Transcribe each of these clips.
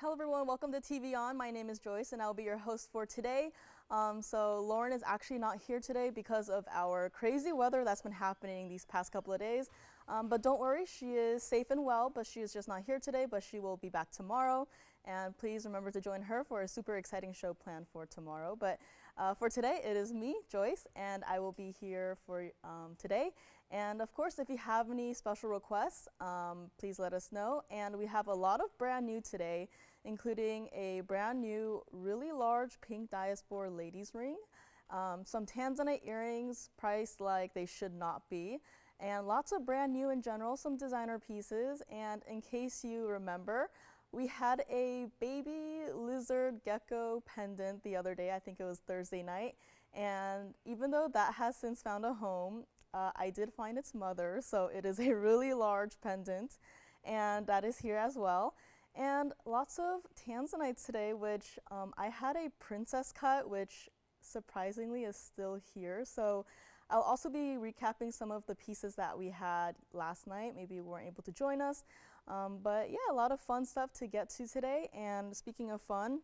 Hello everyone, welcome to TVON. My name is Joyce and I'll be your host for today. So Lauren is actually not here today because of our crazy weather that's been happening these past couple of days. But don't worry, she is safe and well, but she is just not here today, but she will be back tomorrow. And please remember to join her for a super exciting show planned for tomorrow. But for today, it is me, Joyce, and I will be here for today. And of course, if you have any special requests, please let us know. And we have a lot of brand new today, including a brand new, really large pink diaspore ladies ring, some Tanzanite earrings priced like they should not be, and lots of brand new in general, some designer pieces. And in case you remember, we had a baby lizard gecko pendant the other day. I think it was Thursday night. And even though that has since found a home, I did find its mother. So it is a really large pendant, and that is here as well. And lots of Tanzanites today, which I had a princess cut, which surprisingly is still here. So I'll also be recapping some of the pieces that we had last night. Maybe you weren't able to join us. But yeah, a lot of fun stuff to get to today. And speaking of fun,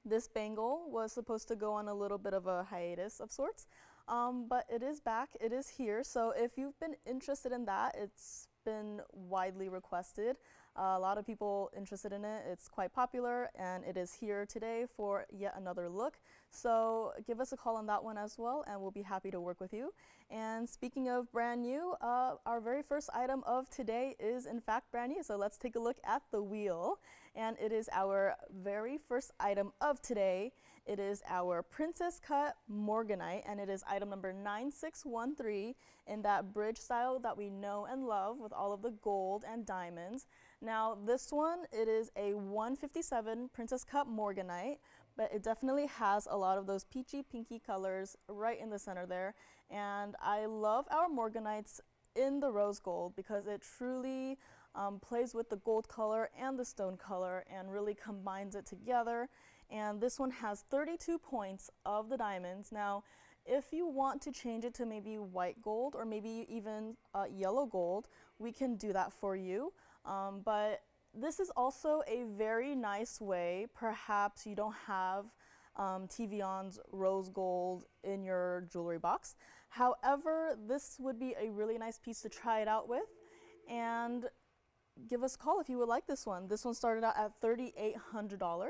this bangle was supposed to go on a little bit of a hiatus of sorts, but it is back, it is here. So if you've been interested in that, it's been widely requested. A lot of people interested in it. It's quite popular and it is here today for yet another look. So give us a call on that one as well and we'll be happy to work with you. And speaking of brand new, our very first item of today is in fact brand new. So let's take a look at the wheel. And it is our very first item of today. It is our princess cut Morganite, and it is item number 9613 in that bridge style that we know and love with all of the gold and diamonds. Now this one, it is a 157 princess cut Morganite, but it definitely has a lot of those peachy pinky colors right in the center there. And I love our Morganites in the rose gold because it truly plays with the gold color and the stone color and really combines it together. And this one has 32 points of the diamonds. Now, if you want to change it to maybe white gold or maybe even yellow gold, we can do that for you. But this is also a very nice way. Perhaps you don't have TVON's rose gold in your jewelry box. However, this would be a really nice piece to try it out with. And give us a call if you would like this one. This one started out at $3,800.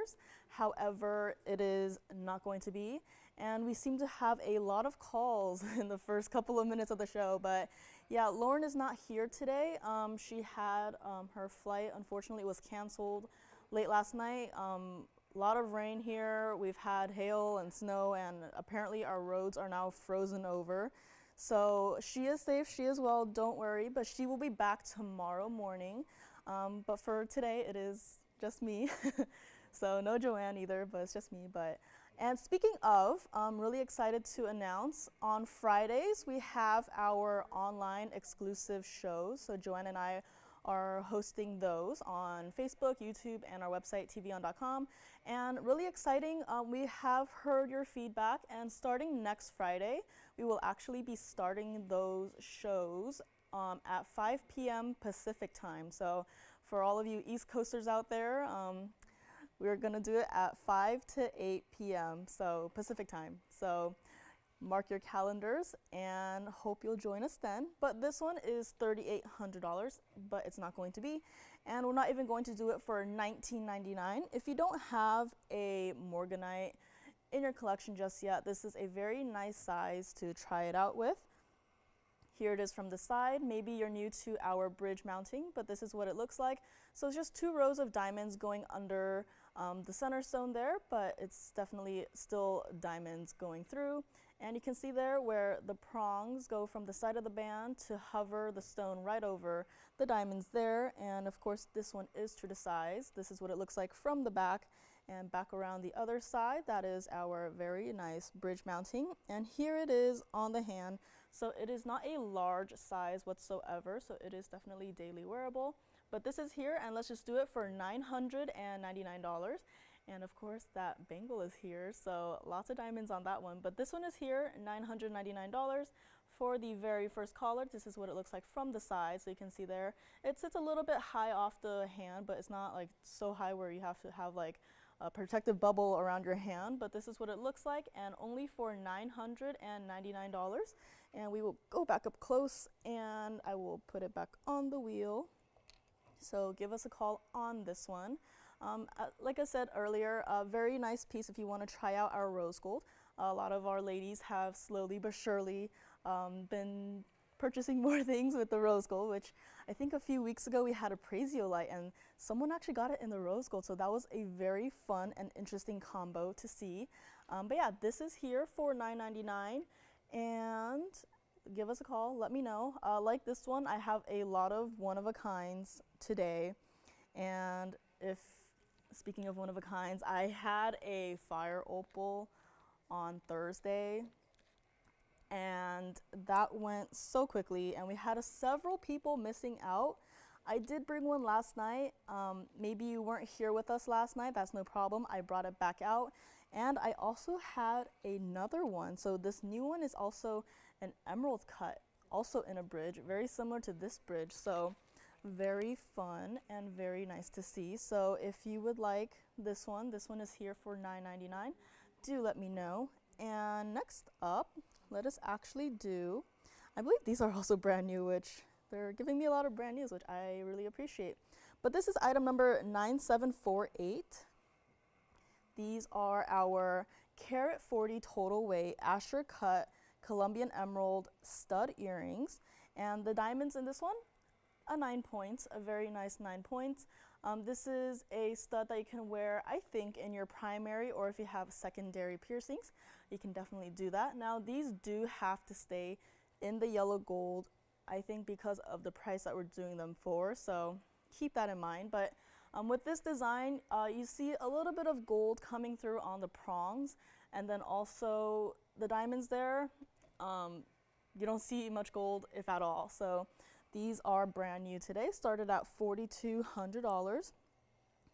However, it is not going to be. And we seem to have a lot of calls in the first couple of minutes of the show. But yeah, Lauren is not here today. She had her flight, unfortunately, was canceled late last night. A lot of rain here. We've had hail and snow, and apparently our roads are now frozen over. So she is safe, she is well, don't worry, but she will be back tomorrow morning. But for today, it is just me. So no Joanne either, but it's just me. And speaking of, I'm really excited to announce on Fridays, we have our online exclusive shows. So Joanne and I are hosting those on Facebook, YouTube, and our website, tvon.com. And really exciting, we have heard your feedback, and starting next Friday, we will actually be starting those shows at 5 p.m. Pacific time. So for all of you East Coasters out there, we're gonna do it at 5 to 8 p.m. so Pacific time. So mark your calendars and hope you'll join us then. But this one is $3,800, but it's not going to be. And we're not even going to do it for $19.99. If you don't have a Morganite in your collection just yet, this is a very nice size to try it out with. Here it is from the side. Maybe you're new to our bridge mounting, but this is what it looks like. So it's just 2 rows of diamonds going under the center stone there, but it's definitely still diamonds going through. And you can see there where the prongs go from the side of the band to hover the stone right over the diamonds there. And of course, this one is true to size. This is what it looks like from the back. And back around the other side, that is our very nice bridge mounting. And here it is on the hand. So it is not a large size whatsoever. So it is definitely daily wearable. But this is here, and let's just do it for $999. And of course, that bangle is here. So lots of diamonds on that one. But this one is here, $999 For the very first collar, this is what it looks like from the side. So you can see there, it sits a little bit high off the hand, but it's not like so high where you have to have like a protective bubble around your hand. But this is what it looks like, and only for $999. And we will go back up close, and I will put it back on the wheel. So give us a call on this one. Like I said earlier, a very nice piece if you want to try out our rose gold. A lot of our ladies have slowly but surely been purchasing more things with the rose gold, which I think a few weeks ago we had a praisiolite and someone actually got it in the rose gold. So that was a very fun and interesting combo to see. But yeah, this is here for $9.99, and give us a call, let me know. Like this one, I have a lot of one-of-a-kinds today. And speaking of one-of-a-kinds, I had a fire opal on Thursday, and that went so quickly, and we had several people missing out. I did bring one last night. Maybe you weren't here with us last night, that's no problem. I brought it back out, and I also had another one. So this new one is also an emerald cut, also in a bridge, very similar to this bridge. So very fun and very nice to see. So if you would like this one is here for $9.99. Do let me know. And next up, let us actually do, I believe these are also brand new, which they're giving me a lot of brand news, which I really appreciate. But this is item number 9748. These are our carat 40 total weight Asher cut Colombian emerald stud earrings, and the diamonds in this one, a 9 points, a very nice 9 points. This is a stud that you can wear, I think, in your primary, or if you have secondary piercings, you can definitely do that. Now, these do have to stay in the yellow gold, I think, because of the price that we're doing them for, so keep that in mind. But with this design, you see a little bit of gold coming through on the prongs, and then also the diamonds there, you don't see much gold, if at all. So these are brand new today, started at $4,200.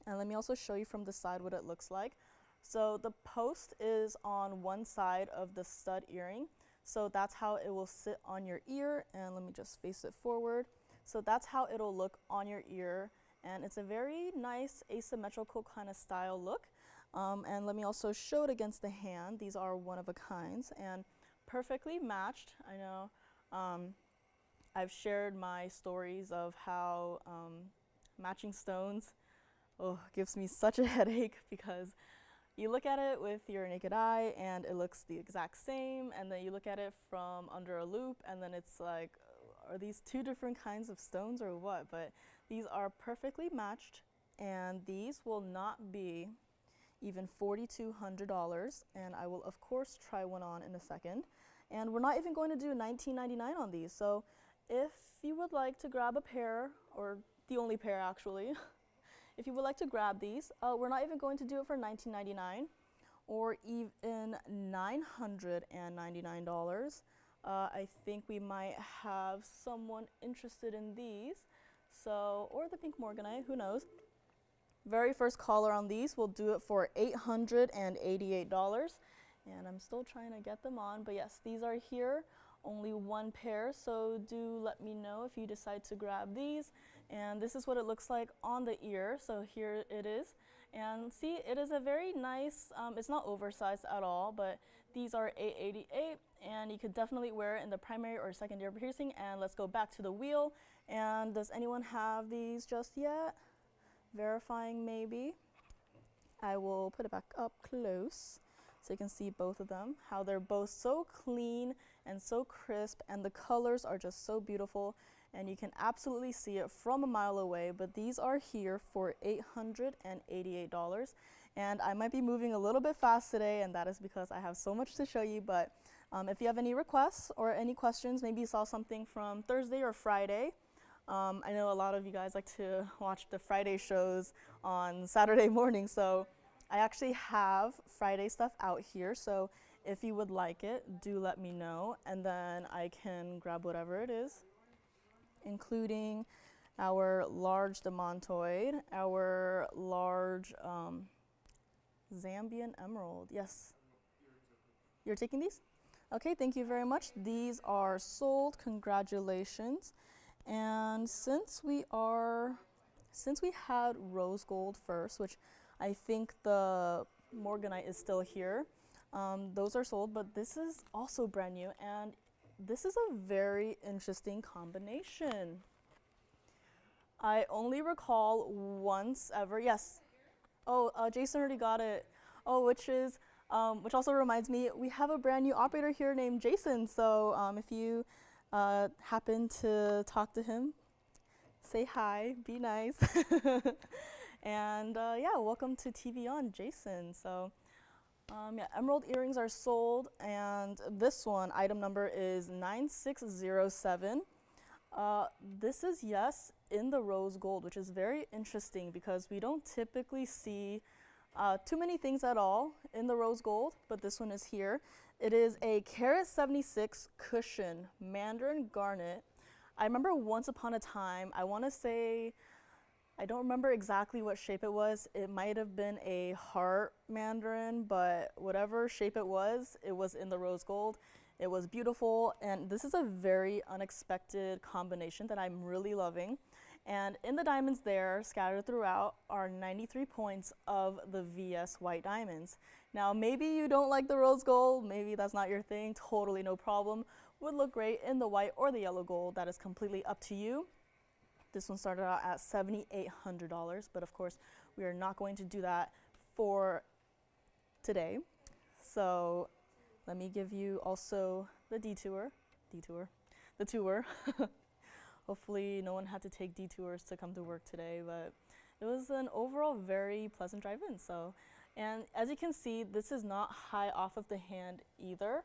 And let me also show you from the side what it looks like. So the post is on one side of the stud earring. So that's how it will sit on your ear. And let me just face it forward. So that's how it'll look on your ear. And it's a very nice asymmetrical kind of style look. And let me also show it against the hand. These are one-of-a-kinds and perfectly matched. I know I've shared my stories of how matching stones gives me such a headache, because you look at it with your naked eye and it looks the exact same, and then you look at it from under a loop and then it's like, are these two different kinds of stones or what? But these are perfectly matched, and these will not be even $4,200, and I will of course try one on in a second. And we're not even going to do $19.99 on these. So if you would like to grab a pair, or the only pair actually, if you would like to grab these, we're not even going to do it for $19.99 or even $999. I think we might have someone interested in these. So, or the pink Morganite, who knows. Very first caller on these, we'll do it for $888. And I'm still trying to get them on, but yes, these are here. Only one pair, so do let me know if you decide to grab these. And this is what it looks like on the ear, so here it is. And see, it is a very nice, it's not oversized at all, but these are $888, and you could definitely wear it in the primary or secondary piercing. And let's go back to the wheel. And does anyone have these just yet? Verifying maybe. I will put it back up close so you can see both of them, how they're both so clean and so crisp, and the colors are just so beautiful, and you can absolutely see it from a mile away. But these are here for $888, and I might be moving a little bit fast today, and that is because I have so much to show you. But if you have any requests or any questions, maybe you saw something from Thursday or Friday. I know a lot of you guys like to watch the Friday shows on Saturday morning, so I actually have Friday stuff out here, so if you would like it, do let me know, and then I can grab whatever it is, including our large demontoid, our large Zambian emerald. Yes? You're taking these? Okay, thank you very much. These are sold. Congratulations. And since we had rose gold first, which I think the Morganite is still here, those are sold, but this is also brand new, and this is a very interesting combination. I only recall once ever, yes. Oh, Jason already got it. Oh, which also reminds me, we have a brand new operator here named Jason. So if you happen to talk to him, say hi, be nice. And yeah, welcome to TVON, Jason. So yeah, emerald earrings are sold, and this one, item number is 9607. This is, yes, in the rose gold, which is very interesting because we don't typically see too many things at all in the rose gold, but this one is here. It is a carat 76 cushion Mandarin garnet. I remember once upon a time, I want to say, I don't remember exactly what shape it was. It might have been a heart Mandarin, but whatever shape it was in the rose gold. It was beautiful, and this is a very unexpected combination that I'm really loving. And in the diamonds there, scattered throughout, are 93 points of the VS white diamonds. Now, maybe you don't like the rose gold, maybe that's not your thing, totally no problem. Would look great in the white or the yellow gold, that is completely up to you. This one started out at $7,800, but of course, we are not going to do that for today. So let me give you also the tour. Hopefully no one had to take detours to come to work today, but it was an overall very pleasant drive-in. So, and as you can see, this is not high off of the hand either.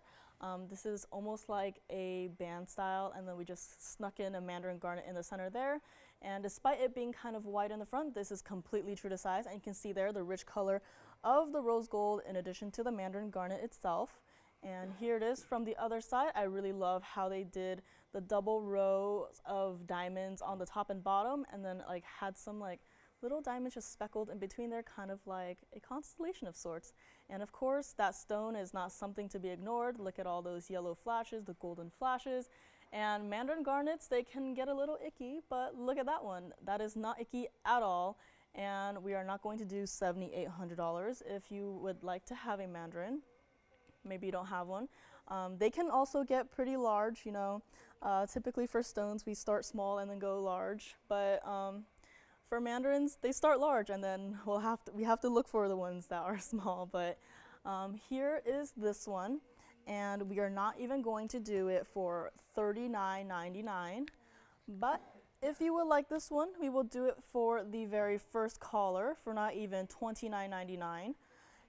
This is almost like a band style, and then we just snuck in a Mandarin garnet in the center there. And despite it being kind of white in the front, this is completely true to size, and you can see there the rich color of the rose gold in addition to the Mandarin garnet itself. And here it is from the other side. I really love how they did the double rows of diamonds on the top and bottom, and then like had some like little diamonds just speckled in between there, kind of like a constellation of sorts. And of course, that stone is not something to be ignored. Look at all those yellow flashes, the golden flashes. And Mandarin garnets, they can get a little icky, but look at that one. That is not icky at all. And we are not going to do $7,800. If you would like to have a Mandarin, maybe you don't have one. They can also get pretty large, you know. Typically for stones, we start small and then go large. But for Mandarins, they start large, and then we have to look for the ones that are small. But here is this one, and we are not even going to do it for $39.99. But if you would like this one, we will do it for the very first collar for not even $29.99.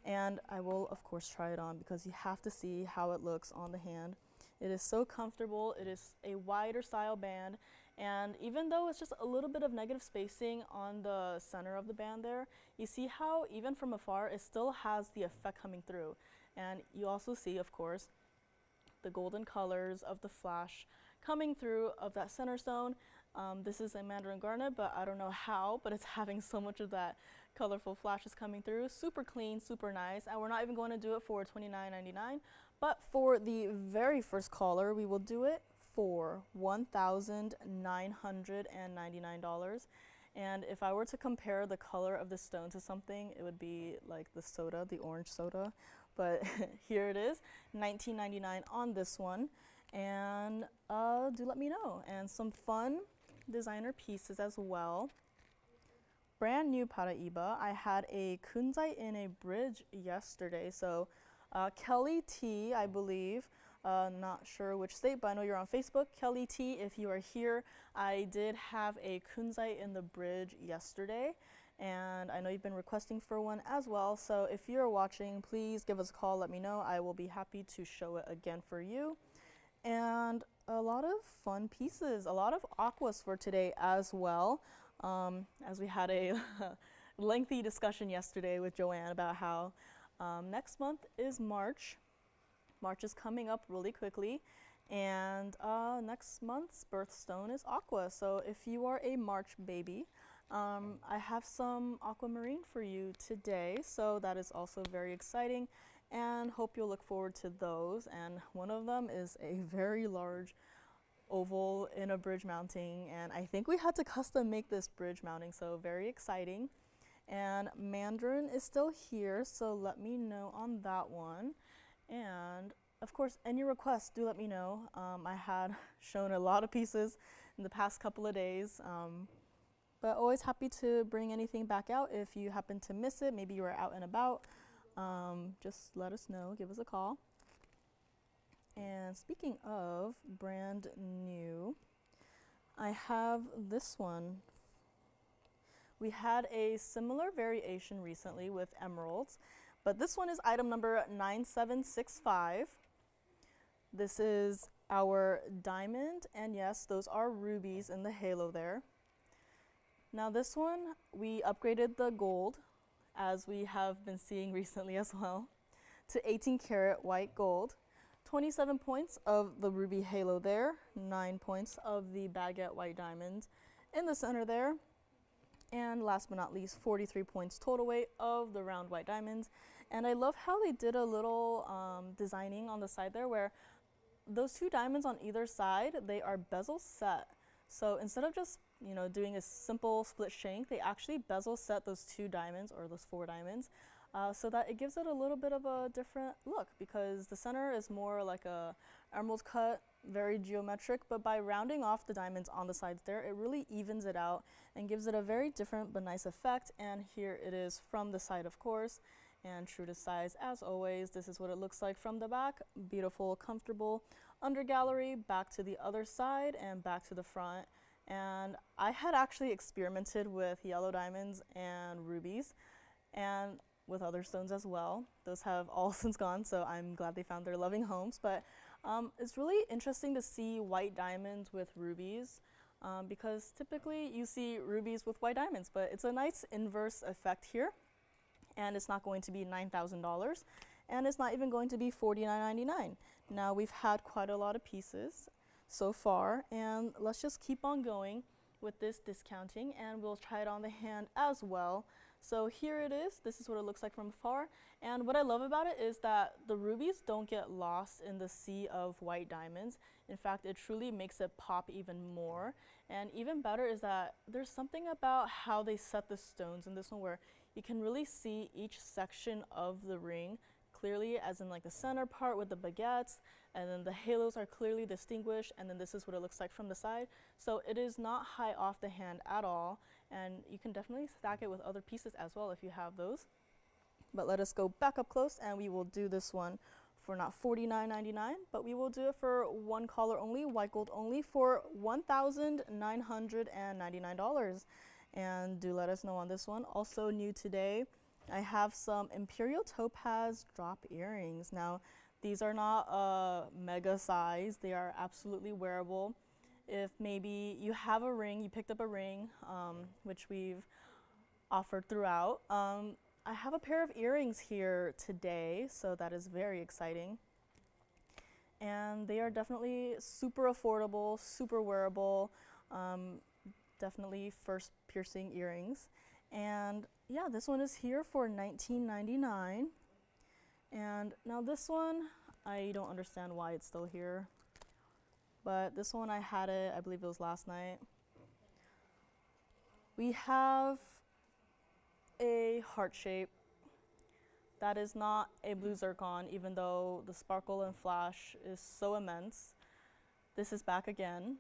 And I will, of course, try it on because you have to see how it looks on the hand. It is so comfortable. It is a wider style band. And even though it's just a little bit of negative spacing on the center of the band there, you see how even from afar, it still has the effect coming through. And you also see, of course, the golden colors of the flash coming through of that center stone. This is a Mandarin garnet, but I don't know how, but it's having so much of that colorful flashes coming through. Super clean, super nice, and we're not even going to do it for $29.99, but for the very first collar, we will do it for $1,999. And if I were to compare the color of the stone to something, it would be like the soda, the orange soda. But here it is, $19.99 on this one. And do let me know. And some fun designer pieces as well. Brand new Paraiba. I had a Kunzite in a bridge yesterday. So Kelly T, I believe. Not sure which state, but I know you're on Facebook. Kelly T, if you are here, I did have a Kunzite in the bridge yesterday, and I know you've been requesting for one as well. So if you're watching, please give us a call, let me know. I will be happy to show it again for you. And a lot of fun pieces, a lot of aquas for today as well. As we had a lengthy discussion yesterday with Joanne about how next month is March. March is coming up really quickly, and next month's birthstone is aqua. So if you are a March baby, I have some aquamarine for you today, so that is also very exciting. and hope you'll look forward to those. And one of them is a very large oval in a bridge mounting, and I think we had to custom make this bridge mounting, so very exciting. And Mandarin is still here, so let me know on that one. And of course, any requests, do let me know. I had shown a lot of pieces in the past couple of days, but always happy to bring anything back out. If you happen to miss it, maybe you were out and about, just let us know, give us a call. And speaking of brand new, I have this one. We had a similar variation recently with emeralds, but this one is item number 9765. This is our diamond, and yes, those are rubies in the halo there. Now this one, we upgraded the gold, as we have been seeing recently as well, to 18 karat white gold. 27 points of the ruby halo there, 9 points of the baguette white diamond in the center there, and last but not least, 43 points total weight of the round white diamonds. And I love how they did a little designing on the side there, where those two diamonds on either side, they are bezel set. So instead of just doing a simple split shank, they actually bezel set those two diamonds, or those 4 diamonds, so that it gives it a little bit of a different look, because the center is more like a emerald cut, very geometric, but by rounding off the diamonds on the sides there, it really evens it out and gives it a very different but nice effect. And here it is from the side, of course, and true to size as always. This is what it looks like from the back. Beautiful, comfortable under gallery, back to the other side and back to the front. And I had actually experimented with yellow diamonds and rubies, and with other stones as well. Those have all since gone, so I'm glad they found their loving homes. But it's really interesting to see white diamonds with rubies, because typically you see rubies with white diamonds, but it's a nice inverse effect here. And it's not going to be $9,000, and it's not even going to be $49.99. Now, we've had quite a lot of pieces so far, and let's just keep on going with this discounting, and we'll try it on the hand as well. So here it is. This is what it looks like from afar, and what I love about it is that the rubies don't get lost in the sea of white diamonds. In fact, it truly makes it pop even more. And even better is that there's something about how they set the stones in this one where you can really see each section of the ring clearly, as in like the center part with the baguettes, and then the halos are clearly distinguished, and then this is what it looks like from the side. So it is not high off the hand at all, and you can definitely stack it with other pieces as well if you have those. But let us go back up close, and we will do this one for not $49.99, but we will do it for one color only, white gold only, for $1,999. And do let us know on this one. Also new today, I have some Imperial topaz drop earrings. Now, these are not mega size. They are absolutely wearable. If maybe you have a ring, you picked up a ring, which we've offered throughout. I have a pair of earrings here today, so that is very exciting. And they are definitely super affordable, super wearable. Definitely first piercing earrings. And yeah, this one is here for $19.99. And now this one, I don't understand why it's still here, but this one I had it, I believe it was last night. We have a heart shape. That is not a blue zircon, even though the sparkle and flash is so immense. This is back again.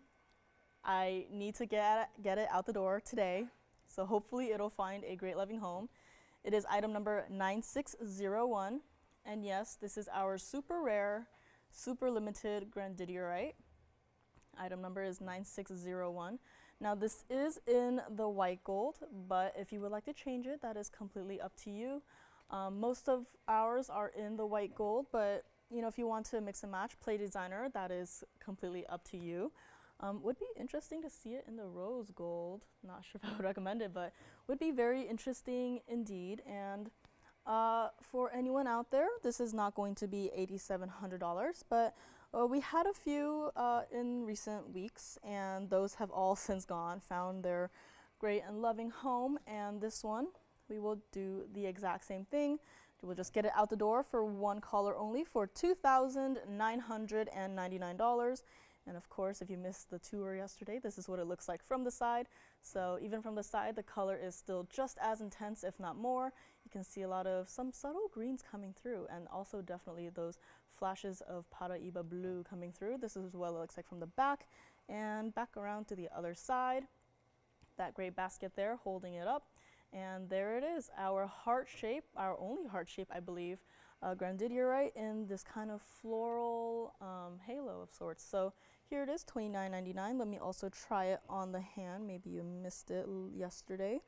I need to get it out the door today, so hopefully it'll find a great loving home. It is item number 9601, and yes, this is our super rare, super limited Grandidierite. Item number is 9601. Now this is in the white gold, but if you would like to change it, that is completely up to you. Most of ours are in the white gold, but if you want to mix and match, play designer, that is completely up to you. Would be interesting to see it in the rose gold. Not sure if I would recommend it, but would be very interesting indeed. And for anyone out there, this is not going to be $8,700, but we had a few in recent weeks, and those have all since gone, found their great and loving home. And this one, we will do the exact same thing, We'll just get it out the door for one caller only for $2,999. And of course, if you missed the tour yesterday, this is what it looks like from the side. So even from the side, the color is still just as intense, if not more. You can see a lot of some subtle greens coming through, and also definitely those flashes of Paraiba blue coming through. This is what it looks like from the back, and back around to the other side. That great basket there holding it up. And there it is, our heart shape, our only heart shape, I believe, Grandidierite in this kind of floral halo of sorts. So here it is, $29.99. Let me also try it on the hand. Maybe you missed it yesterday.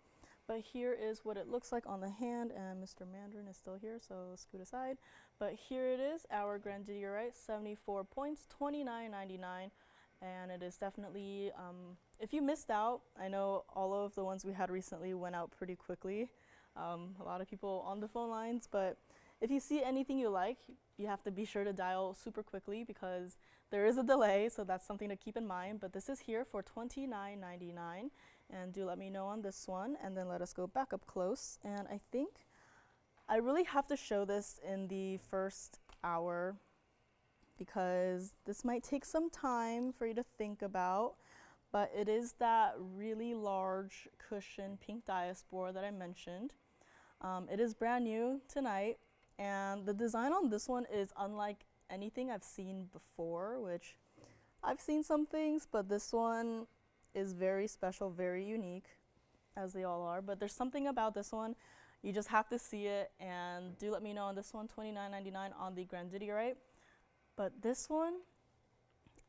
But here is what it looks like on the hand, and Mr. Mandarin is still here, so scoot aside. But here it is, our Grandidierite, 74 points, $29.99. And it is definitely, if you missed out, I know all of the ones we had recently went out pretty quickly. A lot of people on the phone lines, but if you see anything you like, you have to be sure to dial super quickly because there is a delay, so that's something to keep in mind. But this is here for $29.99, and do let me know on this one, and then let us go back up close. And I think I really have to show this in the first hour because this might take some time for you to think about, but it is that really large cushion pink diaspore that I mentioned. It is brand new tonight, and the design on this one is unlike anything I've seen before, which I've seen some things, but this one is very special, very unique, as they all are. But there's something about this one, you just have to see it, and do let me know on this one, $29.99 on the Grandidierite. But this one,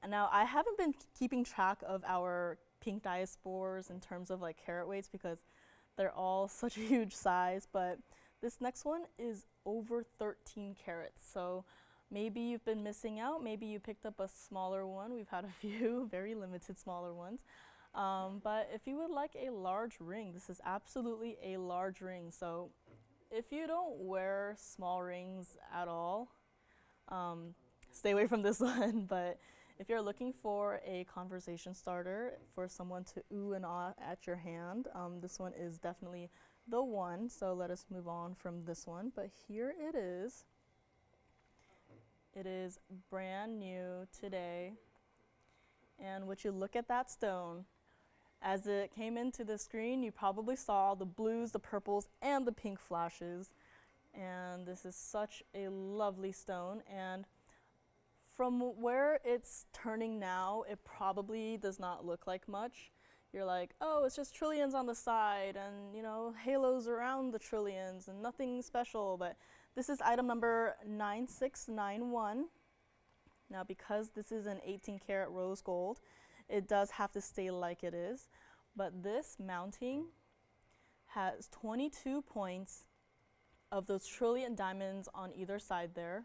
and now I haven't been keeping track of our pink diaspores in terms of like carat weights because they're all such a huge size, but this next one is over 13 carats. So maybe you've been missing out, maybe you picked up a smaller one. We've had a few very limited smaller ones. But if you would like a large ring, this is absolutely a large ring. So if you don't wear small rings at all, stay away from this one. But if you're looking for a conversation starter for someone to ooh and ah at your hand, this one is definitely the one. So let us move on from this one. But here it is. It is brand new today. And would you look at that stone? As it came into the screen, you probably saw the blues, the purples, and the pink flashes. And this is such a lovely stone. And from where it's turning now, it probably does not look like much. You're like, oh, it's just trillions on the side and, you know, halos around the trillions and nothing special. But this is item number 9691. Now, because this is an 18 karat rose gold, it does have to stay like it is. But this mounting has 22 points of those trillion diamonds on either side there.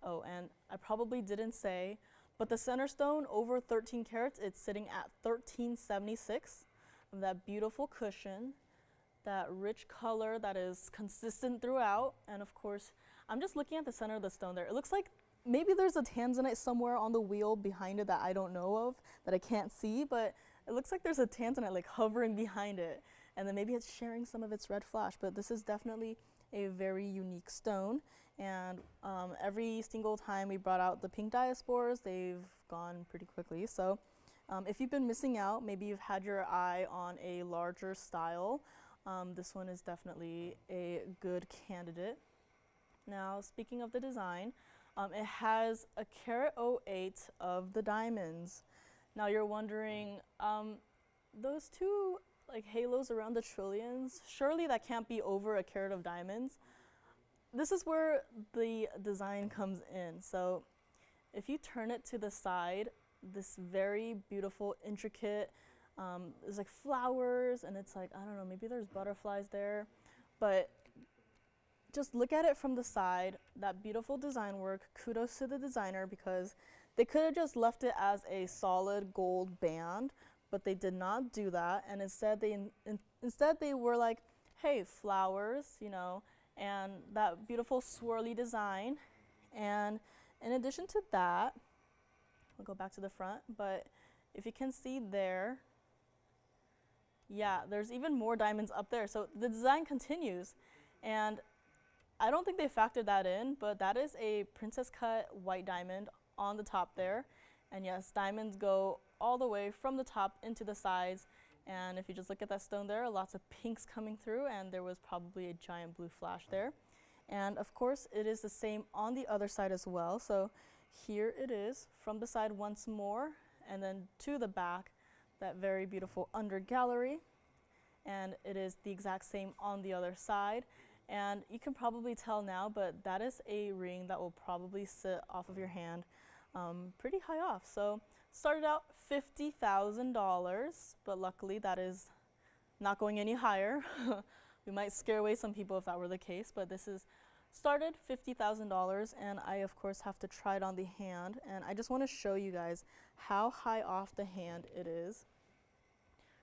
Oh, and I probably didn't say, but the center stone over 13 carats, it's sitting at 1376 of that beautiful cushion, that rich color that is consistent throughout. And of course, I'm just looking at the center of the stone there. It looks like maybe there's a Tanzanite somewhere on the wheel behind it that I don't know of, that I can't see, but it looks like there's a Tanzanite like hovering behind it. And then maybe it's sharing some of its red flash, but this is definitely a very unique stone. And every single time we brought out the pink diaspores, they've gone pretty quickly. So if you've been missing out, maybe you've had your eye on a larger style, this one is definitely a good candidate. Now, speaking of the design, it has a carat 08 of the diamonds. Now you're wondering, those two like halos around the trillions, surely that can't be over a carat of diamonds. This is where the design comes in. So if you turn it to the side, this very beautiful, intricate, there's like flowers and it's like, I don't know, maybe there's butterflies there, but just look at it from the side, that beautiful design work. Kudos to the designer because they could have just left it as a solid gold band, but they did not do that. And instead they were like, hey, flowers, you know, and that beautiful swirly design. And in addition to that, we'll go back to the front, but if you can see there, yeah, there's even more diamonds up there. So the design continues. And I don't think they factored that in, but that is a princess cut white diamond on the top there. And yes, diamonds go all the way from the top into the sides. And if you just look at that stone there, lots of pinks coming through, and there was probably a giant blue flash there. And of course, it is the same on the other side as well. So here it is from the side once more, and then to the back, that very beautiful under gallery. And it is the exact same on the other side. And you can probably tell now, but that is a ring that will probably sit off of your hand pretty high off. So started out $50,000, but luckily that is not going any higher. We might scare away some people if that were the case, but this is started $50,000, and I of course have to try it on the hand, and I just want to show you guys how high off the hand it is.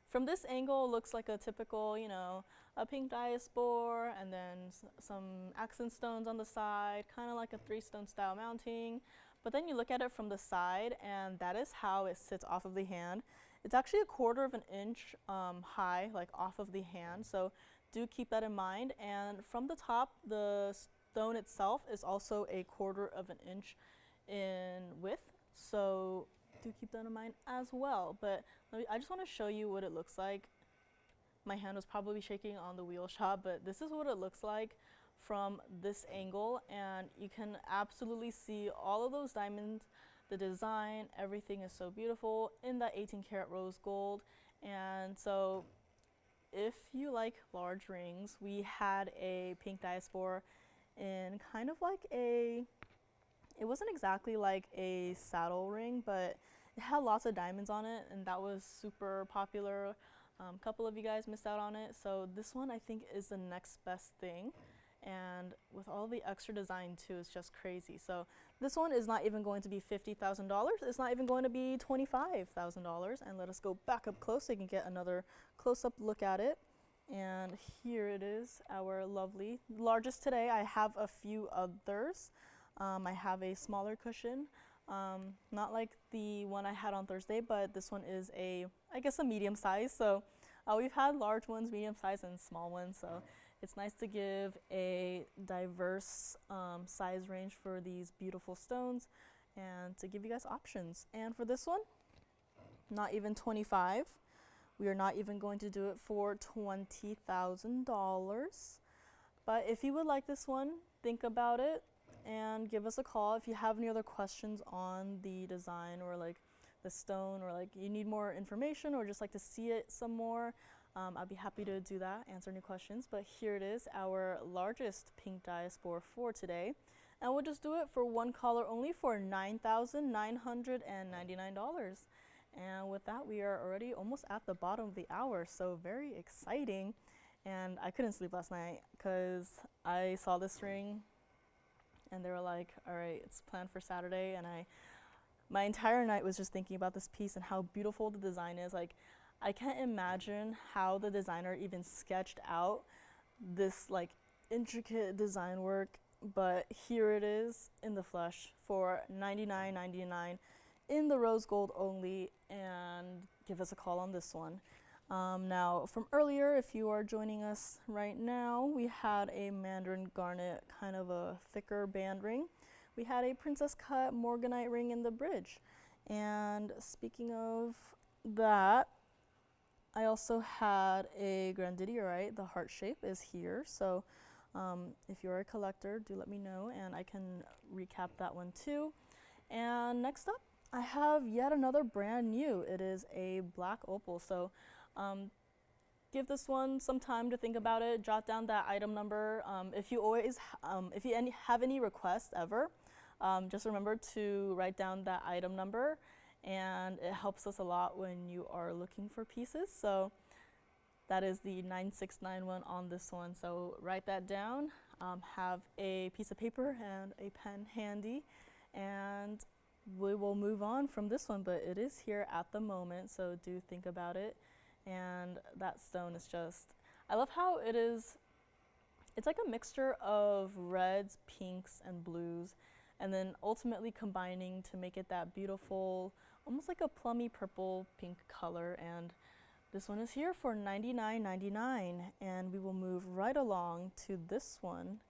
From this angle, it looks like a typical, you know, a pink diaspore, and then some accent stones on the side, kind of like a 3-stone style mounting. But then you look at it from the side, and that is how it sits off of the hand. It's actually a 1/4 of an inch high, like off of the hand, so do keep that in mind. And from the top, the stone itself is also a 1/4 of an inch in width, so do keep that in mind as well. But I just want to show you what it looks like. My hand was probably shaking on the wheel shot, but this is what it looks like from this angle, and you can absolutely see all of those diamonds, the design, everything is so beautiful in that 18-karat rose gold. And so if you like large rings, we had a pink diaspore in kind of like a, it wasn't exactly like a saddle ring, but it had lots of diamonds on it, and that was super popular. A couple of you guys missed out on it, so this one I think is the next best thing. And with all the extra design too, it's just crazy. So this one is not even going to be $50,000. It's not even going to be $25,000. And let us go back up close so you can get another close-up look at it. And here it is, our lovely largest today. I have a few others. I have a smaller cushion, not like the one I had on Thursday, but this one is a, I guess, a medium size. So we've had large ones, medium size, and small ones. So it's nice to give a diverse size range for these beautiful stones and to give you guys options. And for this one, not even $25,000. We are not even going to do it for $20,000. But if you would like this one, think about it and give us a call if you have any other questions on the design or like the stone, or like you need more information or just like to see it some more. I'd be happy to do that, answer any questions. But here it is, our largest pink diaspore for today. And we'll just do it for one color only for $9,999. And with that, we are already almost at the bottom of the hour, so very exciting. And I couldn't sleep last night because I saw this ring and they were like, all right, it's planned for Saturday. And my entire night was just thinking about this piece and how beautiful the design is. Like, I can't imagine how the designer even sketched out this like intricate design work, but here it is in the flesh for $99.99 in the rose gold only, and give us a call on this one. Now, from earlier, if you are joining us right now, we had a Mandarin garnet, kind of a thicker band ring. We had a princess cut Morganite ring in the bridge. And speaking of that, I also had a Grandidierite. The heart shape is here. So if you're a collector, do let me know and I can recap that one too. And next up, I have yet another brand new. It is a black opal. So give this one some time to think about it. Jot down that item number. If you have any requests ever, just remember to write down that item number, and it helps us a lot when you are looking for pieces. So that is the 9691 on this one. So write that down. Have a piece of paper and a pen handy, and we will move on from this one, but it is here at the moment, so do think about it. And that stone is just, I love how it is, it's like a mixture of reds, pinks, and blues, and then ultimately combining to make it that beautiful, almost like a plummy purple pink color. And this one is here for $99.99, and we will move right along to this one.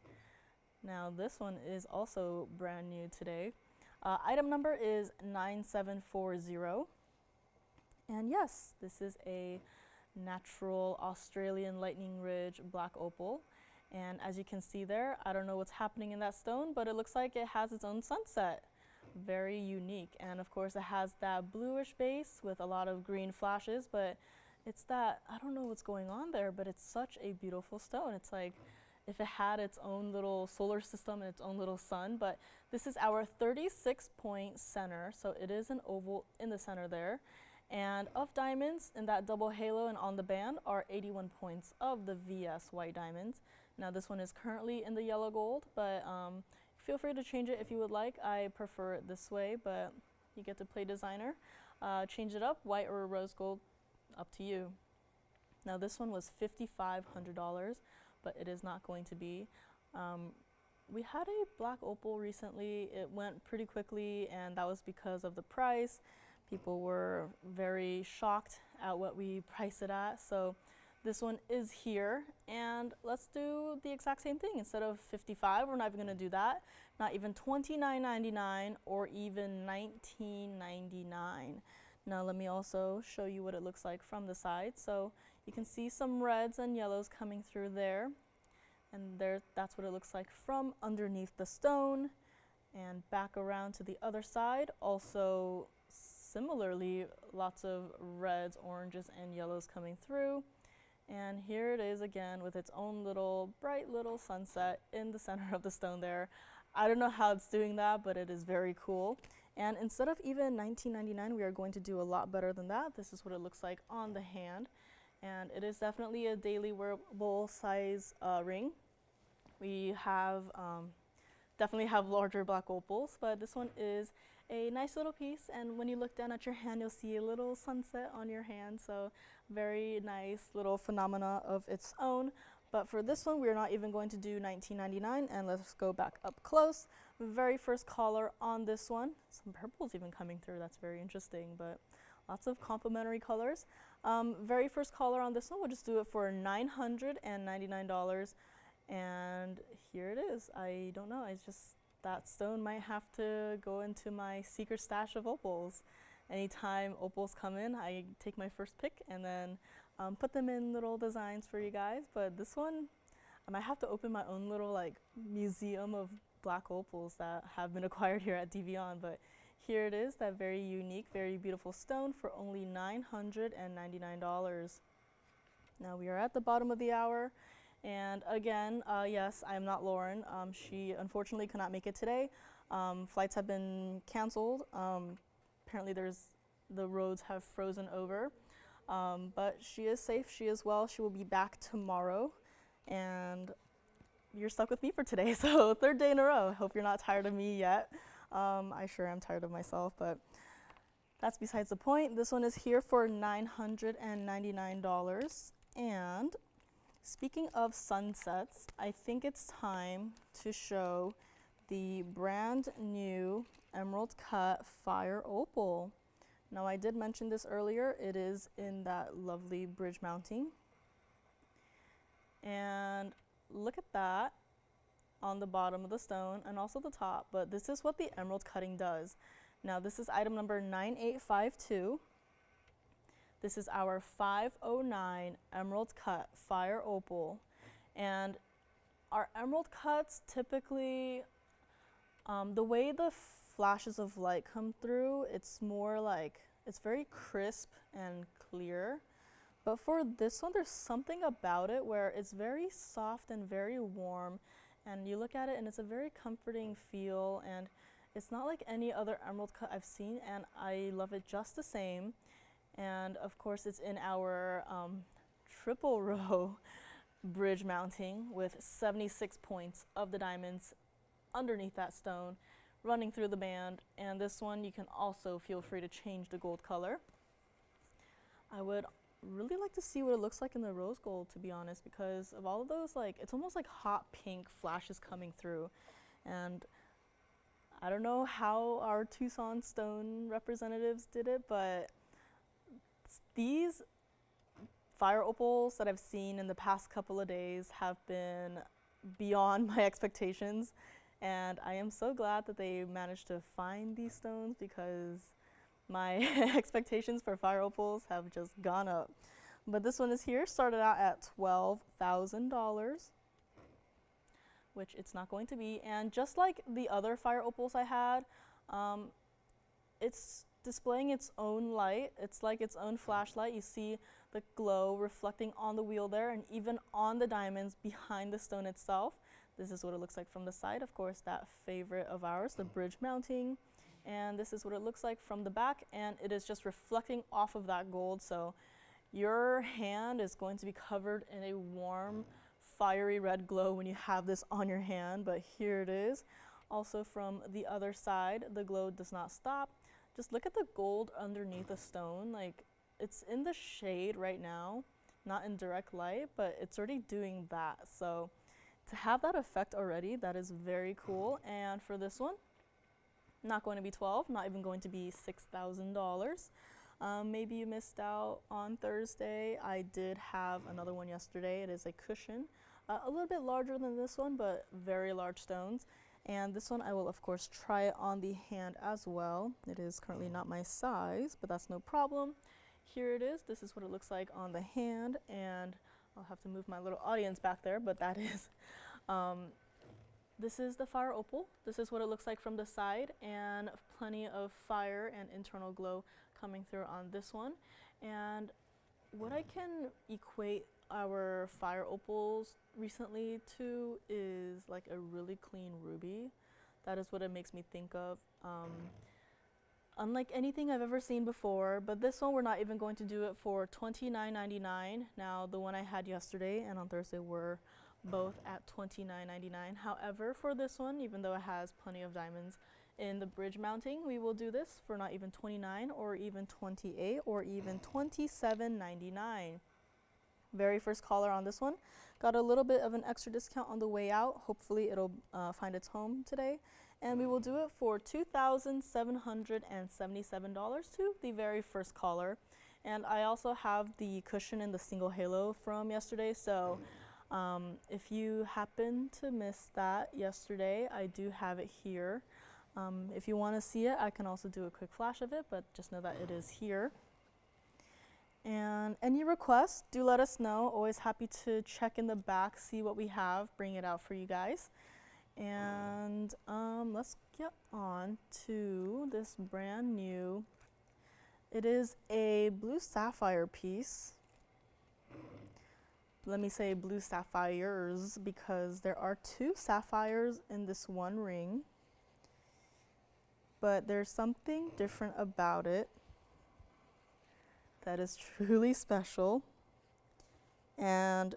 Now this one is also brand new today. Item number is 9740. And yes, this is a natural Australian lightning ridge black opal. And as you can see there, I don't know what's happening in that stone, but it looks like it has its own sunset. Very unique. And of course it has that bluish base with a lot of green flashes, but it's that, I don't know what's going on there, but it's such a beautiful stone. It's like if it had its own little solar system and its own little sun, but this is our 36-point center, so it is an oval in the center there. And of diamonds in that double halo and on the band are 81 points of the VS white diamonds. Now this one is currently in the yellow gold, but feel free to change it if you would like. I prefer it this way, but you get to play designer. Change it up, white or rose gold, up to you. Now this one was $5,500, but it is not going to be. We had a black opal recently. It went pretty quickly, and that was because of the price. People were very shocked at what we priced it at. So this one is here, and let's do the exact same thing. Instead of 55, we're not even gonna do that. Not even $29.99 or even $19.99. Now let me also show you what it looks like from the side. So you can see some reds and yellows coming through there. And there, that's what it looks like from underneath the stone. And back around to the other side. Also, similarly, lots of reds, oranges, and yellows coming through. And here it is again with its own little bright little sunset in the center of the stone there. I don't know how it's doing that, but it is very cool. And instead of even $19.99, we are going to do a lot better than that. This is what it looks like on the hand. And it is definitely a daily wearable size ring. We have definitely have larger black opals, but this one is a nice little piece, and when you look down at your hand, you'll see a little sunset on your hand, so very nice little phenomena of its own. But for this one, we're not even going to do $19.99, and let's go back up close. Very first color on this one, some purples even coming through, that's very interesting, but lots of complementary colors. Very first color on this one, we'll just do it for $999. And here it is. I don't know, it's just that stone might have to go into my secret stash of opals. Anytime opals come in, I take my first pick and then put them in little designs for you guys. But this one, I might have to open my own little like museum of black opals that have been acquired here at TVON. But here it is, that very unique, very beautiful stone for only $999. Now we are at the bottom of the hour. And again, yes, I'm not Lauren. She unfortunately could not make it today. Flights have been canceled. Apparently the roads have frozen over. But she is safe, she is well. She will be back tomorrow. And you're stuck with me for today, so third day in a row. Hope you're not tired of me yet. I sure am tired of myself, but that's besides the point. This one is here for $999. And speaking of sunsets, I think it's time to show the brand new emerald cut fire opal. Now I did mention this earlier, it is in that lovely bridge mounting. And look at that on the bottom of the stone and also the top, but this is what the emerald cutting does. Now this is item number 9852. This is our 509 emerald cut fire opal, and our emerald cuts typically, the way the flashes of light come through, it's more like, it's very crisp and clear. But for this one, there's something about it where it's very soft and very warm, and you look at it and it's a very comforting feel, and it's not like any other emerald cut I've seen, and I love it just the same. And of course it's in our triple row bridge mounting with 76 points of the diamonds underneath that stone running through the band. And this one you can also feel free to change the gold color. I would really like to see what it looks like in the rose gold, to be honest, because of all of those, like, it's almost like hot pink flashes coming through. And I don't know how our Tucson stone representatives did it, but these fire opals that I've seen in the past couple of days have been beyond my expectations. And I am so glad that they managed to find these stones because my expectations for fire opals have just gone up. But this one is here, started out at $12,000, which it's not going to be. And just like the other fire opals I had, it's displaying its own light. It's like its own flashlight. You see the glow reflecting on the wheel there and even on the diamonds behind the stone itself. This is what it looks like from the side. Of course, that favorite of ours, the bridge mounting. And this is what it looks like from the back, and it is just reflecting off of that gold. So your hand is going to be covered in a warm, fiery red glow when you have this on your hand, but here it is. Also from the other side, the glow does not stop. Just look at the gold underneath the stone. Like, it's in the shade right now, not in direct light, but it's already doing that. So to have that effect already, that is very cool. And for this one, not going to be 12, not even going to be $6,000. Maybe you missed out on Thursday. I did have another one yesterday. It is a cushion, a little bit larger than this one, but very large stones. And this one I will of course try it on the hand as well. It is currently not my size, but that's no problem. Here it is. This is what it looks like on the hand, and I'll have to move my little audience back there, but that is, this is the fire opal. This is what it looks like from the side, and plenty of fire and internal glow coming through on this one. And what I can equate our fire opals recently to is like a really clean ruby. That is what it makes me think of. Unlike anything I've ever seen before, but this one we're not even going to do it for $29.99. Now the one I had yesterday and on Thursday were both at $29.99. However, for this one, even though it has plenty of diamonds in the bridge mounting, we will do this for not even $29 or even $28 or even $27.99. Very first caller on this one. Got a little bit of an extra discount on the way out. Hopefully it'll find its home today. And we will do it for $2,777 to the very first caller. And I also have the cushion in the single halo from yesterday. So if you happen to miss that yesterday, I do have it here. If you want to see it, I can also do a quick flash of it, but just know that it is here. And any requests, do let us know. Always happy to check in the back, see what we have, bring it out for you guys. And let's get on to this brand new. It is a blue sapphire piece. Let me say blue sapphires because there are two sapphires in this one ring. But there's something different about it that is truly special. And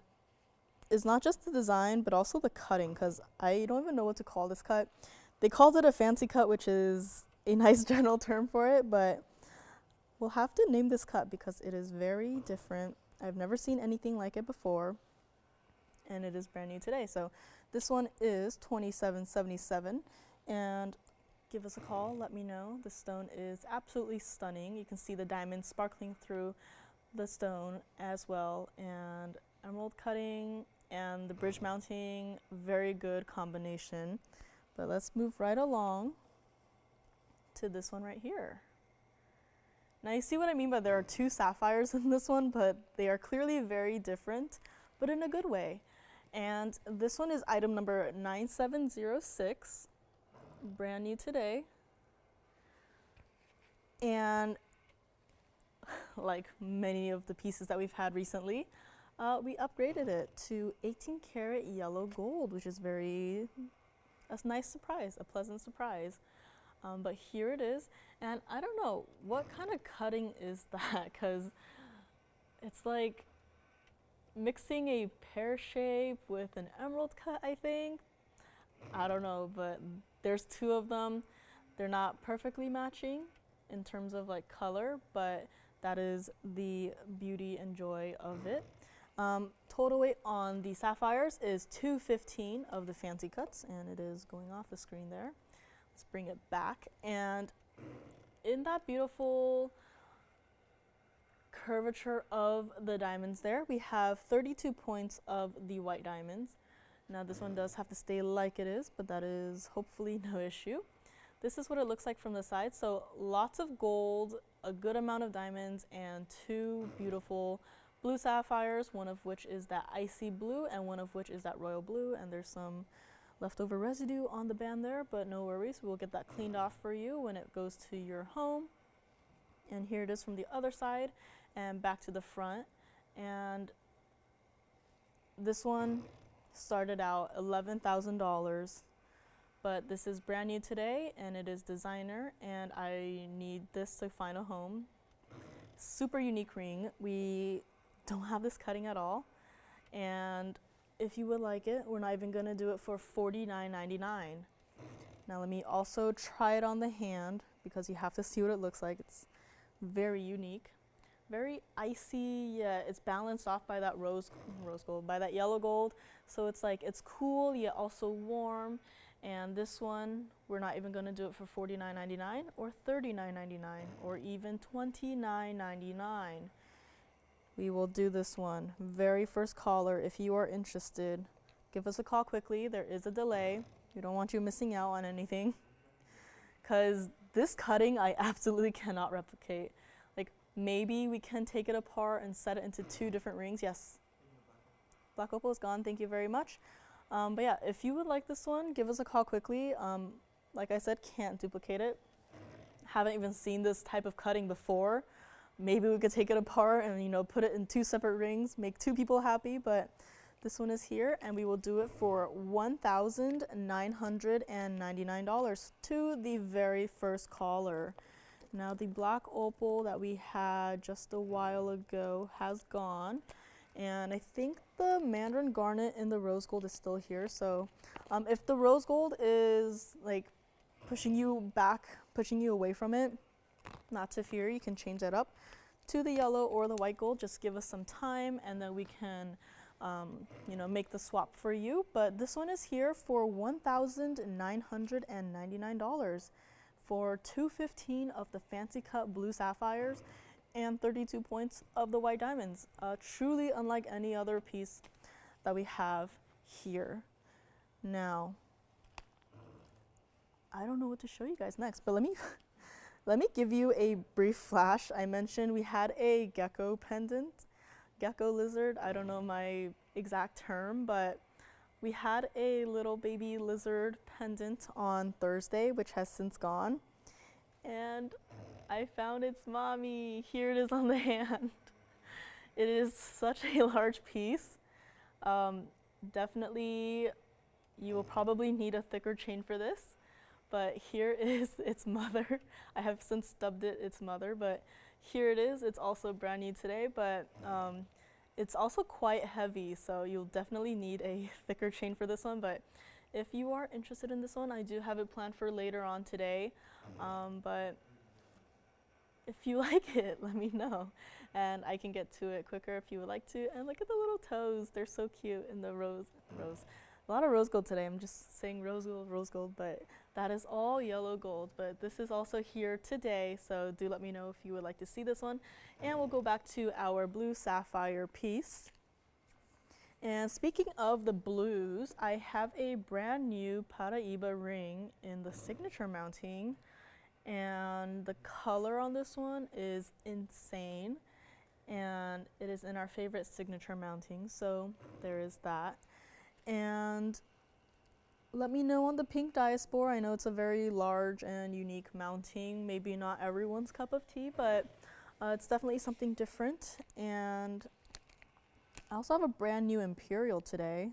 it's not just the design, but also the cutting, because I don't even know what to call this cut. They called it a fancy cut, which is a nice general term for it, but we'll have to name this cut because it is very different. I've never seen anything like it before, and it is brand new today. So this one is $27.77, and give us a call, let me know. The stone is absolutely stunning. You can see the diamonds sparkling through the stone as well, and emerald cutting and the bridge mounting, very good combination. But let's move right along to this one right here. Now you see what I mean by there are two sapphires in this one, but they are clearly very different, but in a good way. And this one is item number 9706, brand new today. And like many of the pieces that we've had recently, we upgraded it to 18 karat yellow gold, which is a nice surprise, a pleasant surprise. But here it is, and I don't know, what kind of cutting is that? Because it's like mixing a pear shape with an emerald cut, I think. I don't know, but there's two of them. They're not perfectly matching in terms of like color, but that is the beauty and joy of it. Total weight on the sapphires is 215 of the fancy cuts, and it is going off the screen there. Let's bring it back, and in that beautiful curvature of the diamonds there, we have 32 points of the white diamonds, Now this one does have to stay like it is, but that is hopefully no issue. This is what it looks like from the side. So lots of gold, a good amount of diamonds, and two beautiful blue sapphires, one of which is that icy blue and one of which is that royal blue, and there's some leftover residue on the band there, but no worries, we'll get that cleaned off for you when it goes to your home. And here it is from the other side and back to the front. And this one started out $11,000, but this is brand new today and it is designer, and I need this to find a home. Super unique ring. We don't have this cutting at all, and if you would like it, we're not even gonna do it for $49.99. Now let me also try it on the hand because you have to see what it looks like. It's very unique, very icy. Yeah, it's balanced off by that rose gold, by that yellow gold. So it's like, it's cool yet also warm. And this one, we're not even gonna do it for $49.99 or $39.99 or even $29.99. We will do this one. Very first caller, if you are interested, give us a call quickly. There is a delay. We don't want you missing out on anything, because this cutting I absolutely cannot replicate. Like, maybe we can take it apart and set it into two different rings. Yes, black opal is gone, thank you very much. But yeah, if you would like this one, give us a call quickly. Like I said, can't duplicate it. Haven't even seen this type of cutting before. Maybe we could take it apart and, you know, put it in two separate rings, make two people happy, but this one is here and we will do it for $1,999 to the very first caller. Now the black opal that we had just a while ago has gone, and I think the Mandarin garnet in the rose gold is still here. So if the rose gold is like pushing you back, pushing you away from it, not to fear, you can change that up to the yellow or the white gold. Just give us some time and then we can you know, make the swap for you. But this one is here for $1,999 for 215 of the fancy cut blue sapphires and 32 points of the white diamonds. Truly unlike any other piece that we have here. Now, I don't know what to show you guys next, but let me give you a brief flash. I mentioned we had a gecko pendant, gecko lizard. I don't know my exact term, but we had a little baby lizard pendant on Thursday, which has since gone. And I found its mommy. Here it is on the hand. It is such a large piece. Definitely, you will probably need a thicker chain for this. But here is its mother. I have since dubbed it its mother, but here it is. It's also brand new today, but it's also quite heavy, so you'll definitely need a thicker chain for this one. But if you are interested in this one, I do have it planned for later on today. But if you like it, let me know, and I can get to it quicker if you would like to. And look at the little toes. They're so cute in the rose. A lot of rose gold today. I'm just saying rose gold, but that is all yellow gold. But this is also here today, so do let me know if you would like to see this one. And we'll go back to our blue sapphire piece. And speaking of the blues, I have a brand new Paraiba ring in the signature mounting. And the color on this one is insane. And it is in our favorite signature mounting, so there is that. And let me know on the pink diaspore. I know it's a very large and unique mounting, maybe not everyone's cup of tea, but it's definitely something different. And I also have a brand new Imperial today,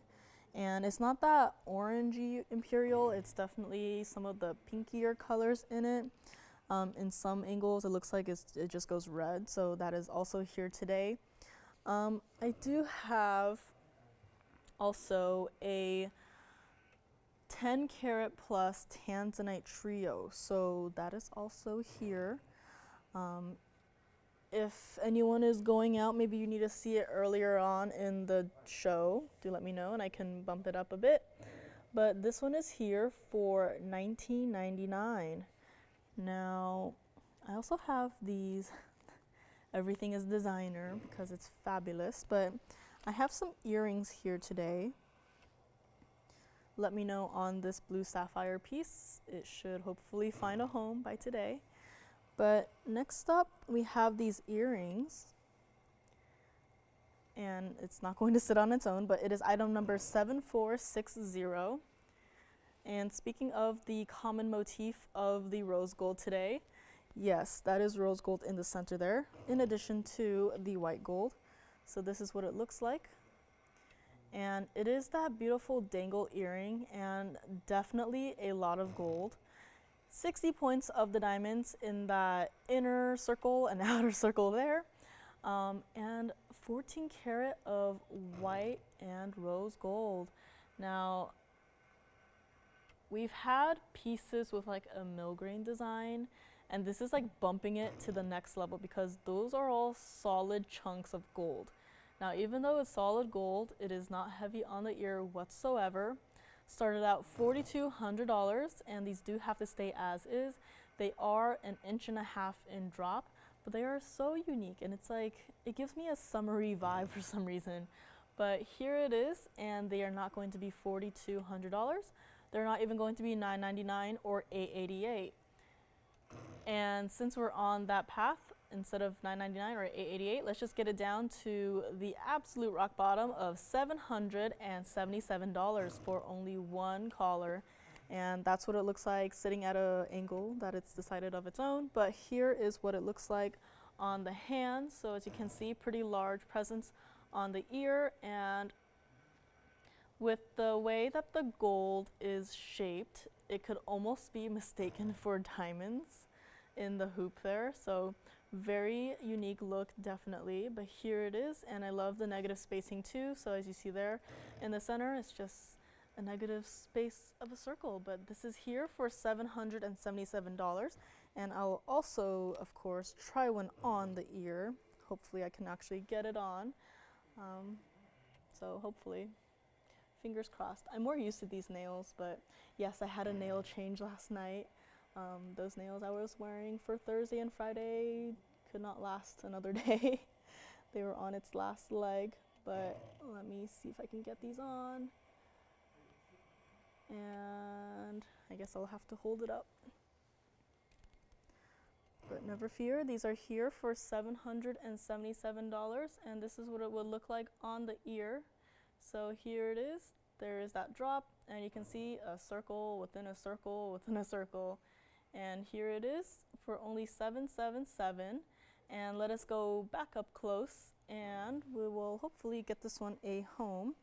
and it's not that orangey Imperial, it's definitely some of the pinkier colors in it. In some angles it looks like it just goes red, so that is also here today. I do have also a 10 karat plus Tanzanite trio, so that is also here. If anyone is going out, maybe you need to see it earlier on in the show, do let me know and I can bump it up a bit. But this one is here for $19.99. Now, I also have these, everything is designer because it's fabulous, but I have some earrings here today. let me know on this blue sapphire piece. It should hopefully find a home by today. But next up, we have these earrings. And it's not going to sit on its own, but it is item number 7460. And speaking of the common motif of the rose gold today, yes, that is rose gold in the center there, in addition to the white gold. So this is what it looks like. And it is that beautiful dangle earring, and definitely a lot of gold. 60 points of the diamonds in that inner circle and outer circle there. And 14 karat of white and rose gold. Now, we've had pieces with like a millgrain design, and this is like bumping it to the next level because those are all solid chunks of gold. Now, even though it's solid gold, it is not heavy on the ear whatsoever. Started out $4,200, and these do have to stay as is. They are 1.5 inches in drop, but they are so unique, and it's like, it gives me a summery vibe for some reason. But here it is, and they are not going to be $4,200. They're not even going to be $999 or $888. And since we're on that path, instead of $999 or $888, let's just get it down to the absolute rock bottom of $777 for only one collar. And that's what it looks like sitting at an angle that it's decided of its own. But here is what it looks like on the hand. So as you can see, pretty large presence on the ear, and with the way that the gold is shaped, it could almost be mistaken for diamonds in the hoop there. So very unique look, definitely. But here it is, and I love the negative spacing too. So as you see there in the center, it's just a negative space of a circle. But this is here for $777, and I'll also, of course, try one on the ear. Hopefully I can actually get it on. So hopefully, fingers crossed. I'm more used to these nails, but yes, I had a nail change last night. Those nails I was wearing for Thursday and Friday could not last another day. They were on its last leg, but let me see if I can get these on. And I guess I'll have to hold it up. But never fear, these are here for $777, and this is what it would look like on the ear. So here it is. There is that drop, and you can see a circle within a circle within a circle. And here it is for only $777. And let us go back up close, and we will hopefully get this one a home.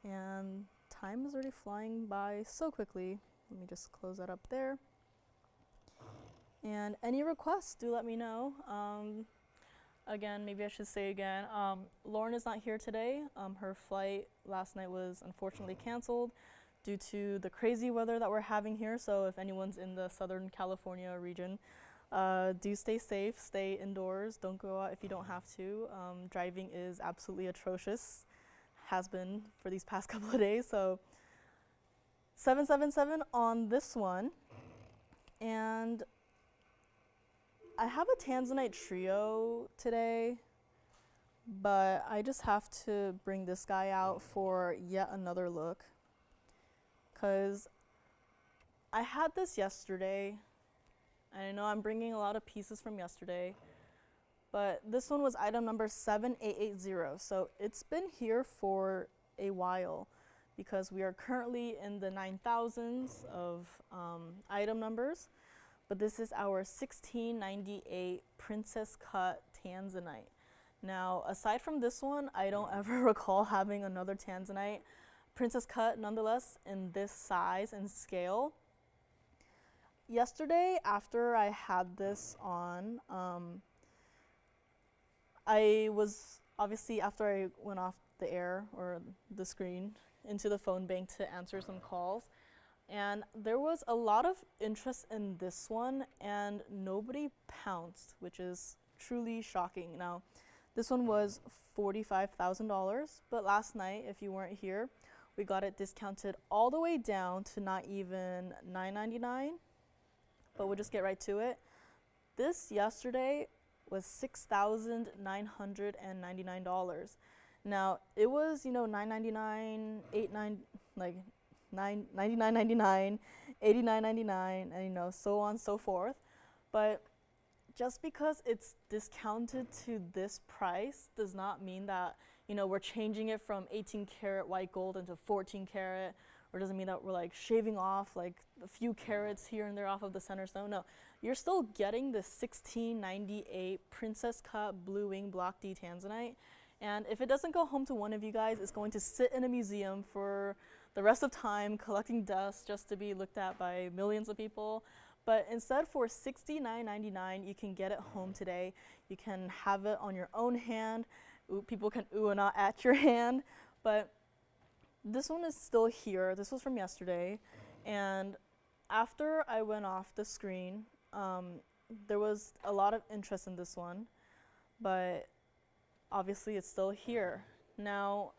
And time is already flying by so quickly. Let me just close that up there. And any requests, do let me know. Again, maybe I should say again, Lauren is not here today. Her flight last night was unfortunately canceled due to the crazy weather that we're having here. So if anyone's in the Southern California region, do stay safe, stay indoors, don't go out if you don't have to. Driving is absolutely atrocious, has been for these past couple of days. So 777 on this one. And I have a Tanzanite trio today, but I just have to bring this guy out for yet another look, because I had this yesterday. I know I'm bringing a lot of pieces from yesterday, but this one was item number 7880. So it's been here for a while because we are currently in the 9,000s of item numbers. But this is our 1698 Princess Cut Tanzanite. Now, aside from this one, I don't ever recall having another Tanzanite Princess Cut, nonetheless, in this size and scale. Yesterday, after I had this on, I was, obviously, after I went off the air or the screen into the phone bank to answer some calls, and there was a lot of interest in this one, and nobody pounced, which is truly shocking. Now, this one was $45,000, but last night, if you weren't here, we got it discounted all the way down to not even $999, but we'll just get right to it. This yesterday was $6,999. Now, it was, $999, $899, like $99.99, $89.99, and you know, so on and so forth. But just because it's discounted to this price does not mean that, you know, we're changing it from 18 karat white gold into 14 karat, or doesn't mean that we're like shaving off like a few carats here and there off of the center stone. No, you're still getting the 1698 princess cut blue wing block D Tanzanite. And if it doesn't go home to one of you guys, it's going to sit in a museum for the rest of time collecting dust just to be looked at by millions of people. But instead, for $69.99, you can get it home today. You can have it on your own hand. People can ooh and ah at your hand. But this one is still here. This was from yesterday. And after I went off the screen, there was a lot of interest in this one. But obviously, it's still here. Now,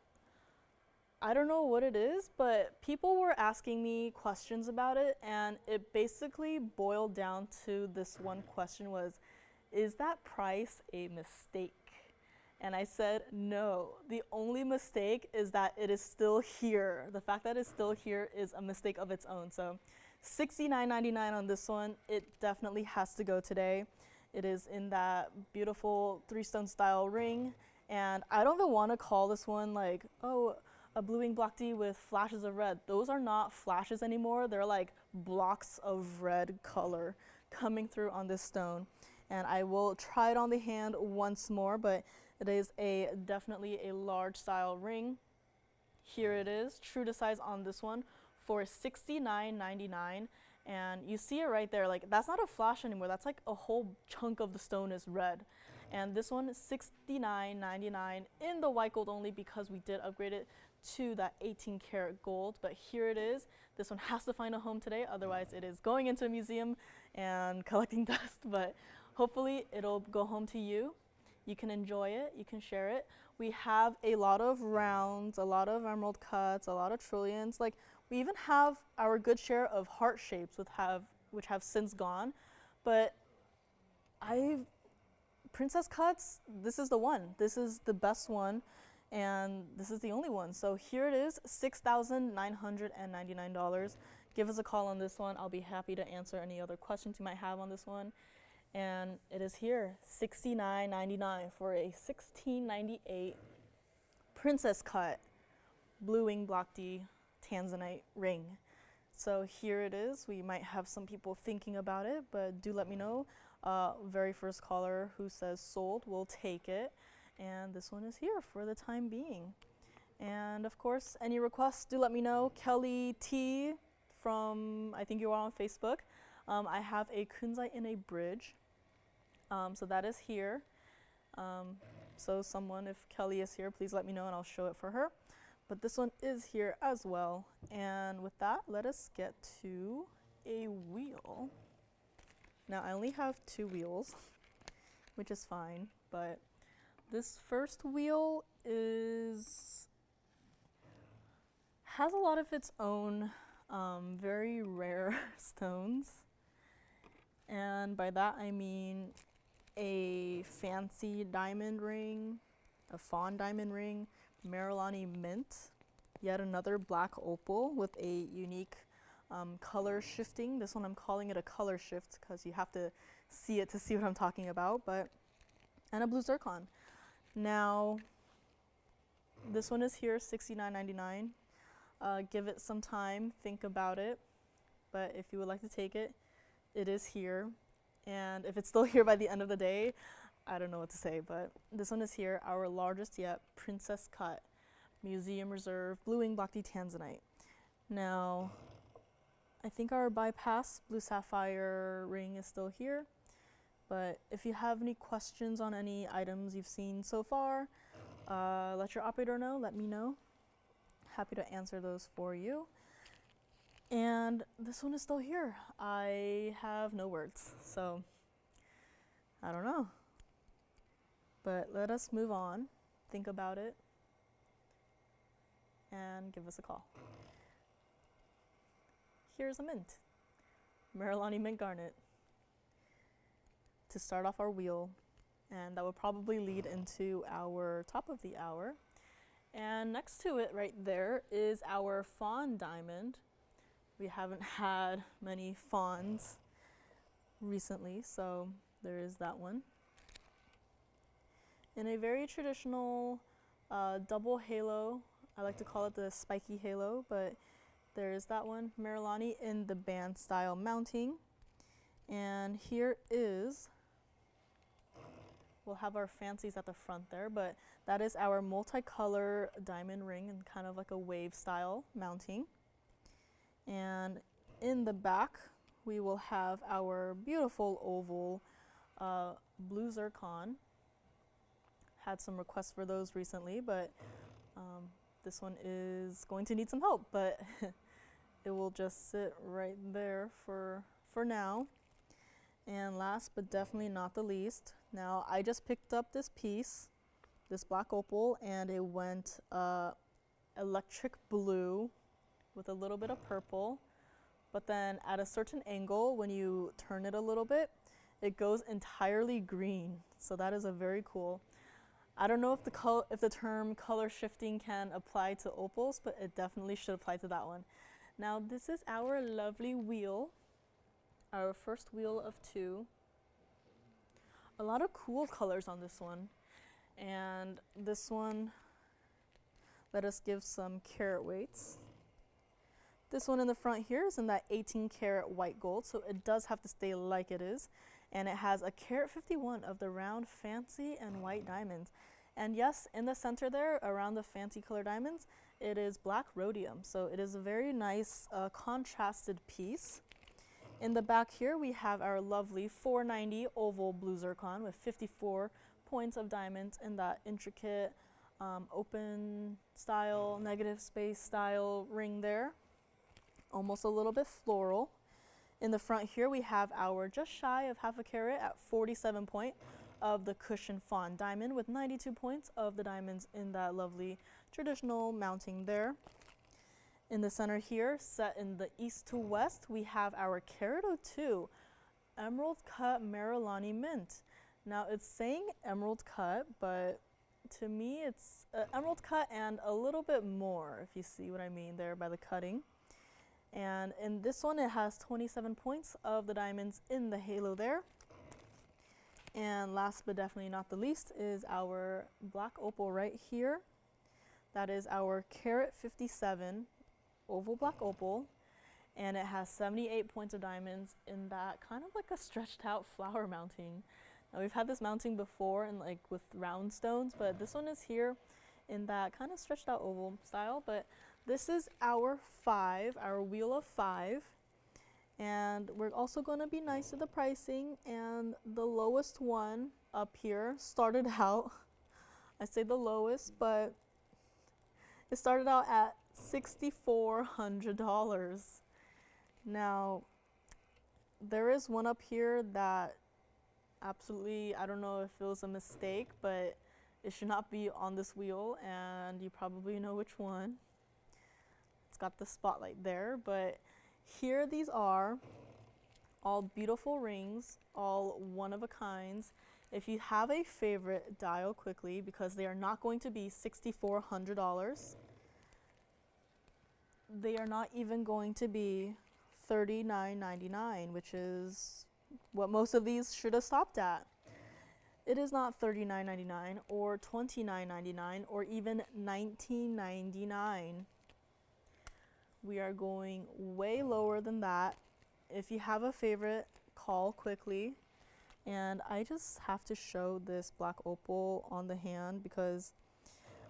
I don't know what it is, but people were asking me questions about it, and it basically boiled down to this one question was, is that price a mistake? And I said, no, the only mistake is that it is still here. The fact that it's still here is a mistake of its own. So $69.99 on this one, it definitely has to go today. It is in that beautiful 3-stone style ring, and I don't even want to call this one like, oh, a blue wing block D with flashes of red. Those are not flashes anymore. They're like blocks of red color coming through on this stone. And I will try it on the hand once more, but it is definitely a large style ring. Here it is, true to size on this one for $69.99. And you see it right there, like that's not a flash anymore. That's like a whole chunk of the stone is red. And this one is $69.99 in the white gold only because we did upgrade it to that 18 karat gold. But here it is. This one has to find a home today, otherwise it is going into a museum and collecting dust. But hopefully it'll go home to you. You can enjoy it, you can share it. We have a lot of rounds, a lot of emerald cuts, a lot of trillions. Like we even have our good share of heart shapes which have since gone. But princess cuts, this is the one. This is the best one, and this is the only one. So here it is, $6,999. Give us a call on this one. I'll be happy to answer any other questions you might have on this one. And it is here, $69.99 for a 1698 princess cut blue wing block D Tanzanite ring. So here it is. We might have some people thinking about it, but do let me know. Very first caller who says sold will take it. And this one is here for the time being. And of course, any requests, do let me know. Kelly T from, I think you are on Facebook. I have a Kunzite in a bridge. So that is here. So someone, if Kelly is here, please let me know and I'll show it for her. But this one is here as well. And with that, let us get to a wheel. Now I only have 2 wheels, which is fine, but this first wheel has a lot of its own very rare stones. And by that I mean a fancy diamond ring, a fawn diamond ring, Marilani mint, yet another black opal with a unique color shifting. This one I'm calling it a color shift because you have to see it to see what I'm talking about, and a blue zircon. Now, this one is here, $69.99. Give it some time, think about it, but if you would like to take it, it is here. And if it's still here by the end of the day, I don't know what to say, but this one is here, our largest yet princess cut museum reserve blue wing block D Tanzanite. Now, I think our bypass blue sapphire ring is still here, but if you have any questions on any items you've seen so far, let your operator know, let me know. Happy to answer those for you. And this one is still here. I have no words, so I don't know. But let us move on, think about it, and give us a call. Here's a mint, Marilani mint garnet, to start off our wheel, and that will probably lead into our top of the hour. And next next to it right there is our fawn diamond. We haven't had many fawns recently, so there is that one. In a very traditional double halo, I like to call it the spiky halo, but there is that one, Merlani in the band style mounting. And here is, we'll have our fancies at the front there, but that is our multicolor diamond ring and kind of like a wave style mounting. And in the back, we will have our beautiful oval blue zircon. Had some requests for those recently, but this one is going to need some help, but it will just sit right there for now. And last but definitely not the least, now I just picked up this piece, this black opal, and it went electric blue with a little bit of purple, but then at a certain angle, when you turn it a little bit, it goes entirely green. So that is a very cool. I don't know if the term color shifting can apply to opals, but it definitely should apply to that one. Now this is our lovely wheel, our first wheel of 2. A lot of cool colors on this one. And this one, let us give some carat weights. This one in the front here is in that 18 karat white gold, so it does have to stay like it is. And it has a carat 51 of the round fancy and white diamonds. And yes, in the center there, around the fancy color diamonds, it is black rhodium. So it is a very nice contrasted piece. In the back here, we have our lovely 490 oval blue zircon with 54 points of diamonds in that intricate open style, negative space style ring there. Almost a little bit floral. In the front here, we have our just shy of half a carat at 47 point of the cushion fawn diamond with 92 points of the diamonds in that lovely traditional mounting there. In the center here, set in the east to west, we have our carat 02 emerald cut Merlani mint. Now it's saying emerald cut, but to me it's emerald cut and a little bit more, if you see what I mean there by the cutting. And in this one, it has 27 points of the diamonds in the halo there. And last but definitely not the least is our black opal right here. That is our carat 57 oval black opal, and it has 78 points of diamonds in that kind of like a stretched out flower mounting. Now we've had this mounting before and like with round stones, but this one is here in that kind of stretched out oval style. But this is our 5, our wheel of 5, and we're also going to be nice to the pricing. And the lowest one up here started out, I say the lowest, but it started out at $6,400. Now, there is one up here that absolutely, I don't know if it was a mistake, but it should not be on this wheel, and you probably know which one. It's got the spotlight there, but here these are all beautiful rings, all one of a kinds. If you have a favorite, dial quickly because they are not going to be $6,400. They are not even going to be $39.99, which is what most of these should have stopped at. It is not $39.99 or $29.99 or even $19.99. We are going way lower than that. If you have a favorite, call quickly. And I just have to show this black opal on the hand because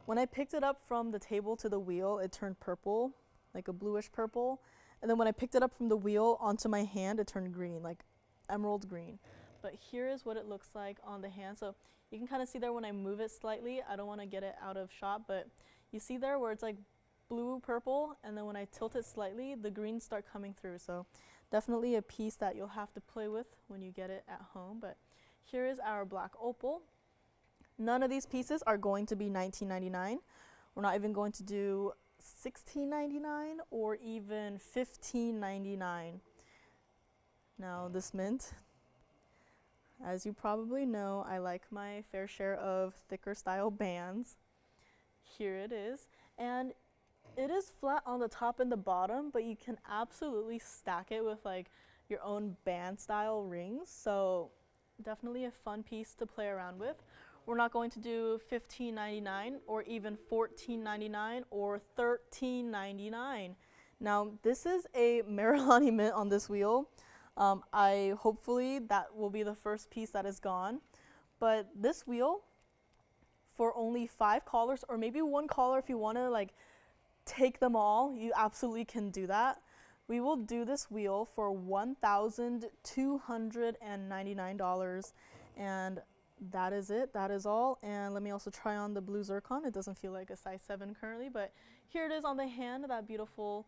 when I picked it up from the table to the wheel, it turned purple, like a bluish purple. And then when I picked it up from the wheel onto my hand, it turned green, like emerald green. But here is what it looks like on the hand. So you can kind of see there when I move it slightly. I don't want to get it out of shot, but you see there where it's like blue purple, and then when I tilt it slightly, the greens start coming through. So definitely a piece that you'll have to play with when you get it at home. But here is our black opal. None of these pieces are going to be $19.99. We're not even going to do $16.99 or even $15.99. Now this mint, as you probably know, I like my fair share of thicker style bands. Here it is. And it is flat on the top and the bottom, but you can absolutely stack it with like your own band style rings. So definitely a fun piece to play around with. We're not going to do $15.99 or even $14.99 or $13.99. Now this is a Marilani mint on this wheel. I hopefully that will be the first piece that is gone. But this wheel, for only 5 callers, or maybe 1 caller if you want to like take them all, you absolutely can do that. We will do this wheel for $1,299, and that is it. That is all. And let me also try on the blue zircon. It doesn't feel like a size 7 currently, but here it is on the hand, that beautiful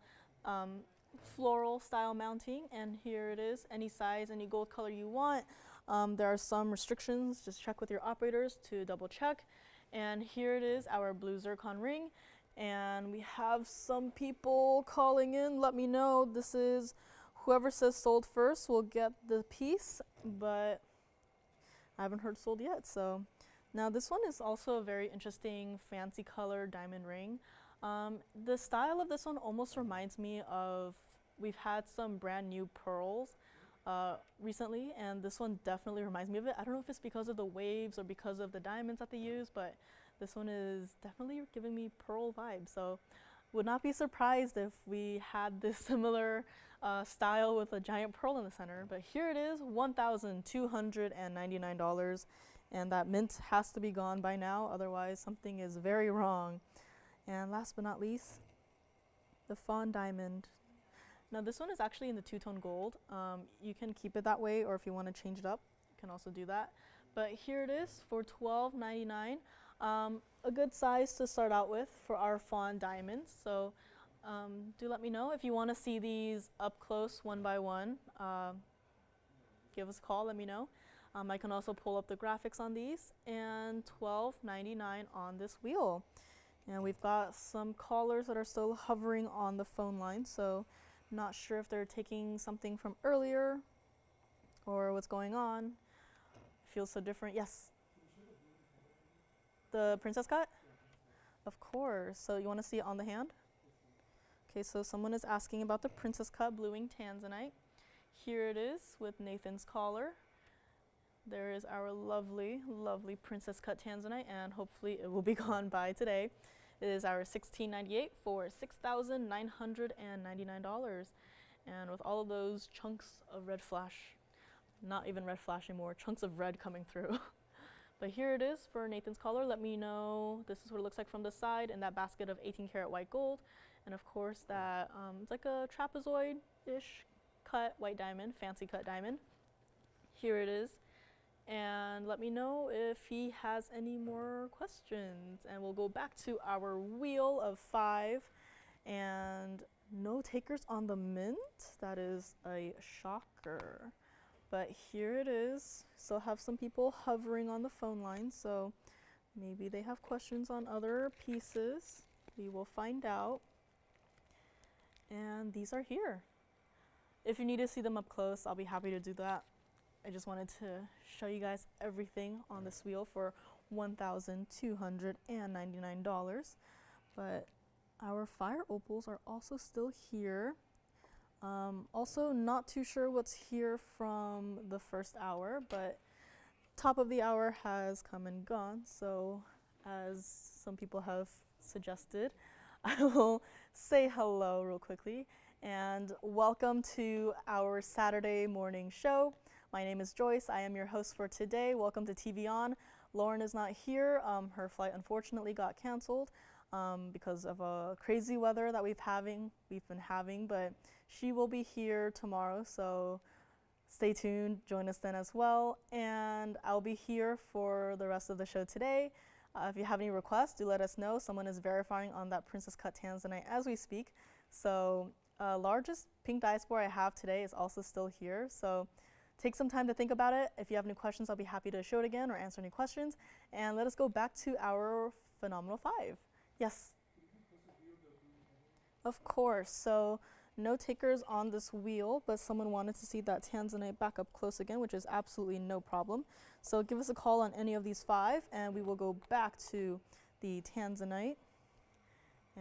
floral style mounting. And here it is, any size, any gold color you want. There are some restrictions. Just check with your operators to double check. And here it is, our blue zircon ring. And we have some people calling in. Let me know. This is whoever says sold first will get the piece, but I haven't heard sold yet. So now this one is also a very interesting fancy color diamond ring. The style of this one almost reminds me of, we've had some brand new pearls recently, and this one definitely reminds me of it. I don't know if it's because of the waves or because of the diamonds that they use, but this one is definitely giving me pearl vibes. So would not be surprised if we had this similar style with a giant pearl in the center. But here it is, $1,299, and that mint has to be gone by now, otherwise something is very wrong. And last but not least, the fawn diamond. Now this one is actually in the two-tone gold. You can keep it that way, or if you want to change it up, you can also do that. But here it is for $12.99. A good size to start out with for our fawn diamonds. So do let me know if you want to see these up close one by one. Give us a call, let me know. I can also pull up the graphics on these, and $12.99 on this wheel. And we've got some callers that are still hovering on the phone line, so not sure if they're taking something from earlier or what's going on. Feels so different. Yes? The princess cut? Of course. So you want to see it on the hand? Okay, so someone is asking about the princess cut bluing Tanzanite. Here it is with Nathan's collar. There is our lovely, lovely princess cut Tanzanite, and hopefully it will be gone by today. It is our $16.98 for $6,999. And with all of those chunks of red flash, not even red flash anymore, chunks of red coming through. But here it is for Nathan's collar. Let me know. This is what it looks like from the side, and that basket of 18 karat white gold. And of course that, it's like a trapezoid-ish cut white diamond, fancy cut diamond. Here it is. And let me know if he has any more questions. And we'll go back to our wheel of 5. And no takers on the mint. That is a shocker. But here it is. Still have some people hovering on the phone line, so maybe they have questions on other pieces. We will find out. And these are here. If you need to see them up close, I'll be happy to do that. I just wanted to show you guys everything on this wheel for $1,299. But our fire opals are also still here. Also not too sure what's here from the first hour, but top of the hour has come and gone. So as some people have suggested, I will say hello real quickly and welcome to our Saturday morning show. My name is Joyce. I am your host for today. Welcome to TVON. Lauren is not here. Her flight unfortunately got canceled because of a crazy weather that we've been having, but she will be here tomorrow, so stay tuned, join us then as well. And I'll be here for the rest of the show today. If you have any requests, do let us know. Someone is verifying on that princess cut Tanzanite as we speak. So largest pink diaspore I have today is also still here. So take some time to think about it. If you have any questions, I'll be happy to show it again or answer any questions. And let us go back to our phenomenal 5. Yes? Of course. So no takers on this wheel, but someone wanted to see that Tanzanite back up close again, which is absolutely no problem. So give us a call on any of these 5, and we will go back to the Tanzanite.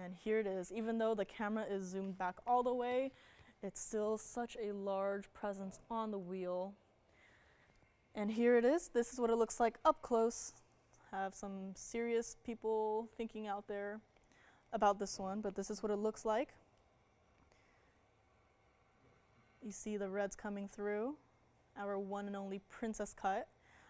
And here it is. Even though the camera is zoomed back all the way, it's still such a large presence on the wheel. And here it is. This is what it looks like up close. Have some serious people thinking out there about this one, but this is what it looks like. You see the reds coming through. Our one and only princess cut.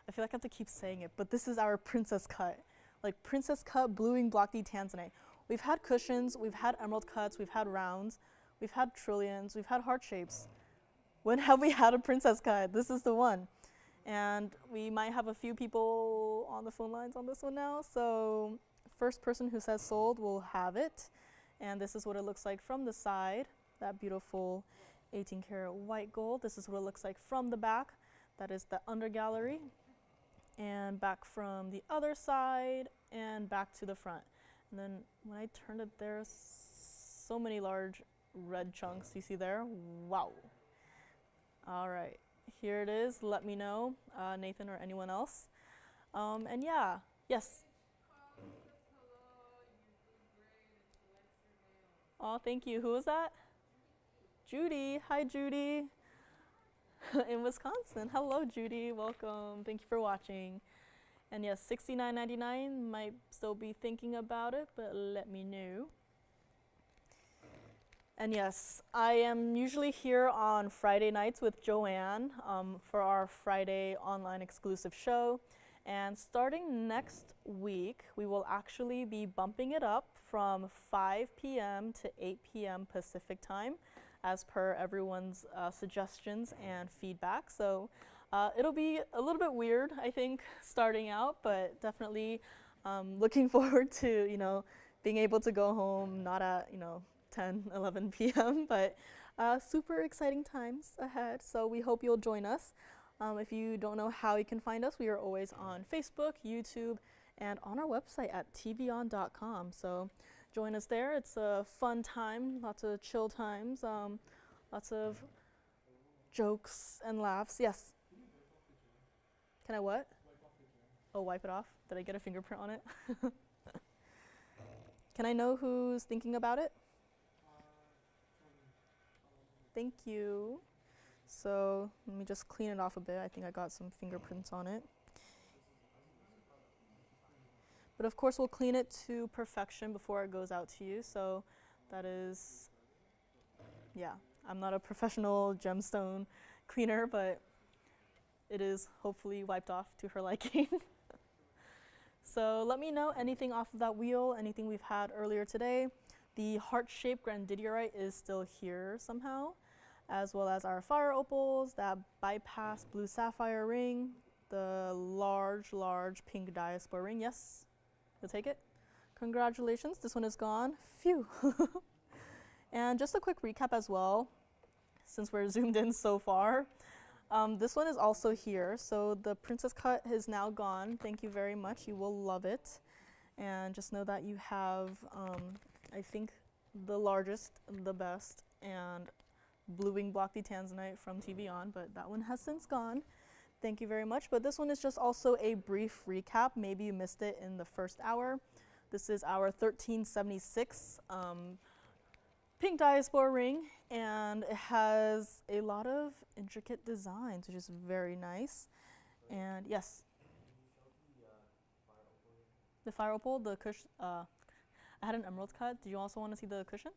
I feel like I have to keep saying it, but this is our princess cut. Like princess cut bluing block D Tanzanite. We've had cushions, we've had emerald cuts, we've had rounds, we've had trillions, we've had heart shapes. When have we had a princess cut? This is the one. And we might have a few people on the phone lines on this one now. So first person who says sold will have it. And this is what it looks like from the side. That beautiful 18 karat white gold. This is what it looks like from the back. That is the under gallery. And back from the other side and back to the front. And then when I turned it, there's so many large red chunks you see there. Wow. All right, here it is. Let me know, Nathan or anyone else. And yeah, yes. Oh, thank you. Who was that? Judy. Hi, Judy. In Wisconsin. Hello, Judy. Welcome. Thank you for watching. And yes, $69.99. Might still be thinking about it, but let me know. And yes, I am usually here on Friday nights with Joanne for our Friday online exclusive show. And starting next week, we will actually be bumping it up from 5 p.m. to 8 p.m. Pacific time, as per everyone's suggestions and feedback. So it'll be a little bit weird, I think, starting out, but definitely looking forward to, being able to go home, not at, 10, 11 p.m., but super exciting times ahead. So we hope you'll join us. If you don't know how you can find us, we are always on Facebook, YouTube, and on our website at tvon.com. So join us there. It's a fun time, lots of chill times, lots of jokes and laughs. Yes? Can I what? Oh, wipe it off? Did I get a fingerprint on it? Can I know who's thinking about it? Thank you. So let me just clean it off a bit. I think I got some fingerprints on it. But of course, we'll clean it to perfection before it goes out to you. So that is, yeah, I'm not a professional gemstone cleaner, but it is hopefully wiped off to her liking. So let me know anything off of that wheel, anything we've had earlier today. The heart-shaped Grandidierite is still here somehow, as well as our fire opals, that bypass blue sapphire ring, the large pink diaspore ring. Yes, you'll take it. Congratulations, this one is gone. Phew. And just a quick recap as well, since we're zoomed in so far. This one is also here. So the princess cut is now gone. Thank you very much. You will love it. And just know that you have, I think, the largest, the best, and bluing block D Tanzanite from TVON, but that one has since gone. Thank you very much. But this one is just also a brief recap. Maybe you missed it in the first hour. This is our 1376 pink diaspore ring, and it has a lot of intricate designs, which is very nice. And yes, the fire opal, the cushion. I had an emerald cut. Do you also want to see the cushion?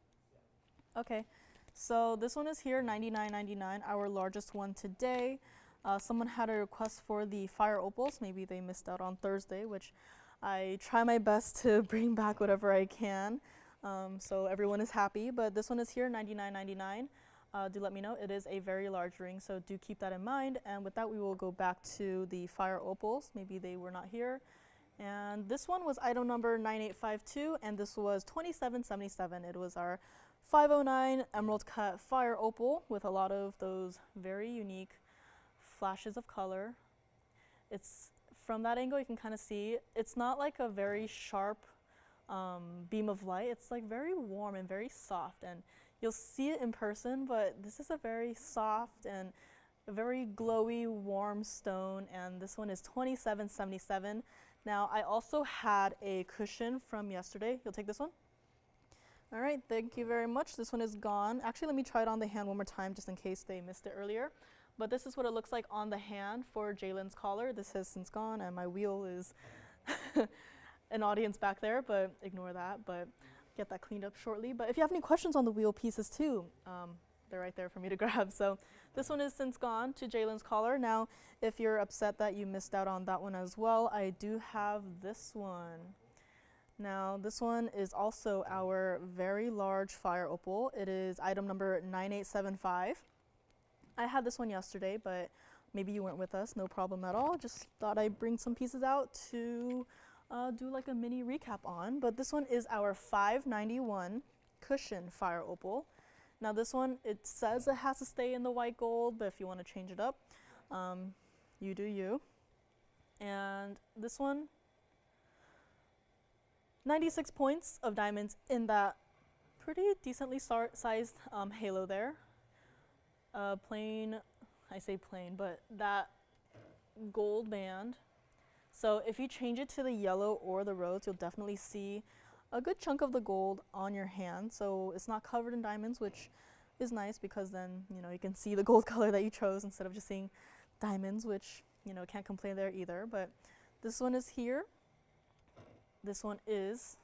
Okay, so this one is here, $99.99, our largest one today. Someone had a request for the fire opals. Maybe they missed out on Thursday, which I try my best to bring back whatever I can. So everyone is happy, but this one is here, $99.99. Do let me know. It is a very large ring, so do keep that in mind. And with that, we will go back to the fire opals. Maybe they were not here. And this one was item number 9852, and this was $27.77. It was our 509 emerald cut fire opal with a lot of those very unique flashes of color. It's from that angle, you can kind of see it's not like a very sharp beam of light. It's like very warm and very soft, and you'll see it in person, but this is a very soft and a very glowy, warm stone, and this one is $27.77. Now, I also had a cushion from yesterday. You'll take this one? All right, thank you very much. This one is gone. Actually, let me try it on the hand one more time just in case they missed it earlier. But this is what it looks like on the hand for Jalen's collar. This has since gone, and my wheel is an audience back there, but ignore that. But get that cleaned up shortly. But if you have any questions on the wheel pieces too, they're right there for me to grab. So this one is since gone to Jalen's collar. Now, if you're upset that you missed out on that one as well, I do have this one. Now, this one is also our very large fire opal. It is item number 9875. I had this one yesterday, but maybe you weren't with us, no problem at all. Just thought I'd bring some pieces out to do like a mini recap on. But this one is our 591 cushion fire opal. Now this one, it says it has to stay in the white gold, but if you want to change it up, you do you. And this one, 96 points of diamonds in that pretty decently sized halo there. Plain, I say plain, but that gold band. So if you change it to the yellow or the rose, you'll definitely see a good chunk of the gold on your hand. So it's not covered in diamonds, which is nice because then, you know, you can see the gold color that you chose instead of just seeing diamonds, which, you know, can't complain there either. But this one is here. This one is,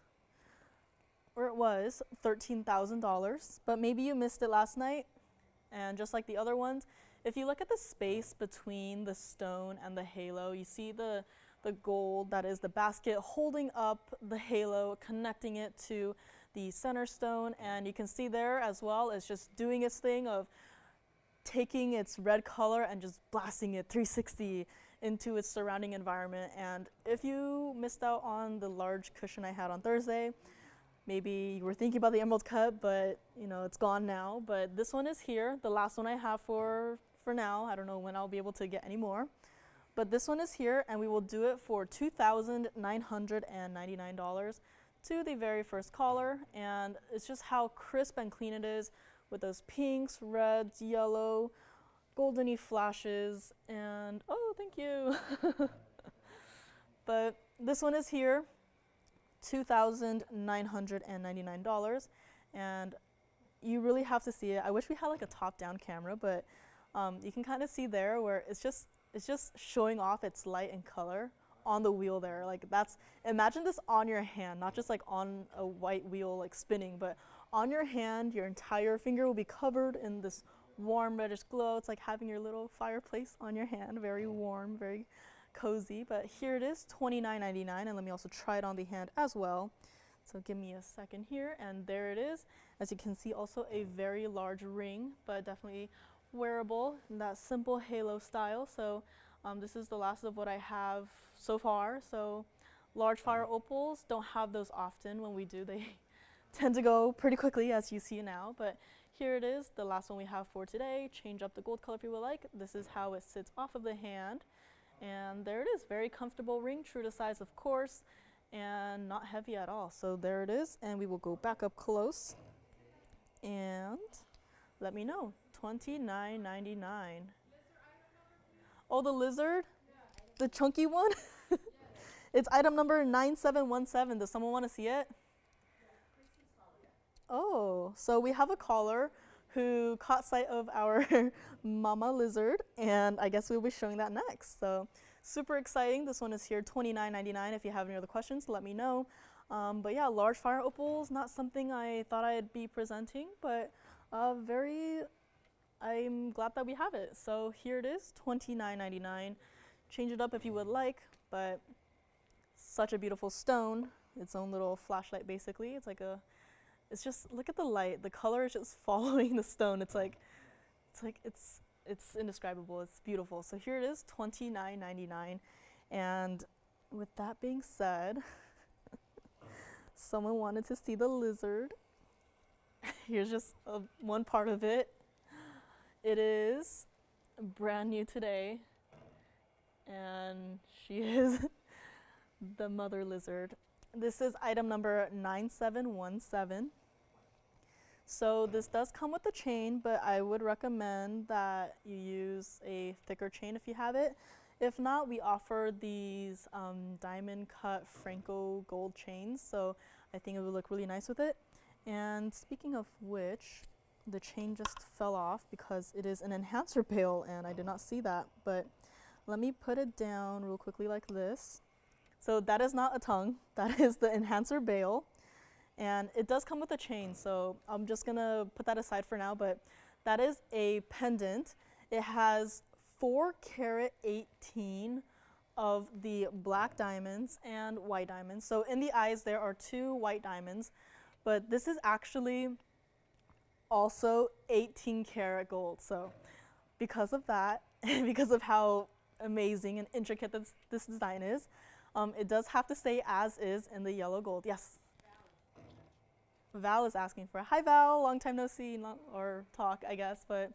or it was, $13,000, but maybe you missed it last night. And just like the other ones, if you look at the space between the stone and the halo, you see the gold that is the basket holding up the halo, connecting it to the center stone. And you can see there as well, it's just doing its thing of taking its red color and just blasting it 360 into its surrounding environment. And if you missed out on the large cushion I had on Thursday, maybe you were thinking about the emerald cut, but you know, it's gone now. But this one is here, the last one I have for now. I don't know when I'll be able to get any more. But this one is here, and we will do it for $2,999 to the very first collar. And it's just how crisp and clean it is with those pinks, reds, yellow, goldeny flashes, and oh, thank you. But this one is here, $2,999, and you really have to see it. I wish we had like a top-down camera, but you can kind of see there where it's just showing off its light and color on the wheel there. Like that's, imagine this on your hand, not just like on a white wheel like spinning, but on your hand, your entire finger will be covered in this warm reddish glow. It's like having your little fireplace on your hand, very warm, very cozy. But here it is, $29.99, and let me also try it on the hand as well. So give me a second here, and there it is. As you can see, also a very large ring, but definitely wearable in that simple halo style. So this is the last of what I have so far. So large fire opals, don't have those often. When we do, they tend to go pretty quickly, as you see now. But here it is, the last one we have for today. Change up the gold color if you would like. This is how it sits off of the hand. And there it is, very comfortable ring, true to size of course, and not heavy at all. So there it is, and we will go back up close and let me know. $29.99. Oh, the lizard? The chunky one? It's item number 9717. Does someone want to see it? Oh, so we have a caller who caught sight of our mama lizard, and I guess we'll be showing that next. So super exciting. This one is here, $29.99. If you have any other questions, let me know. But yeah, large fire opals, not something I thought I'd be presenting, but I'm glad that we have it. So here it is, $29.99. Change it up if you would like, but such a beautiful stone. Its own little flashlight, basically. It's like it's just, look at the light. The color is just following the stone. It's indescribable. It's beautiful. So here it is, $29.99. And with that being said, someone wanted to see the lizard. Here's just one part of it. It is brand new today, and she is the mother lizard. This is item number 9717. So this does come with a chain, but I would recommend that you use a thicker chain if you have it. If not, we offer these diamond cut Franco gold chains, so I think it would look really nice with it. And speaking of which, the chain just fell off because it is an enhancer bail and I did not see that, but let me put it down real quickly like this. So that is not a tongue, that is the enhancer bail. And it does come with a chain, so I'm just gonna put that aside for now, but that is a pendant. It has 4 carat 18 of the black diamonds and white diamonds. So in the eyes there are 2 white diamonds, but this is actually also 18 karat gold. So because of that, and because of how amazing and intricate this design is, it does have to stay as is in the yellow gold. Yes? Val is asking for, hi Val, long time no see or talk, I guess, but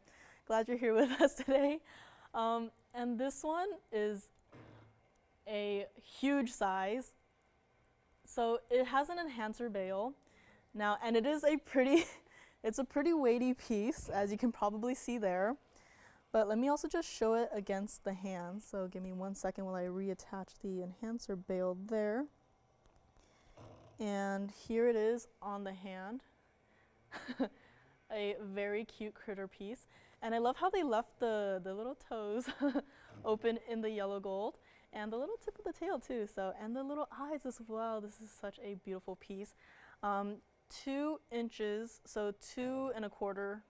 glad you're here with us today. And this one is a huge size. So it has an enhancer bail now, and it is a pretty, it's a pretty weighty piece, as you can probably see there. But let me also just show it against the hand. So give me 1 second while I reattach the enhancer bail there. And here it is on the hand. A very cute critter piece. And I love how they left the little toes open in the yellow gold. And the little tip of the tail too. So, and the little eyes as well. This is such a beautiful piece. 2 inches, so 2¼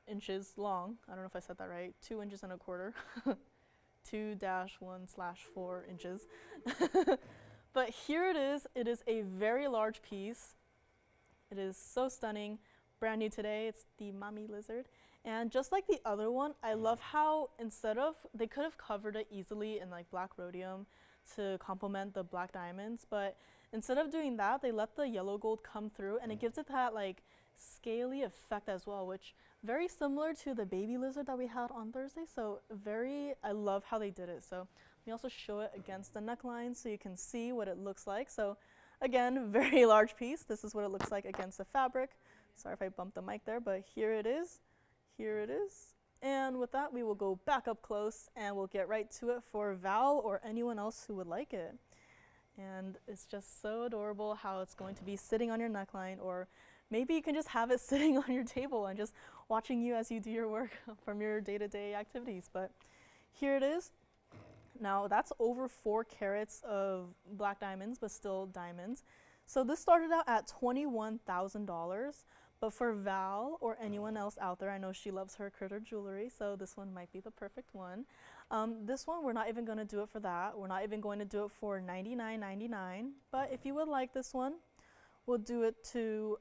inches long. I don't know if I said that right. 2 inches and a quarter. 2-1/4 inches. But here it is. It is a very large piece. It is so stunning. Brand new today. It's the mommy lizard. And just like the other one, I love how instead of, they could have covered it easily in like black rhodium to complement the black diamonds, but instead of doing that, they let the yellow gold come through, and it gives it that like scaly effect as well, which very similar to the baby lizard that we had on Thursday. So I love how they did it. So let me also show it against the neckline so you can see what it looks like. So again, very large piece. This is what it looks like against the fabric. Sorry if I bumped the mic there, but here it is. Here it is. And with that, we will go back up close and we'll get right to it for Val or anyone else who would like it. And it's just so adorable how it's going to be sitting on your neckline, or maybe you can just have it sitting on your table and just watching you as you do your work from your day-to-day activities. But here it is. Now that's over 4 carats of black diamonds, but still diamonds. So this started out at $21,000. But for Val or anyone else out there, I know she loves her critter jewelry, so this one might be the perfect one. This one, we're not even going to do it for that. We're not even going to do it for $99.99. But if you would like this one, we'll do it to,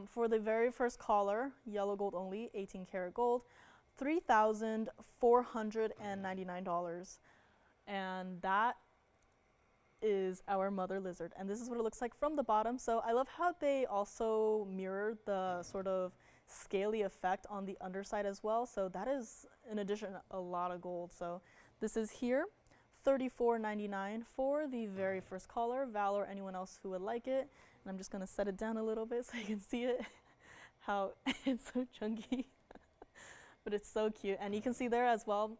for the very first collar, yellow gold only, 18 karat gold, $3,499. And that is our mother lizard, and this is what it looks like from the bottom. So I love how they also mirrored the sort of scaly effect on the underside as well. So that is, in addition, a lot of gold. So this is here, $34.99 for the very first collar. Val or anyone else who would like it. And I'm just gonna set it down a little bit so you can see it, how it's so chunky, but it's so cute. And you can see there as well,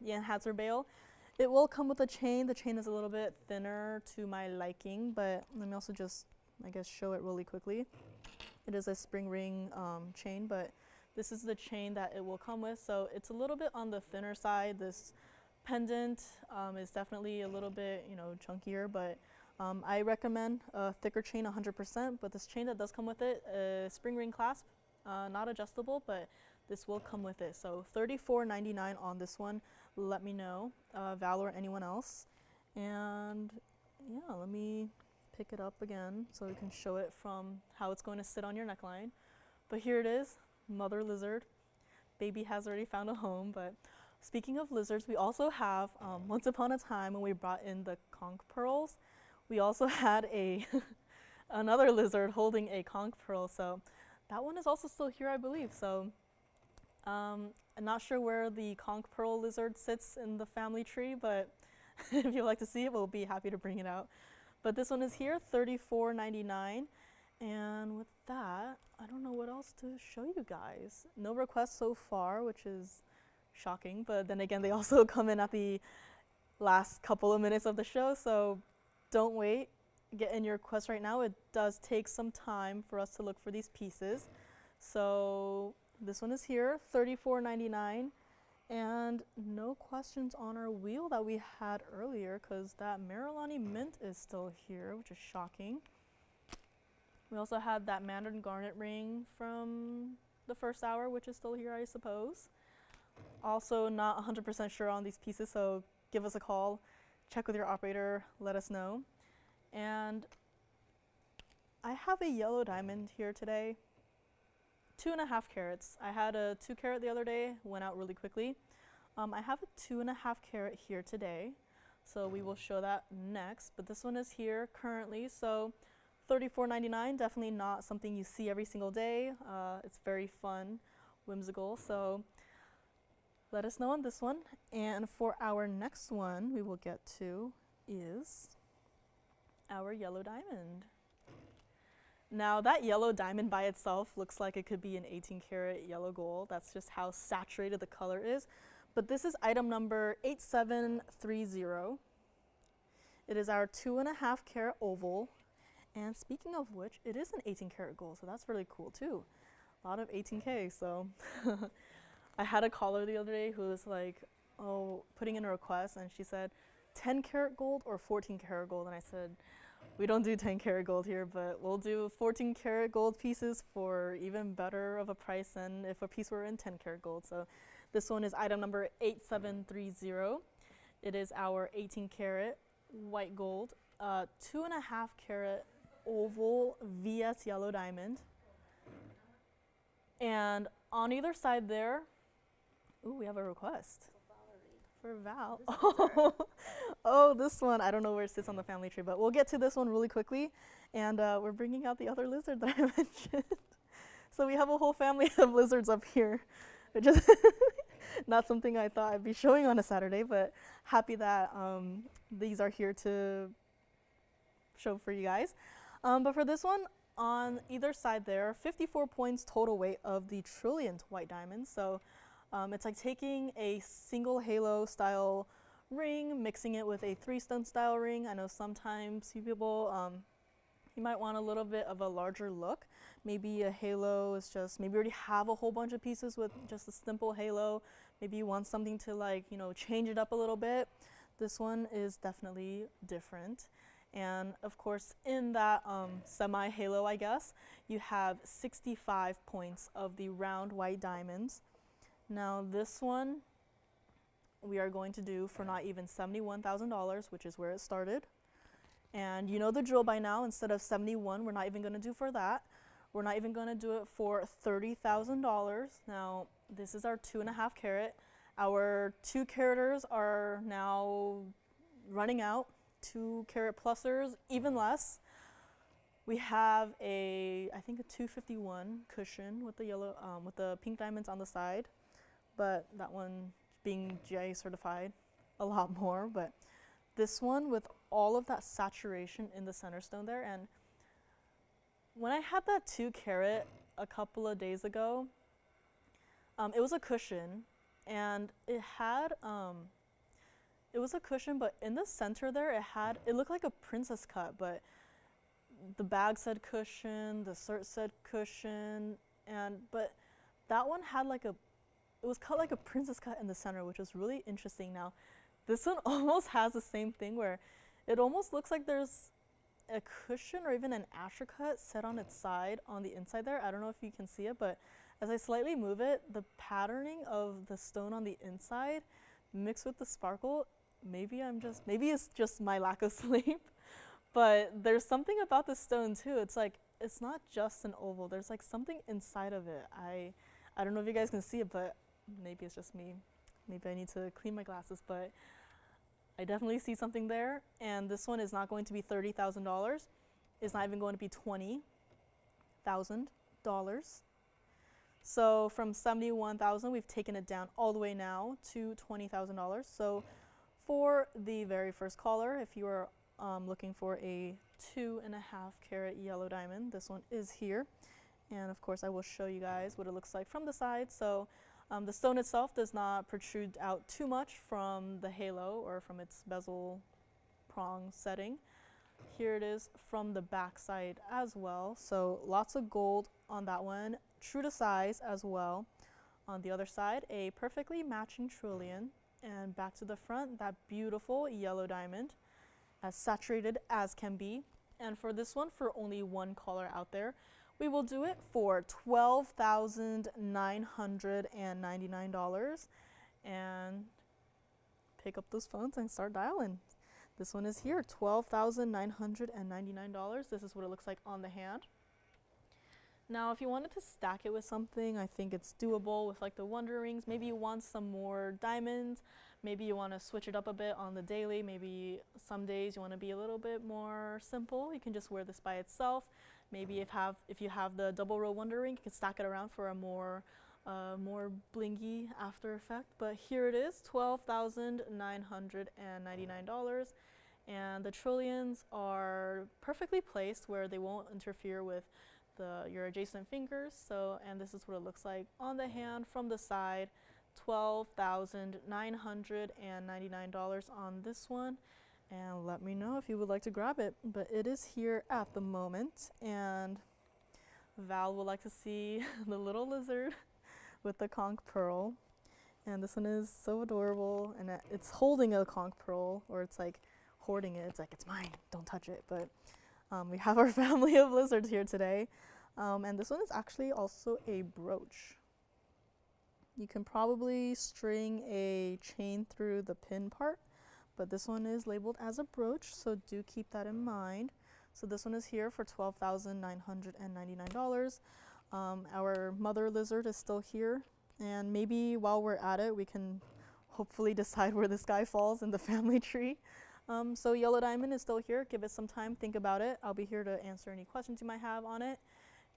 the enhancer bail. It will come with a chain. The chain is a little bit thinner to my liking, but let me also just, I guess, show it really quickly. It is a spring ring chain, but this is the chain that it will come with. So it's a little bit on the thinner side. This pendant is definitely a little bit, chunkier, but I recommend a thicker chain 100%, but this chain that does come with it, spring ring clasp, not adjustable, but this will come with it. So $34.99 on this one. Let me know, Val or anyone else. And yeah, let me pick it up again so we can show it from how it's going to sit on your neckline. But here it is, mother lizard. Baby has already found a home. But speaking of lizards, we also have, once upon a time when we brought in the conch pearls, we also had a another lizard holding a conch pearl. So that one is also still here, I believe. So I'm not sure where the conch pearl lizard sits in the family tree, but if you'd like to see it, we'll be happy to bring it out. But this one is here, $34.99. And with that, I don't know what else to show you guys. No requests so far, which is shocking, but then again, they also come in at the last couple of minutes of the show, so don't wait. get in your request right now. It does take some time for us to look for these pieces. So this one is here, $34.99. And no questions on our wheel that we had earlier because that Marilani mint is still here, which is shocking. We also had that Mandarin garnet ring from the first hour, which is still here, I suppose. Also not 100% sure on these pieces, so give us a call, check with your operator, let us know. And I have a yellow diamond here today, 2.5 carats. I had a 2 carat the other day, went out really quickly. I have a 2.5 carat here today, so we will show that next, but this one is here currently, so $34.99, definitely not something you see every single day. It's very fun, whimsical, so let us know on this one. And for our next one we will get to is our yellow diamond. Now that yellow diamond by itself looks like it could be an 18 karat yellow gold. That's just how saturated the color is. But this is item number 8730. It is our 2.5 carat oval. And speaking of which, it is an 18 karat gold, so that's really cool too. A lot of 18K, so. I had a caller the other day who was like, oh, putting in a request, and she said, 10 karat gold or 14 karat gold? And I said, we don't do 10 karat gold here, but we'll do 14 karat gold pieces for even better of a price than if a piece were in 10 karat gold. So this one is item number 8730. It is our 18 karat white gold, 2.5 carat oval VS yellow diamond. And on either side there, ooh, we have a request for Val. Oh, this one, I don't know where it sits on the family tree, but we'll get to this one really quickly. And we're bringing out the other lizard that I mentioned. So we have a whole family of lizards up here, which is not something I thought I'd be showing on a Saturday, but happy that these are here to show for you guys. But for this one, on either side there, 54 points total weight of the trillionth white diamond. So it's like taking a single halo style ring, mixing it with a 3-stone style ring. I know sometimes you people, you might want a little bit of a larger look. Maybe a halo is just, maybe you already have a whole bunch of pieces with just a simple halo. Maybe you want something to, like, you know, change it up a little bit. This one is definitely different. And of course, in that semi-halo, I guess, you have 65 points of the round white diamonds. Now this one, we are going to do for not even $71,000, which is where it started. And you know the drill by now. Instead of 71, we're not even going to do for that. We're not even going to do it for $30,000. Now, this is our 2.5 carat. Our 2 caraters are now running out. 2 carat plusers, even less. We have a, I think a 251 cushion with the yellow, with the pink diamonds on the side, but that one being GIA certified, a lot more. But this one with all of that saturation in the center stone there, and when I had that 2 carat a couple of days ago, it was a cushion, and it had it was a cushion, but in the center there, it looked like a princess cut, but the bag said cushion, the cert said cushion, but that one had like it was cut like a princess cut in the center, which was really interesting. Now, this one almost has the same thing where it almost looks like there's a cushion or even an aftercut set on its side on the inside there. I don't know if you can see it, but as I slightly move it, the patterning of the stone on the inside mixed with the sparkle, maybe it's just my lack of sleep, but there's something about the stone too. It's like, it's not just an oval. There's like something inside of it. I don't know if you guys can see it, but maybe it's just me. Maybe I need to clean my glasses, but I definitely see something there. And this one is not going to be $30,000. It's not even going to be $20,000. So from $71,000, we've taken it down all the way now to $20,000. So for the very first caller, if you are looking for a 2.5 carat yellow diamond, this one is here. And of course, I will show you guys what it looks like from the side. So the stone itself does not protrude out too much from the halo or from its bezel prong setting. Here it is from the back side as well. So lots of gold on that one, true to size as well. On the other side, a perfectly matching trillion. And back to the front, that beautiful yellow diamond, as saturated as can be. And for this one, for only one caller out there, we will do it for $12,999. And pick up those phones and start dialing. This one is here, $12,999. This is what it looks like on the hand. Now, if you wanted to stack it with something, I think it's doable with like the wonder rings. Maybe you want some more diamonds. Maybe you want to switch it up a bit on the daily. Maybe some days you want to be a little bit more simple. You can just wear this by itself. Maybe if you have the double row wonder ring, you can stack it around for a more blingy after effect. But here it is, $12,999. And the trillions are perfectly placed where they won't interfere with your adjacent fingers. So, and this is what it looks like on the hand from the side. $12,999 on this one. And let me know if you would like to grab it. But it is here at the moment. And Val would like to see the little lizard with the conch pearl. And this one is so adorable. And it's holding a conch pearl, or it's like hoarding it. It's like, it's mine, don't touch it. But we have our family of lizards here today. And this one is actually also a brooch. You can probably string a chain through the pin part, but this one is labeled as a brooch, so do keep that in mind. So this one is here for $12,999. Our mother lizard is still here, and maybe while we're at it, we can hopefully decide where this guy falls in the family tree. So yellow diamond is still here. Give it some time, think about it. I'll be here to answer any questions you might have on it.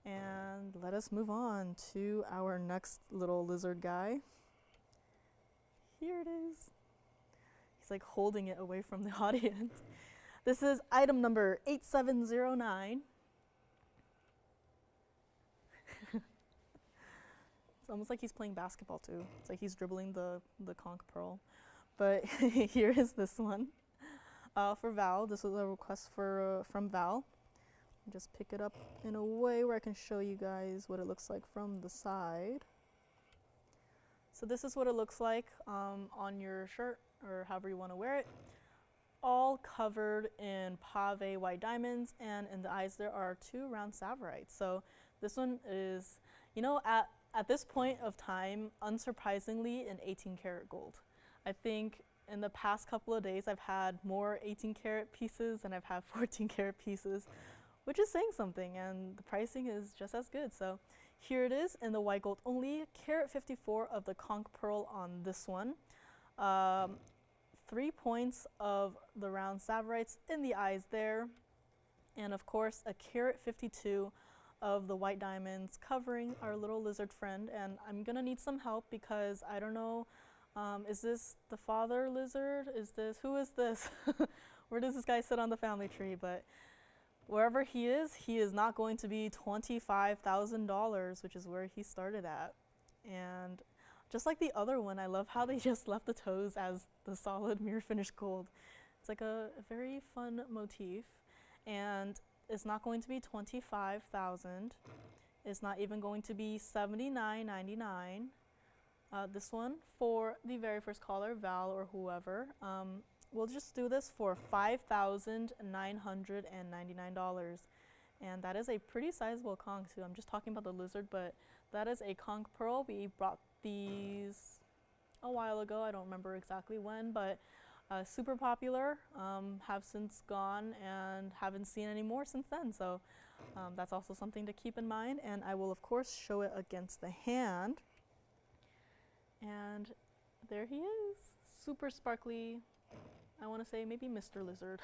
And let us move on to our next little lizard guy. Here it is. He's like holding it away from the audience. This is item number 8709. It's almost like he's playing basketball too. It's like he's dribbling the conch pearl. But here is this one. For Val, this was a request from Val. Just pick it up in a way where I can show you guys what it looks like from the side. So this is what it looks like on your shirt, or however you want to wear it. All covered in pave white diamonds, and in the eyes there are 2 round Sapphirites. So this one is, you know, at this point of time, unsurprisingly, in 18 karat gold. I think in the past couple of days I've had more 18 karat pieces than I've had 14 karat pieces, which is saying something, and the pricing is just as good. So here it is in the white gold only, carat 54 of the conch pearl on this one. 3 points of the round Sapphirites in the eyes there, and of course a carat 52 of the white diamonds covering our little lizard friend. And I'm gonna need some help because I don't know, is this the father lizard? Who is this? Where does this guy sit on the family tree? But wherever he is not going to be $25,000, which is where he started at. And just like the other one, I love how they just left the toes as the solid mirror finish gold. It's like a very fun motif. And it's not going to be $25,000. It's not even going to be $79.99. This one, for the very first caller, Val or whoever, we'll just do this for $5,999. And that is a pretty sizable conch too. I'm just talking about the lizard, but that is a conch pearl. We brought these a while ago. I don't remember exactly when, but super popular, have since gone and haven't seen any more since then. So that's also something to keep in mind. And I will of course show it against the hand. And there he is, super sparkly. I want to say maybe Mr. Lizard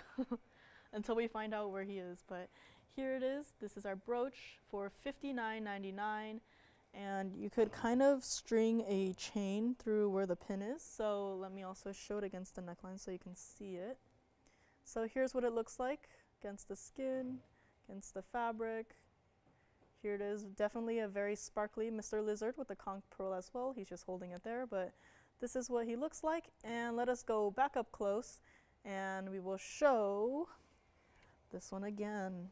until we find out where he is. But here it is. This is our brooch for $59.99. And you could kind of string a chain through where the pin is. So let me also show it against the neckline so you can see it. So here's what it looks like against the skin, against the fabric. Here it is, definitely a very sparkly Mr. Lizard with the conch pearl as well. He's just holding it there, but this is what he looks like. And let us go back up close and we will show This one again.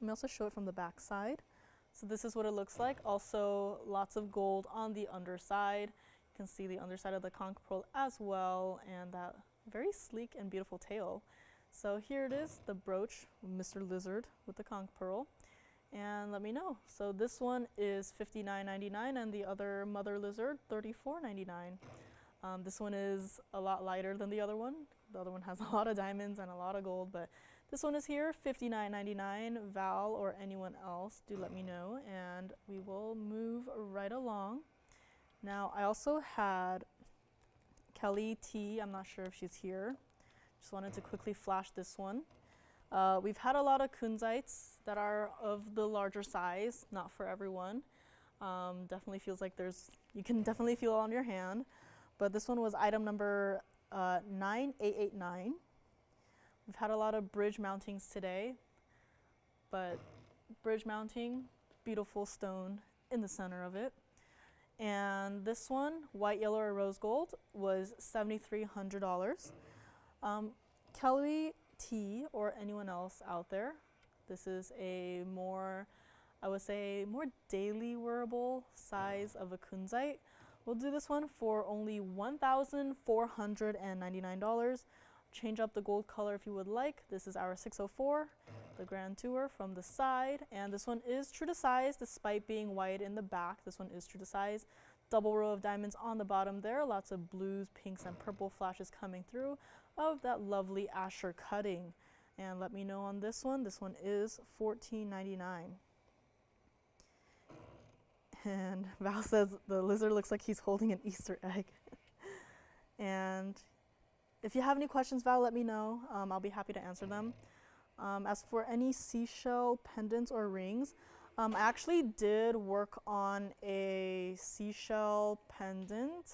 Let me also show it from the back side. So this is what it looks like. Also lots of gold on the underside. You can see the underside of the conch pearl as well, and that very sleek and beautiful tail. So here it is, the brooch, Mr. Lizard with the conch pearl. And let me know. So this one is $59.99 and the other mother lizard $34.99. This one is a lot lighter than the other one. The other one has a lot of diamonds and a lot of gold, but this one is here, $59.99. Val or anyone else, do let me know, and we will move right along. Now, I also had Kelly T. I'm not sure if she's here. Just wanted to quickly flash this one. We've had a lot of Kunzites that are of the larger size, not for everyone. Definitely feels like you can definitely feel it on your hand. But this one was item number 9889. We've had a lot of bridge mountings today, but bridge mounting, beautiful stone in the center of it. And this one, white, yellow, or rose gold, was $7,300. Kelly T or anyone else out there, this is a more, I would say, more daily wearable size of a Kunzite. We'll do this one for only $1,499. Change up the gold color if you would like. This is our 604, the Grand Tour from the side, and this one is true to size despite being white in the back. This one is true to size. Double row of diamonds on the bottom there, lots of blues, pinks, and purple flashes coming through of that lovely Asher cutting. And let me know on this one. This one is $14.99. And Val says the lizard looks like he's holding an Easter egg. And if you have any questions, Val, let me know. I'll be happy to answer them. As for any seashell pendants or rings, I actually did work on a seashell pendant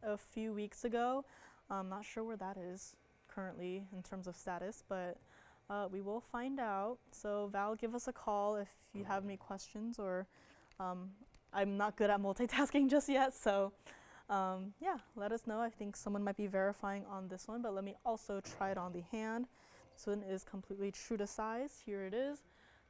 a few weeks ago. I'm not sure where that is currently in terms of status, but we will find out. So Val, give us a call if you have any questions, or I'm not good at multitasking just yet, so yeah, let us know. I think someone might be verifying on this one, but let me also try it on the hand. This one is completely true to size. Here it is.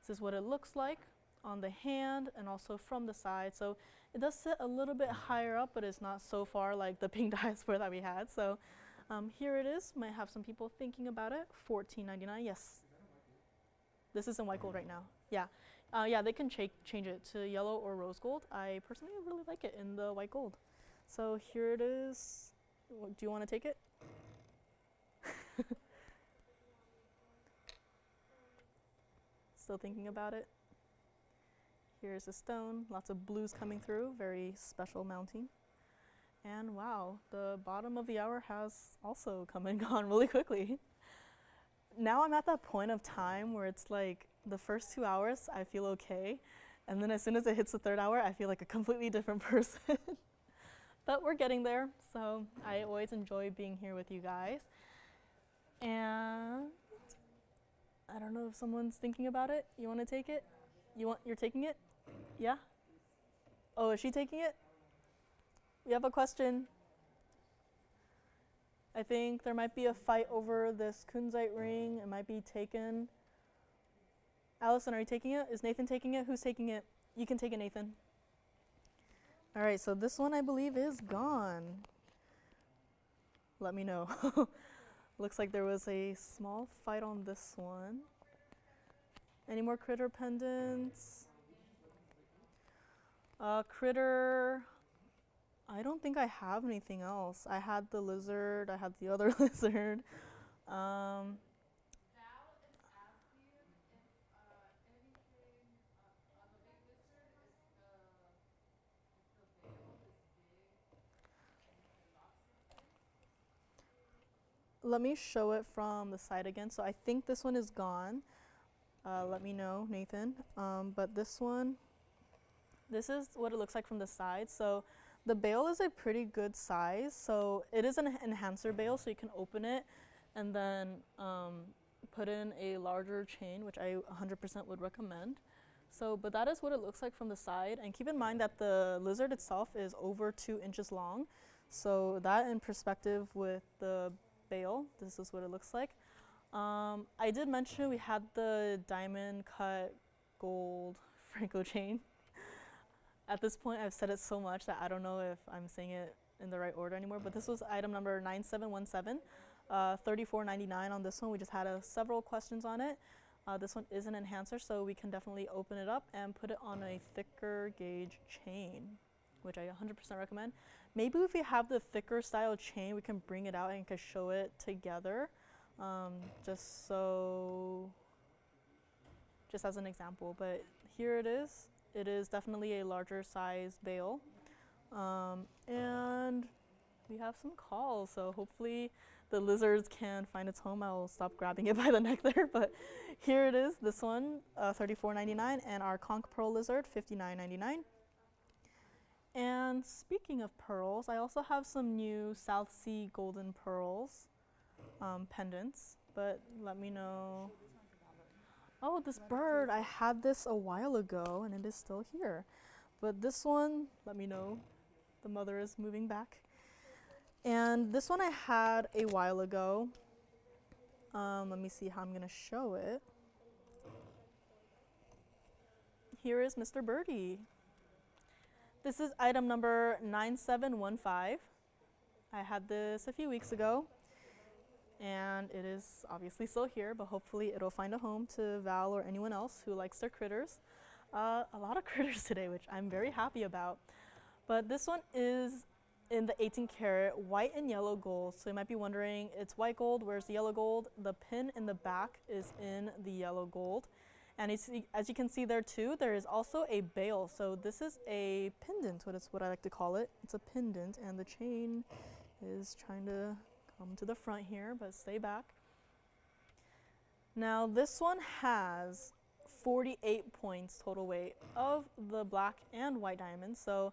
This is what it looks like on the hand and also from the side. So it does sit a little bit higher up, but it's not so far like the pink diaspore that we had. So here it is. Might have some people thinking about it. $14.99. Yes. This is in white gold right now. Yeah. Yeah, they can change it to yellow or rose gold. I personally really like it in the white gold. So here it is. Do you want to take it? Still thinking about it. Here's a stone, lots of blues coming through, very special mounting. And wow, the bottom of the hour has also come and gone really quickly. Now I'm at that point of time where it's like the first 2 hours I feel okay, and then as soon as it hits the third hour I feel like a completely different person. But we're getting there, so I always enjoy being here with you guys. And I don't know if someone's thinking about it. You want to take it? You're taking it? Yeah? Oh, is she taking it? We have a question. I think there might be a fight over this Kunzite ring. It might be taken. Allison, are you taking it? Is Nathan taking it? Who's taking it? You can take it, Nathan. All right, so this one I believe is gone. Let me know. Looks like there was a small fight on this one. Any more critter pendants? Critter, I don't think I have anything else. I had the lizard, I had the other lizard. Val is asking if anything on the big lizard, if the veil is big. Let me show it from the side again. So I think this one is gone. Let me know, Nathan. But this one, this is what it looks like from the side. So the bail is a pretty good size. So it is an enhancer bail, so you can open it and then put in a larger chain, which I 100% would recommend. So, but that is what it looks like from the side. And keep in mind that the lizard itself is over 2 inches long. So that in perspective with the bail, this is what it looks like. I did mention we had the diamond cut gold Franco chain. At this point, I've said it so much that I don't know if I'm saying it in the right order anymore, but this was item number 9717, $34.99 on this one. We just had several questions on it. This one is an enhancer, so we can definitely open it up and put it on a thicker gauge chain, which I 100% recommend. Maybe if we have the thicker style chain, we can bring it out and can show it together, just as an example. But here it is. It is definitely a larger size bail. And we have some calls, so hopefully the lizards can find its home. I'll stop grabbing it by the neck there, but here it is, this one, $34.99, and our conch pearl lizard, $59.99. And speaking of pearls, I also have some new South Sea golden pearls pendants, but let me know. Oh, this bird, I had this a while ago and it is still here. But this one, let me know. The mother is moving back. And this one I had a while ago. Let me see how I'm gonna show it. Here is Mr. Birdie. This is item number 9715. I had this a few weeks ago. And it is obviously still here, but hopefully it'll find a home to Val or anyone else who likes their critters. A lot of critters today, which I'm very happy about. But this one is in the 18 karat white and yellow gold. So you might be wondering, it's white gold, where's the yellow gold? The pin in the back is in the yellow gold. And as you can see there too, there is also a bail. So this is a pendant, what I like to call it. It's a pendant, and the chain is trying to come to the front here, but stay back. Now this one has 48 points total weight of the black and white diamonds, so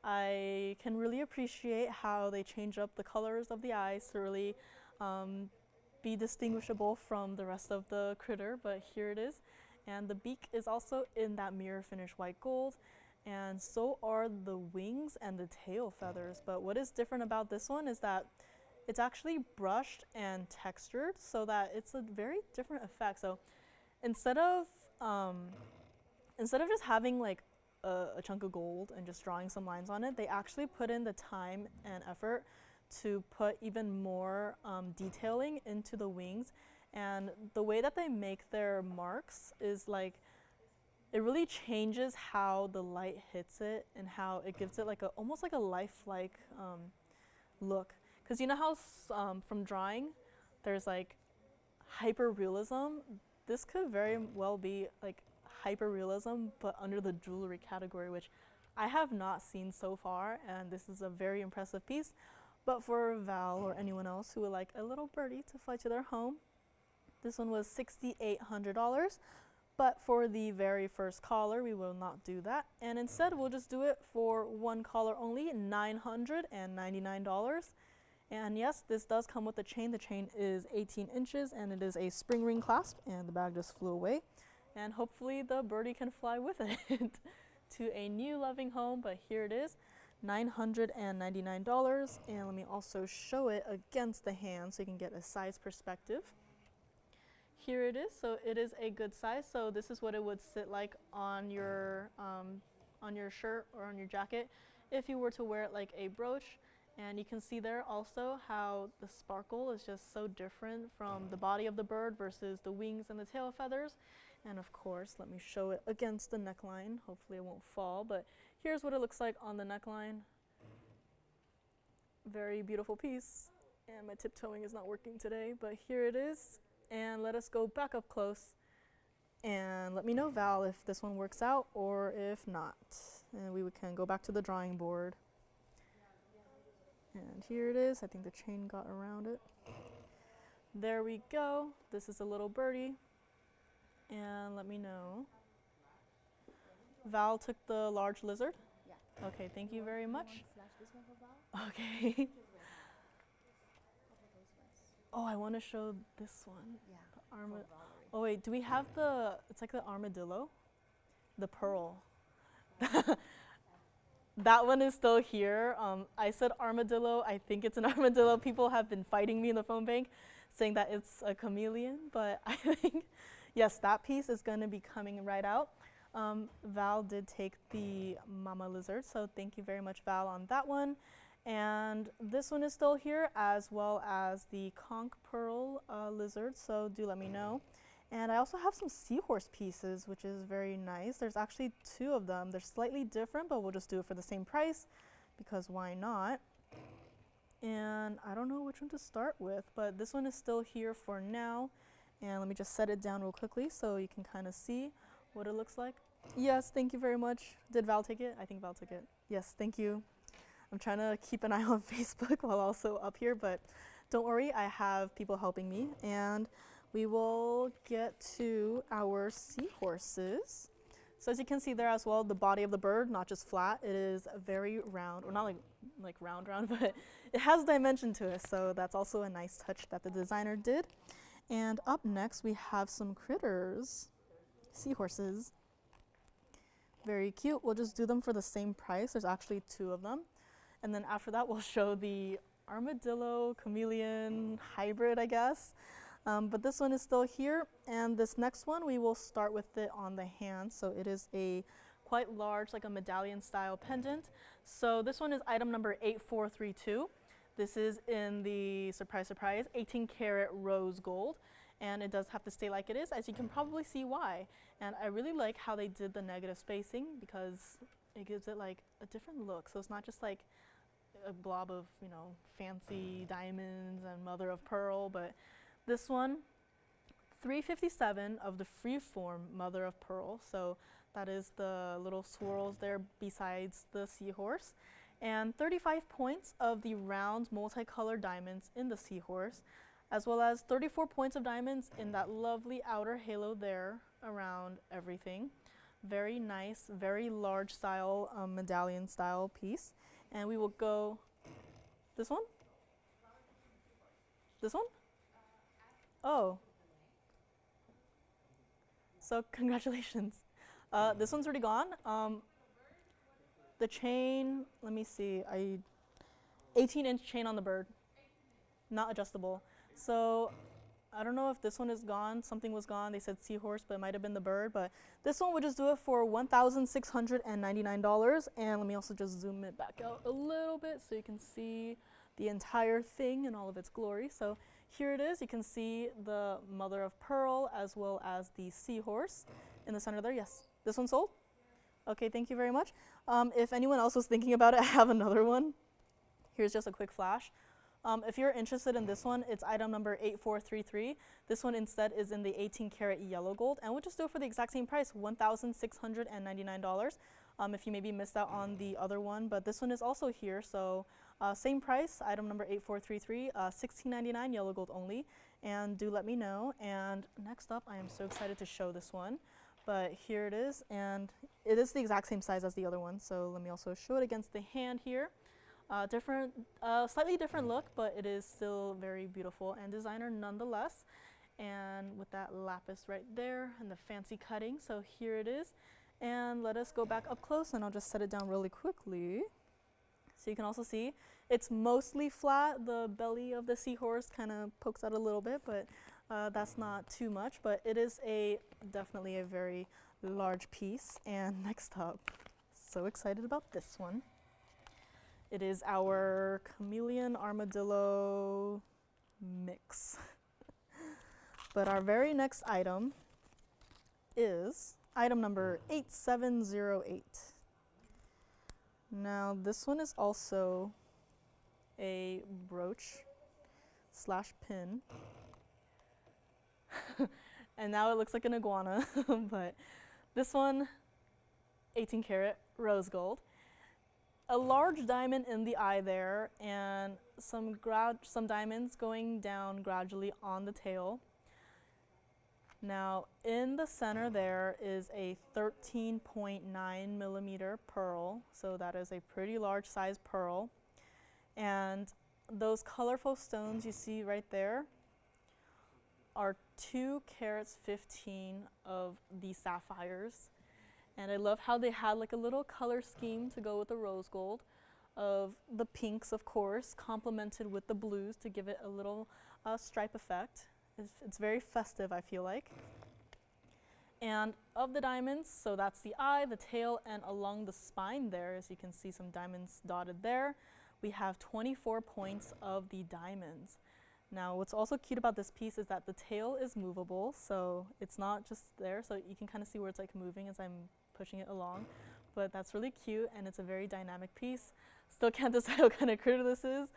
I can really appreciate how they change up the colors of the eyes to really be distinguishable from the rest of the critter, but here it is. And the beak is also in that mirror finish white gold, and so are the wings and the tail feathers. But what is different about this one is that it's actually brushed and textured so that it's a very different effect. So instead of just having like a chunk of gold and just drawing some lines on it, they actually put in the time and effort to put even more detailing into the wings. And the way that they make their marks is like, it really changes how the light hits it and how it gives it like almost like a lifelike look. Because you know how from drawing, there's like hyper-realism? This could very well be like hyper-realism, but under the jewelry category, which I have not seen so far, and this is a very impressive piece. But for Val or anyone else who would like a little birdie to fly to their home, this one was $6,800. But for the very first collar, we will not do that. And instead, we'll just do it for one collar only, $999. And yes, this does come with a chain. The chain is 18 inches and it is a spring ring clasp, and the bag just flew away. And hopefully the birdie can fly with it to a new loving home, but here it is, $999. And let me also show it against the hand so you can get a size perspective. Here it is, so it is a good size. So this is what it would sit like on your shirt or on your jacket if you were to wear it like a brooch. And you can see there also how the sparkle is just so different from the body of the bird versus the wings and the tail feathers. And of course, let me show it against the neckline. Hopefully it won't fall, but here's what it looks like on the neckline. Very beautiful piece. And my tiptoeing is not working today, but here it is. And let us go back up close and let me know, Val, if this one works out or if not. And we can go back to the drawing board. And here it is. I think the chain got around it. There we go. This is a little birdie. And let me know. Val took the large lizard? Yeah. Okay, thank you very much. Flash this one for Val? Okay. Oh, I want to show this one. Yeah. Oh wait, do we have it's like the armadillo? The pearl. That one is still here. I said armadillo. I think it's an armadillo. People have been fighting me in the phone bank saying that it's a chameleon, but I think, yes, that piece is going to be coming right out. Val did take the mama lizard, so thank you very much, Val, on that one. And this one is still here, as well as the conch pearl lizard, so do let me know. And I also have some seahorse pieces, which is very nice. There's actually 2 of them. They're slightly different, but we'll just do it for the same price, because why not? And I don't know which one to start with, but this one is still here for now. And let me just set it down real quickly so you can kind of see what it looks like. Yes, thank you very much. Did Val take it? I think Val took it. Yes, thank you. I'm trying to keep an eye on Facebook while also up here, but don't worry, I have people helping me. And we will get to our seahorses. So as you can see there as well, the body of the bird, not just flat, it is very round, or not like round, but it has dimension to it. So that's also a nice touch that the designer did. And up next, we have some critters, seahorses. Very cute. We'll just do them for the same price. There's actually 2 of them. And then after that, we'll show the armadillo chameleon hybrid, I guess. But this one is still here. And this next one, we will start with it on the hand. So it is a quite large, like a medallion style pendant. So this one is item number 8432. This is in the, surprise, surprise, 18 karat rose gold. And it does have to stay like it is, as you can probably see why. And I really like how they did the negative spacing, because it gives it like a different look. So it's not just like a blob of, you know, fancy diamonds and mother of pearl, but this one, 357 of the freeform mother of pearl. So that is the little swirls there besides the seahorse. And 35 points of the round multicolored diamonds in the seahorse, as well as 34 points of diamonds in that lovely outer halo there around everything. Very nice, very large style medallion style piece. And we will go, this one? This one? Oh. So congratulations. This one's already gone. The chain, let me see, 18-inch chain on the bird, not adjustable. So I don't know if this one is gone. Something was gone. They said seahorse, but it might have been the bird. But this one would just do it for $1,699. And let me also just zoom it back out a little bit so you can see the entire thing in all of its glory. So here it is. You can see the mother of pearl as well as the seahorse in the center there. Yes. This one sold? Okay, thank you very much. If anyone else was thinking about it, I have another one. Here's just a quick flash. If you're interested in this one, it's item number 8433. This one instead is in the 18 karat yellow gold, and we'll just do it for the exact same price, $1,699. If you maybe missed out on the other one, but this one is also here, so same price, item number 8433, $16.99 yellow gold only, and do let me know. And next up, I am so excited to show this one, but here it is, and it is the exact same size as the other one, so let me also show it against the hand here. Slightly different look, but it is still very beautiful and designer nonetheless. And with that lapis right there and the fancy cutting, so here it is. And let us go back up close, and I'll just set it down really quickly. So you can also see it's mostly flat. The belly of the seahorse kind of pokes out a little bit, but that's not too much. But it is definitely a very large piece. And next up, so excited about this one. It is our chameleon armadillo mix. But our very next item is item number 8708. Now this one is also a brooch / pin. And now it looks like an iguana, but this one, 18 karat rose gold. A large diamond in the eye there, and some diamonds going down gradually on the tail. Now in the center there is a 13.9 millimeter pearl, so that is a pretty large size pearl. And those colorful stones you see right there are 2 carats 15 of the sapphires. And I love how they had like a little color scheme to go with the rose gold of the pinks, of course, complemented with the blues to give it a little stripe effect. It's very festive, I feel like. And of the diamonds, so that's the eye, the tail, and along the spine there, as you can see some diamonds dotted there, we have 24 points of the diamonds. Now, what's also cute about this piece is that the tail is movable, so it's not just there, so you can kind of see where it's like moving as I'm pushing it along. But that's really cute, and it's a very dynamic piece. Still can't decide what kind of critter this is.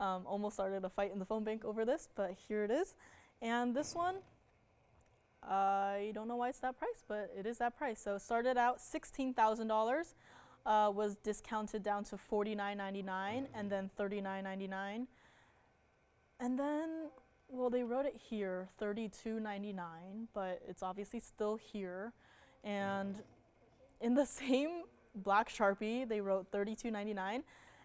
Almost started a fight in the phone bank over this, but here it is. And this one, I don't know why it's that price, but it is that price. So it started out $16,000, was discounted down to $49.99, and then $39.99. And then, well, they wrote it here, $32.99, but it's obviously still here. And in the same black Sharpie, they wrote $32.99,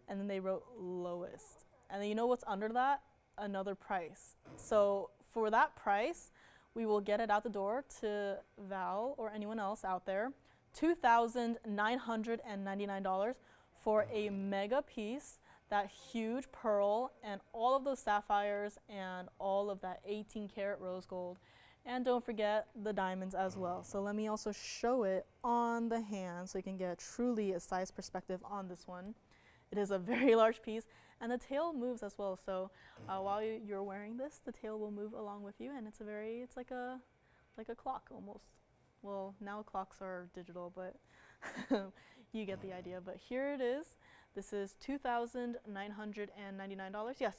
and then they wrote lowest. And then you know what's under that? Another price. So for that price, we will get it out the door to Val or anyone else out there, $2,999 for a mega piece, that huge pearl, and all of those sapphires, and all of that 18-karat rose gold. And don't forget the diamonds as well. So let me also show it on the hand so you can get truly a size perspective on this one. It is a very large piece, and the tail moves as well. So while you're wearing this, the tail will move along with you, and it's like a clock almost. Well, now clocks are digital, but you get the idea. But here it is. This is $2,999. Yes.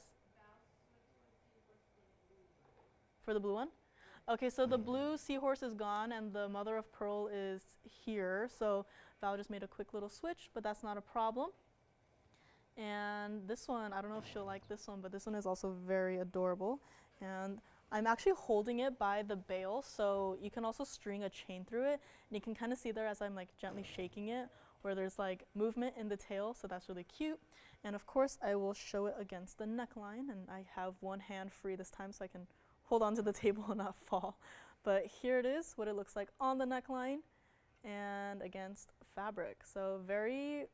For the blue one? Okay, so the blue seahorse is gone, and the mother of pearl is here. So Val just made a quick little switch, but that's not a problem. And this one, I don't know if she'll like this one, but this one is also very adorable. And I'm actually holding it by the bail, so you can also string a chain through it. And you can kind of see there as I'm like gently shaking it, where there's like movement in the tail, so that's really cute. And of course, I will show it against the neckline, and I have one hand free this time so I can hold onto the table and not fall. But here it is, what it looks like on the neckline and against fabric. So very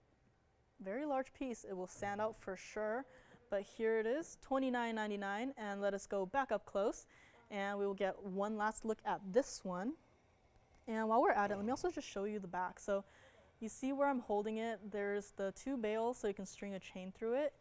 large piece. It will stand out for sure. But here it is, $29.99, and let us go back up close, and we will get one last look at this one. And while we're at it, let me also just show you the back. So you see where I'm holding it, there's the two bails, so you can string a chain through it.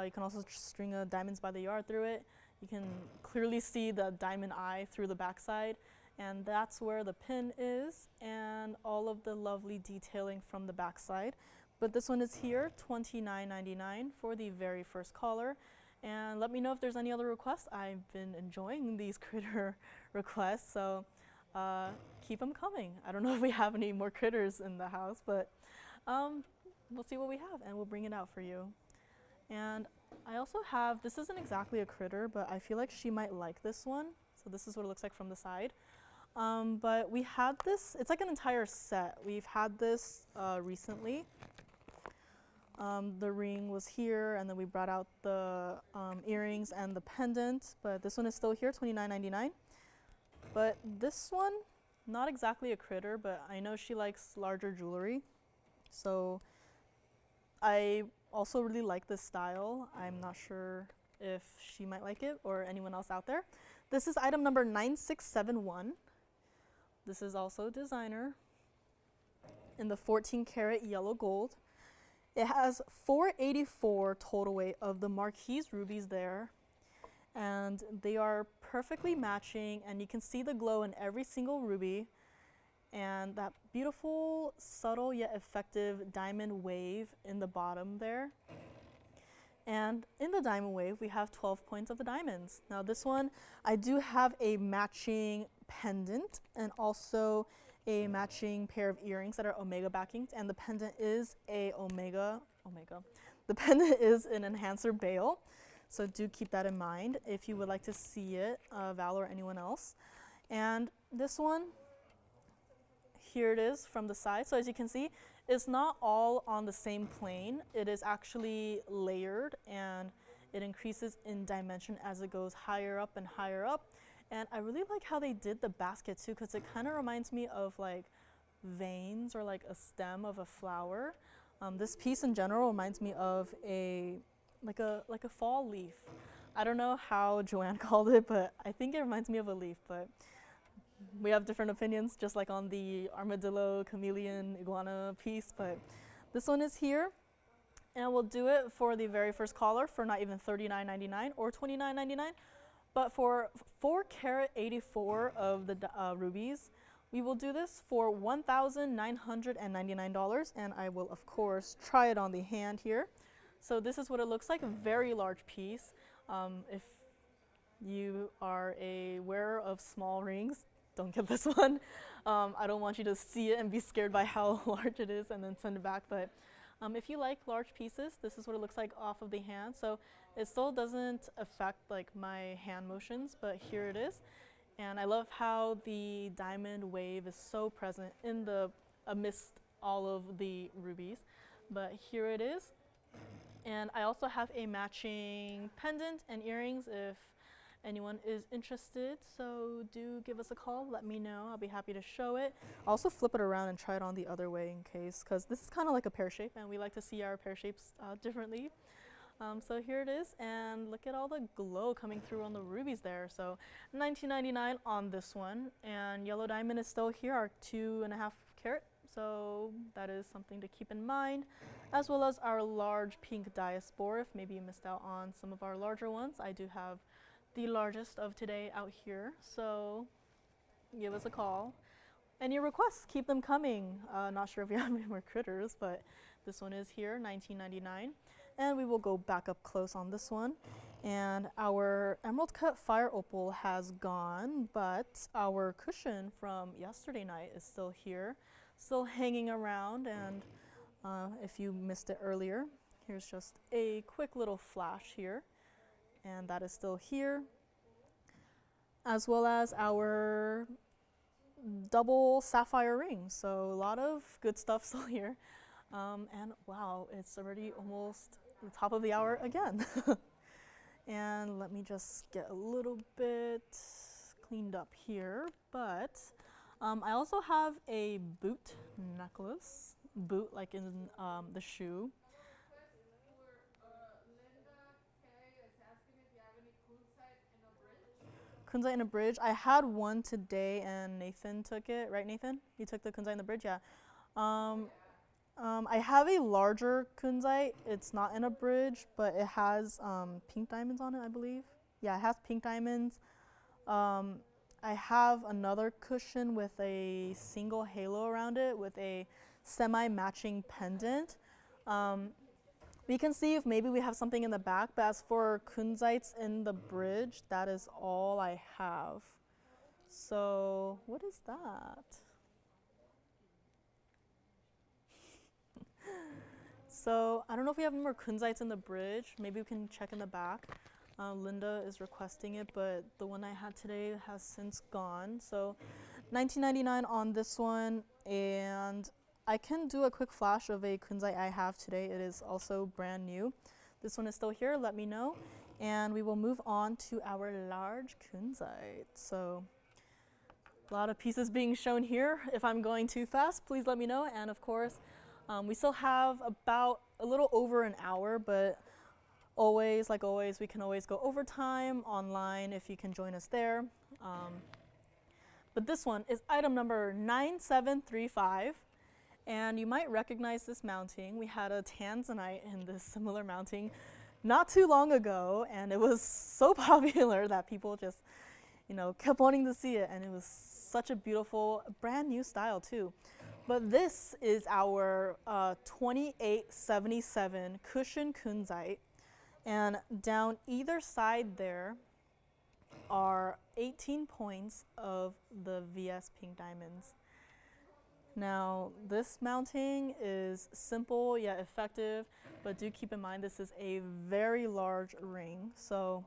You can also string a diamonds by the yard through it. You can clearly see the diamond eye through the backside, and that's where the pin is, and all of the lovely detailing from the backside. But this one is here, $29.99 for the very first caller. And let me know if there's any other requests. I've been enjoying these critter requests, so keep them coming. I don't know if we have any more critters in the house, but we'll see what we have, and we'll bring it out for you. And I also have, this isn't exactly a critter, but I feel like she might like this one. So this is what it looks like from the side. But we had this, it's like an entire set. We've had this recently. The ring was here, and then we brought out the earrings and the pendant, but this one is still here, $29.99. But this one, not exactly a critter, but I know she likes larger jewelry, so I also really like this style. I'm not sure if she might like it or anyone else out there. This is item number 9671. This is also designer in the 14-karat yellow gold. It has 484 total weight of the Marquise rubies there, and they are perfectly matching, and you can see the glow in every single ruby, and that beautiful, subtle yet effective diamond wave in the bottom there. And in the diamond wave, we have 12 points of the diamonds. Now this one, I do have a matching pendant and also a matching pair of earrings that are omega backings, and the pendant is a omega. The pendant is an enhancer bail, so do keep that in mind if you would like to see it, Val or anyone else. And this one, here it is from the side. So as you can see, it's not all on the same plane. It is actually layered, and it increases in dimension as it goes higher up and higher up. And I really like how they did the basket too, because it kind of reminds me of like veins or like a stem of a flower. This piece in general reminds me of like a fall leaf. I don't know how Joanne called it, but I think it reminds me of a leaf, but we have different opinions, just like on the armadillo, chameleon, iguana piece, but this one is here. And we'll do it for the very first caller for not even $39.99 or $29.99, but for 4 carat 84 of the rubies, we will do this for $1,999, and I will of course try it on the hand here. So this is what it looks like, a very large piece. If you are a wearer of small rings, don't get this one. I don't want you to see it and be scared by how large it is and then send it back, but if you like large pieces, this is what it looks like off of the hand. So it still doesn't affect like my hand motions, but here it is. And I love how the diamond wave is so present in the amidst all of the rubies. But here it is. And I also have a matching pendant and earrings if anyone is interested. So do give us a call, let me know. I'll be happy to show it. Also flip it around and try it on the other way in case, because this is kind of like a pear shape and we like to see our pear shapes differently. So here it is, and look at all the glow coming through on the rubies there. So $19.99 on this one, and yellow diamond is still here, our 2.5 carat. So that is something to keep in mind, as well as our large pink diaspore. If maybe you missed out on some of our larger ones, I do have the largest of today out here. So give us a call. Any requests, keep them coming. Not sure if you have any more critters, but this one is here, $19.99. And we will go back up close on this one. And our emerald cut fire opal has gone, but our cushion from yesterday night is still here, still hanging around. And if you missed it earlier, here's just a quick little flash here. And that is still here, as well as our double sapphire rings. So a lot of good stuff still here. And wow, it's already almost the top of the hour again. And let me just get a little bit cleaned up here. But I also have a boot necklace, boot like in the shoe. Kunzite in a bridge. I had one today and Nathan took it, right Nathan? You took the kunzite in the bridge, yeah. I have a larger kunzite. It's not in a bridge, but it has pink diamonds on it, I believe. Yeah, it has pink diamonds. I have another cushion with a single halo around it with a semi-matching pendant. We can see if maybe we have something in the back, but as for kunzites in the bridge, that is all I have. So what is that? So I don't know if we have more kunzites in the bridge. Maybe we can check in the back. Linda is requesting it, but the one I had today has since gone. So $19.99 on this one, and I can do a quick flash of a kunzite I have today. It is also brand new. This one is still here, let me know. And we will move on to our large kunzite. So a lot of pieces being shown here. If I'm going too fast, please let me know. And of course, we still have about a little over an hour, but always, like always, we can always go overtime online if you can join us there. But this one is item number 9735. And you might recognize this mounting. We had a Tanzanite in this similar mounting not too long ago, and it was so popular that people just, kept wanting to see it, and it was such a beautiful, brand new style too. But this is our 2877 cushion kunzite, and down either side there are 18 points of the VS pink diamonds. Now, this mounting is simple yet effective, but do keep in mind this is a very large ring. So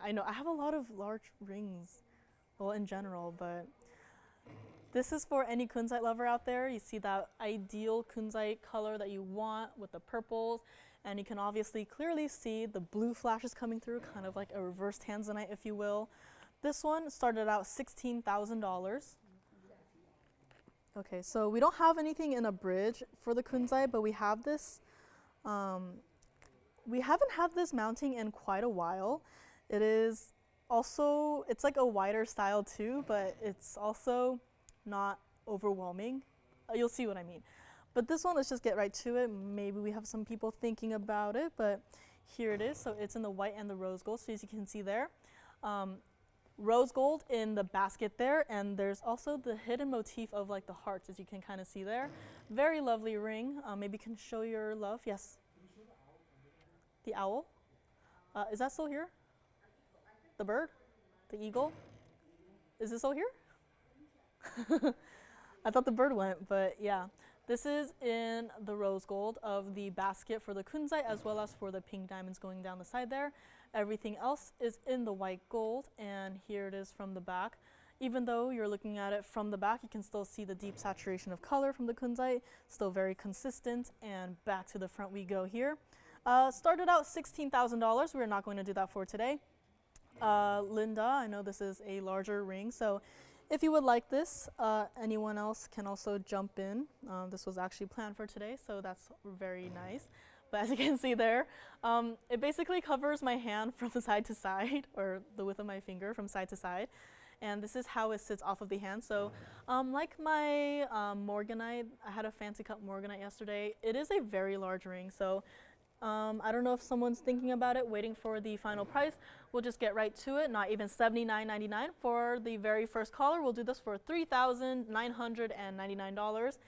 I know I have a lot of large rings, well, in general, but this is for any kunzite lover out there. You see that ideal kunzite color that you want with the purples, and you can obviously clearly see the blue flashes coming through, kind of like a reverse Tanzanite, if you will. This one started out $16,000. Okay, so we don't have anything in a bridge for the kunzite, but we have this we haven't had this mounting in quite a while. It is also, it's like a wider style too, but it's also not overwhelming. You'll see what I mean. But this one, let's just get right to it. Maybe we have some people thinking about it, but here it is. So it's in the white and the rose gold, so as you can see there. Rose gold in the basket there, and there's also the hidden motif of like the hearts, as you can kind of see there. Very lovely ring. Maybe you can show your love. Yes. The owl. Is that still here? The bird? The eagle? Is it still here? I thought the bird went, but yeah. This is in the rose gold of the basket for the kunzite, as well as for the pink diamonds going down the side there. Everything else is in the white gold, and here it is from the back. Even though you're looking at it from the back, you can still see the deep saturation of color from the kunzite, still very consistent. And back to the front we go here. Started out $16,000. We're not going to do that for today. Linda, I know this is a larger ring, so if you would like this, anyone else can also jump in. This was actually planned for today, so that's very nice. But as you can see there, it basically covers my hand from side to side, or the width of my finger from side to side. And this is how it sits off of the hand. So like my Morganite, I had a fancy cut Morganite yesterday. It is a very large ring, so I don't know if someone's thinking about it, waiting for the final price. We'll just get right to it. Not even $79.99 for the very first caller. We'll do this for $3,999,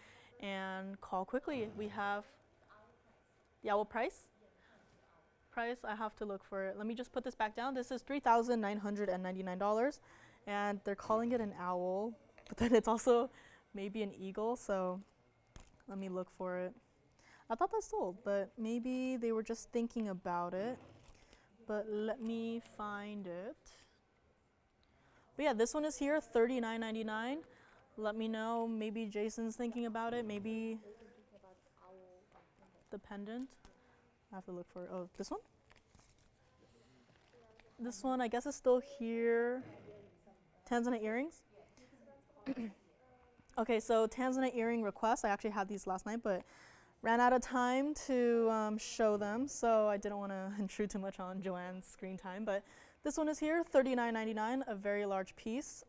and call quickly. We have, yeah, what price? Price, I have to look for it. Let me just put this back down. This is $3,999, and they're calling it an owl, but then it's also maybe an eagle, so let me look for it. I thought that sold, but maybe they were just thinking about it. But let me find it. But yeah, this one is here, $39.99. Let me know. Maybe Jason's thinking about it. Maybe the pendant. I have to look for it. Oh, this one? This one, I guess, is still here. Tanzanite earrings. Okay, so Tanzanite earring requests. I actually had these last night, but ran out of time to show them, so I didn't want to intrude too much on Joanne's screen time. But this one is here, $39.99, a very large piece.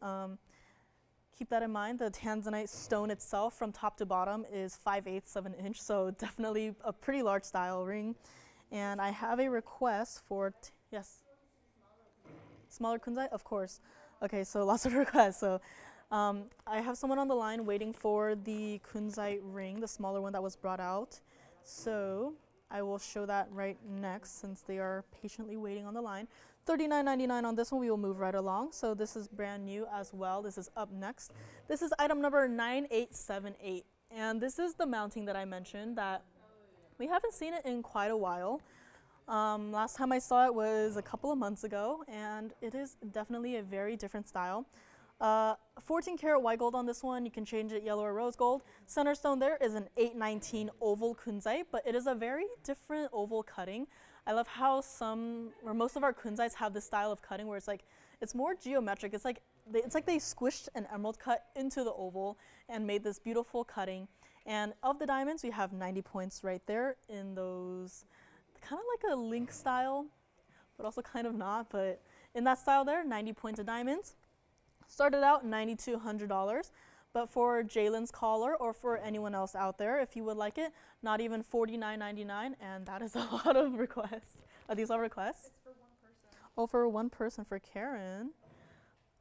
Keep that in mind. The Tanzanite stone itself from top to bottom is 5/8 of an inch, so definitely a pretty large style ring. And I have a request for, yes? Smaller kunzite? Of course. Okay, so lots of requests. So I have someone on the line waiting for the kunzite ring, the smaller one that was brought out. So I will show that right next since they are patiently waiting on the line. $39.99 on this one. We will move right along. So this is brand new as well. This is up next. This is item number 9878. And this is the mounting that I mentioned that we haven't seen it in quite a while. Last time I saw it was a couple of months ago, and it is definitely a very different style. 14 karat white gold on this one. You can change it yellow or rose gold. Center stone there is an 819 oval kunzite, but it is a very different oval cutting. I love how some or most of our kunzites have this style of cutting where it's like it's more geometric. It's like they squished an emerald cut into the oval and made this beautiful cutting. And of the diamonds, we have 90 points right there in those, kind of like a link style, but also kind of not. But in that style there, 90 points of diamonds. Started out $9,200, but for Jalen's caller or for anyone else out there, if you would like it, not even $49.99, and that is a lot of requests. Are these all requests? It's for one person. Oh, for one person, for Karen.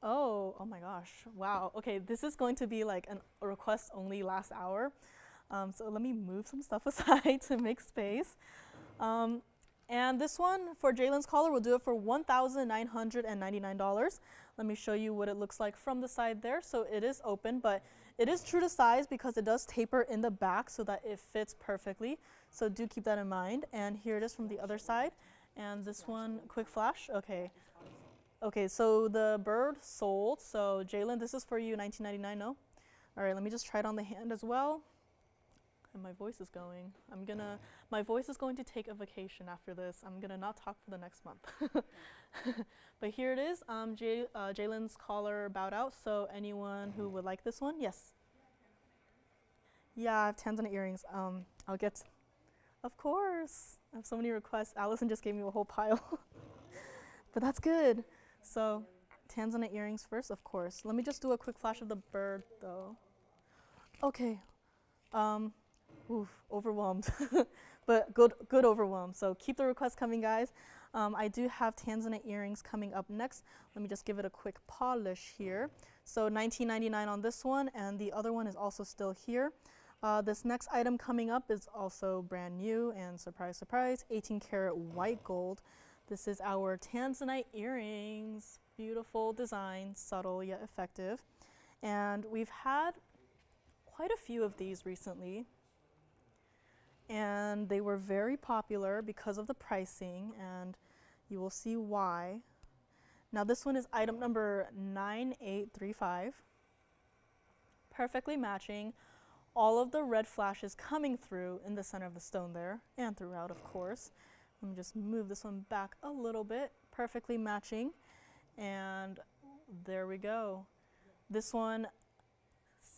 Oh my gosh, wow. Okay, this is going to be like a request only last hour. So let me move some stuff aside to make space. And this one, for Jalen's caller, we'll do it for $1,999. Let me show you what it looks like from the side there. So it is open, but it is true to size because it does taper in the back so that it fits perfectly. So do keep that in mind. And here it is from the other side. And this one, quick flash. Okay. Okay, so the bird sold. So Jalen, this is for you, $19.99, no? All right, let me just try it on the hand as well. And my voice is going. My voice is going to take a vacation after this. I'm gonna not talk for the next month. But here it is. Jalen's caller bowed out. So anyone who would like this one, yes. Yeah, I have Tanzanite earrings. Of course. I have so many requests. Allison just gave me a whole pile. But that's good. So Tanzanite earrings first, of course. Let me just do a quick flash of the bird though. Okay. Oof, overwhelmed. But good overwhelmed. So keep the requests coming, guys. I do have Tanzanite earrings coming up next. Let me just give it a quick polish here. So $19.99 on this one, and the other one is also still here. This next item coming up is also brand new, and surprise, surprise, 18 karat white gold. This is our Tanzanite earrings. Beautiful design, subtle yet effective. And we've had quite a few of these recently, and they were very popular because of the pricing, and you will see why. Now this one is item number 9835. Perfectly matching. All of the red flashes coming through in the center of the stone there, and throughout, of course. Let me just move this one back a little bit. Perfectly matching. And there we go. This one,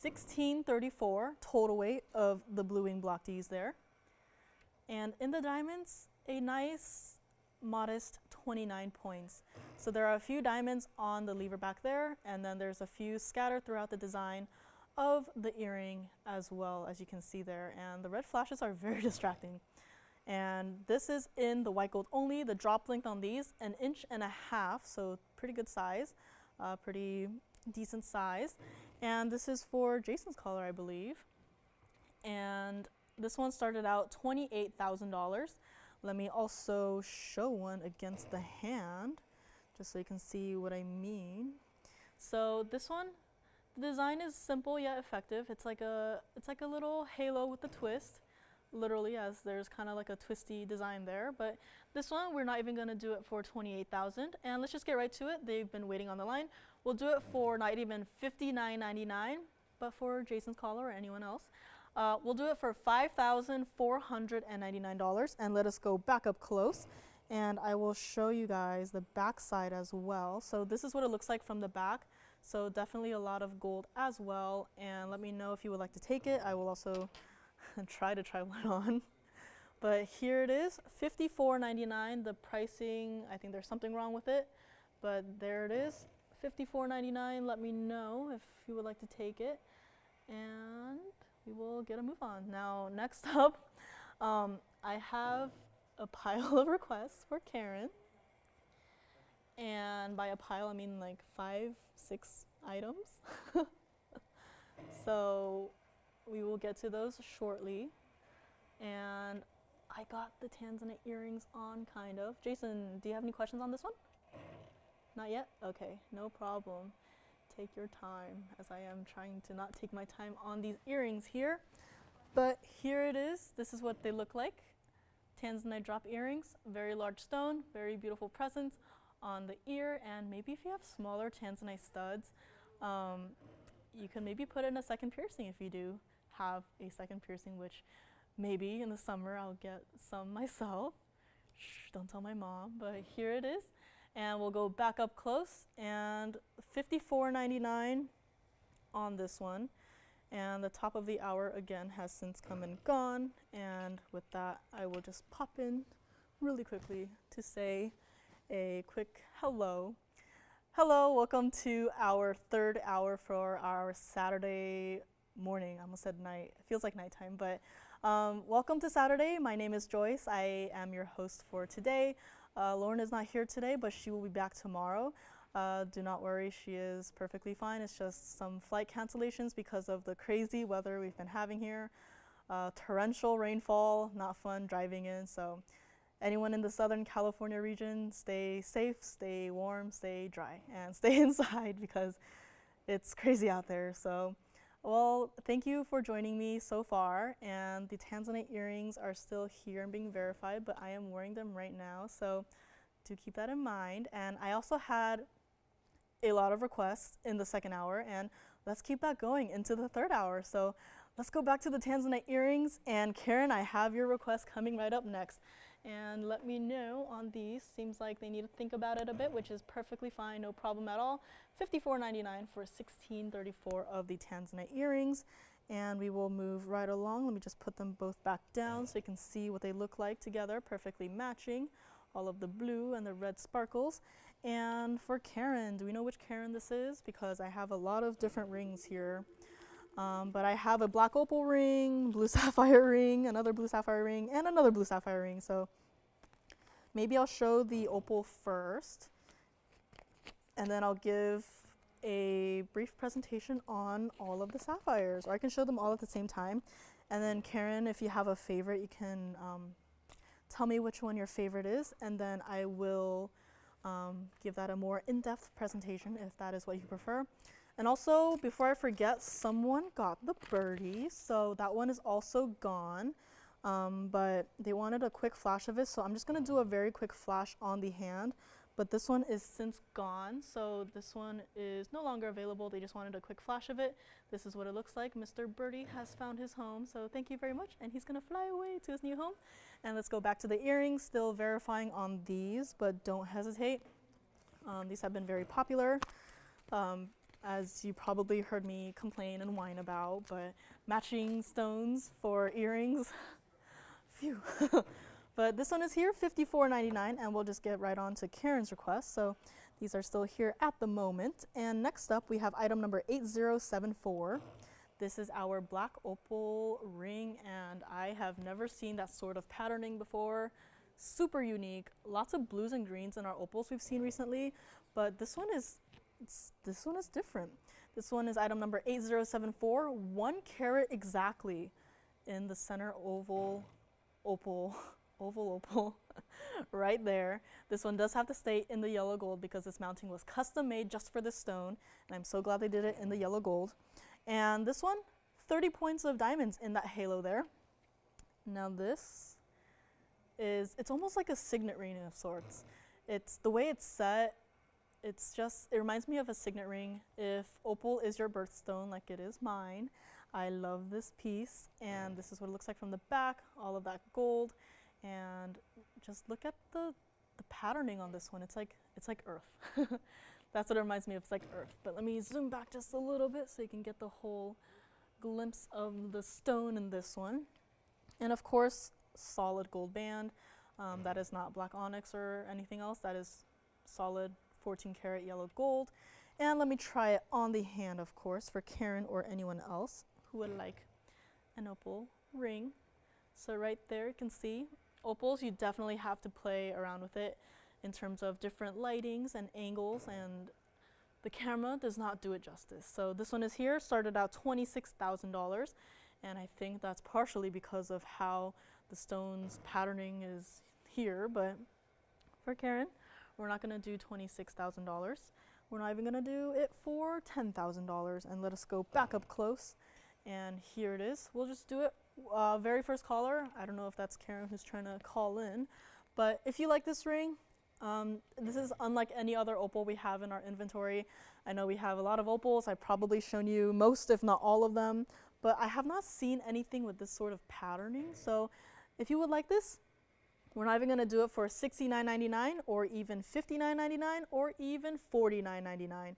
1634 total weight of the blue wing block Ds there. And in the diamonds, a nice modest 29 points. So there are a few diamonds on the lever back there, and then there's a few scattered throughout the design of the earring as well, as you can see there. And the red flashes are very distracting. And this is in the white gold only. The drop length on these, 1.5 inches, so pretty good size, pretty decent size. And this is for Jason's collar, I believe. And this one started out $28,000. Let me also show one against the hand, just so you can see what I mean. So this one, the design is simple yet effective. It's like a little halo with a twist, literally, as there's kind of like a twisty design there. But this one, we're not even going to do it for $28,000. And let's just get right to it. They've been waiting on the line. We'll do it for not even $59.99, but for Jason's collar or anyone else, we'll do it for $5,499. And let us go back up close, and I will show you guys the back side as well. So this is what it looks like from the back. So definitely a lot of gold as well. And let me know if you would like to take it. I will also try one on. But here it is, $54.99. The pricing, I think there's something wrong with it, but there it is, $54.99. Let me know if you would like to take it, and we will get a move on. Now, next up, I have a pile of requests for Karen. And by a pile, I mean like 5, 6 items. So we will get to those shortly. And I got the Tanzanite earrings on, kind of. Jason, do you have any questions on this one? Not yet? Okay, no problem. Take your time, as I am trying to not take my time on these earrings here. But here it is. This is what they look like. Tanzanite drop earrings, very large stone, very beautiful presence on the ear. And maybe if you have smaller Tanzanite studs, you can maybe put in a second piercing if you do have a second piercing, which maybe in the summer I'll get some myself. Shh, don't tell my mom, but here it is. And we'll go back up close, and $54.99 on this one. And the top of the hour again has since come and gone. And with that, I will just pop in really quickly to say a quick hello. Hello, welcome to our third hour for our Saturday morning. I almost said night. It feels like nighttime, but welcome to Saturday. My name is Joyce. I am your host for today. Lauren is not here today, but she will be back tomorrow. Do not worry, she is perfectly fine. It's just some flight cancellations because of the crazy weather we've been having here. Torrential rainfall, not fun driving in. So anyone in the Southern California region, stay safe, stay warm, stay dry, and stay inside because it's crazy out there. So, well, thank you for joining me so far. And the Tanzanite earrings are still here and being verified, but I am wearing them right now. So do keep that in mind. And I also had a lot of requests in the second hour, and let's keep that going into the third hour. So let's go back to the Tanzanite earrings. And Karen, I have your request coming right up next. And let me know on these. Seems like they need to think about it a bit, which is perfectly fine, no problem at all. $54.99 for 1634 of the Tanzanite earrings. And we will move right along. Let me just put them both back down so you can see what they look like together, perfectly matching all of the blue and the red sparkles. And for Karen, do we know which Karen this is? Because I have a lot of different rings here. But I have a black opal ring, blue sapphire ring, another blue sapphire ring, and another blue sapphire ring. So maybe I'll show the opal first, and then I'll give a brief presentation on all of the sapphires, or I can show them all at the same time. And then Karen, if you have a favorite, you can tell me which one your favorite is, and then I will give that a more in-depth presentation if that is what you prefer. And also, before I forget, someone got the birdie, so that one is also gone, but they wanted a quick flash of it, so I'm just going to do a very quick flash on the hand. But this one is since gone, so this one is no longer available. They just wanted a quick flash of it. This is what it looks like. Mr. Birdie has found his home, so thank you very much, and he's going to fly away to his new home. And let's go back to the earrings, still verifying on these, but don't hesitate. These have been very popular. As you probably heard me complain and whine about, but matching stones for earrings, phew. But this one is here, $54.99, and we'll just get right on to Karen's request. So these are still here at the moment. And next up, we have item number 8074. This is our black opal ring, and I have never seen that sort of patterning before. Super unique. Lots of blues and greens in our opals we've seen recently, but this one is different. This one is item number 8074, 1 carat exactly in the center oval opal right there. This one does have to stay in the yellow gold because this mounting was custom made just for this stone, and I'm so glad they did it in the yellow gold. And this one, 30 points of diamonds in that halo there. Now this is, it's almost like a signet ring of sorts. It's the way it's set. It reminds me of a signet ring. If opal is your birthstone, like it is mine, I love this piece. And this is what it looks like from the back, all of that gold. And just look at the patterning on this one. It's like earth. That's what it reminds me of, it's like earth. But let me zoom back just a little bit so you can get the whole glimpse of the stone in this one. And of course, solid gold band. That is not black onyx or anything else. That is solid 14 karat yellow gold. And let me try it on the hand, of course, for Karen or anyone else who would like an opal ring. So right there you can see opals, you definitely have to play around with it in terms of different lightings and angles, and the camera does not do it justice. So this one is here, started out $26,000, and I think that's partially because of how the stone's patterning is here, but for Karen, we're not going to do $26,000. We're not even going to do it for $10,000. And let us go back up close. And here it is. We'll just do it. Very first caller. I don't know if that's Karen who's trying to call in. But if you like this ring, this is unlike any other opal we have in our inventory. I know we have a lot of opals. I've probably shown you most, if not all of them. But I have not seen anything with this sort of patterning. So if you would like this, we're not even going to do it for $69.99 or even $59.99 or even $49.99.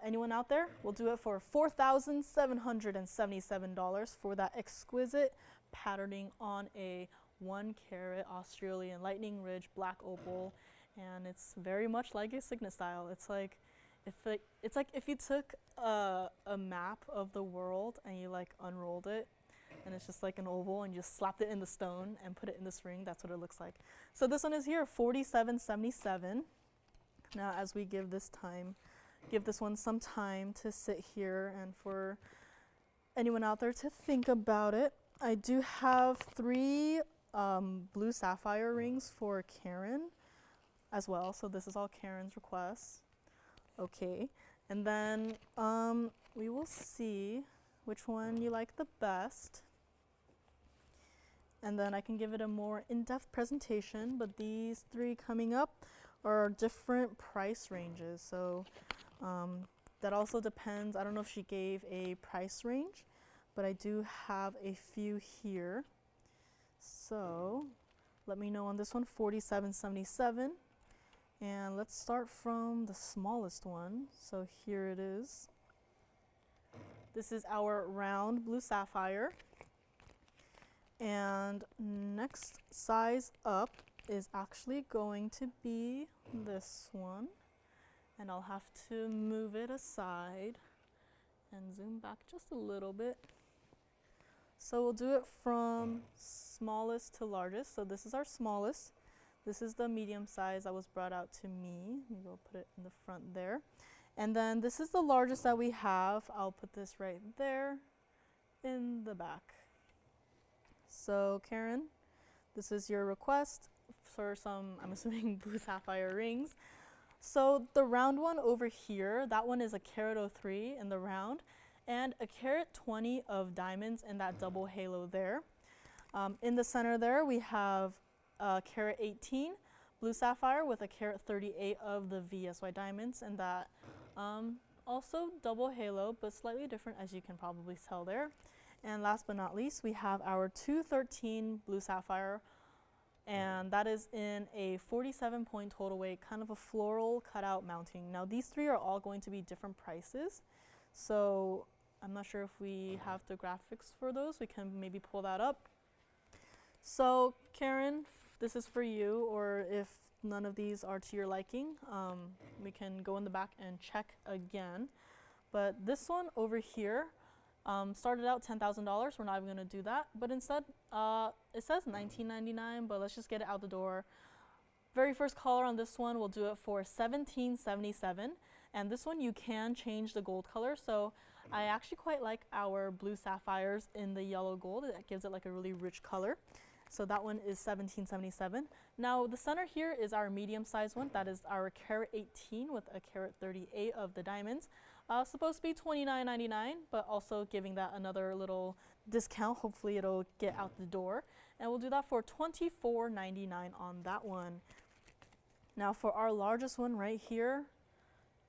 Anyone out there? We'll do it for $4,777 for that exquisite patterning on a 1 carat Australian lightning ridge black opal, and it's very much like a signet style. It's like if you took a map of the world and you like unrolled it, and it's just like an oval, and you just slapped it in the stone and put it in this ring. That's what it looks like. So this one is here, $47.77. Now, as we give this one some time to sit here, and for anyone out there to think about it, I do have 3 blue sapphire rings for Karen as well. So this is all Karen's requests. Okay, and then we will see which one you like the best. And then I can give it a more in-depth presentation, but these 3 coming up are different price ranges. So that also depends. I don't know if she gave a price range, but I do have a few here. So let me know on this one, $47.77. And let's start from the smallest one. So here it is. This is our round blue sapphire. And next size up is actually going to be this one. And I'll have to move it aside and zoom back just a little bit. So we'll do it from smallest to largest. So this is our smallest. This is the medium size that was brought out to me. Maybe I'll put it in the front there. And then this is the largest that we have. I'll put this right there in the back. So Karen, this is your request for some, I'm assuming, blue sapphire rings. So the round one over here, that one is a carat 03 in the round and a carat 20 of diamonds in that double halo there. In the center there, we have a carat 18 blue sapphire with a carat 38 of the VSY diamonds, and that also double halo, but slightly different, as you can probably tell there. And last but not least, we have our 213 blue sapphire, and that is in a 47-point total weight, kind of a floral cutout mounting. Now these three are all going to be different prices, so I'm not sure if we have the graphics for those. We can maybe pull that up. So Karen, this is for you, or if none of these are to your liking, we can go in the back and check again. But this one over here started out $10,000. We're not even going to do that, but instead it says $19.99, but let's just get it out the door. Very first color on this one, we'll do it for $17.77, and this one you can change the gold color. So I actually quite like our blue sapphires in the yellow gold. It gives it like a really rich color. So that one is $17.77. Now the center here is our medium size one. That is our carat 18 with a carat 38 of the diamonds. Supposed to be $29.99, but also giving that another little discount. Hopefully it'll get out the door. And we'll do that for $24.99 on that one. Now for our largest one right here,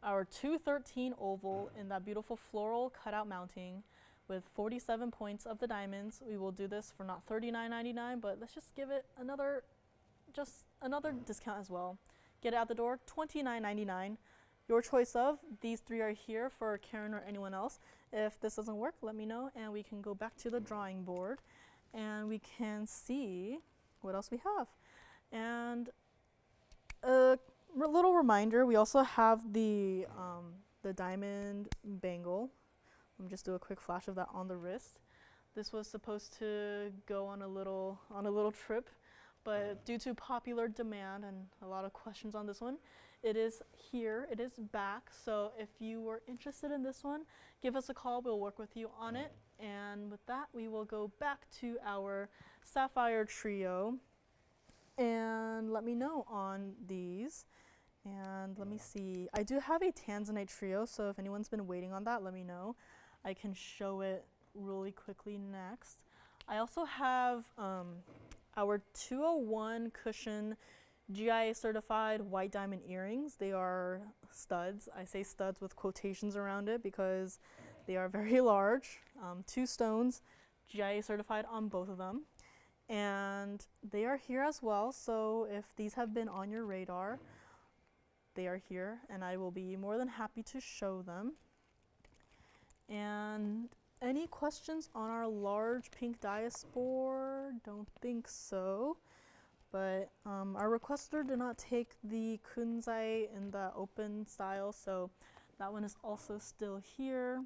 our 213 oval in that beautiful floral cutout mounting with 47 points of the diamonds. We will do this for not $39.99, but let's just give it another discount as well. Get it out the door, $29.99. Your choice of these three are here for Karen or anyone else. If this doesn't work, let me know and we can go back to the drawing board and we can see what else we have. And a little reminder, we also have the diamond bangle. Let me just do a quick flash of that on the wrist. This was supposed to go on a little trip, but due to popular demand and a lot of questions on this one, it is here, it is back. So if you were interested in this one, give us a call, we'll work with you on it. And with that, we will go back to our sapphire trio and let me know on these. And let me see, I do have a Tanzanite trio, so if anyone's been waiting on that, let me know. I can show it really quickly next. I also have our 201 cushion GIA certified white diamond earrings. They are studs. I say studs with quotations around it because they are very large. 2 stones, GIA certified on both of them. And they are here as well, so if these have been on your radar, they are here and I will be more than happy to show them. And any questions on our large pink diaspore? Don't think so. But our requester did not take the Kunzite in the open style, so that one is also still here.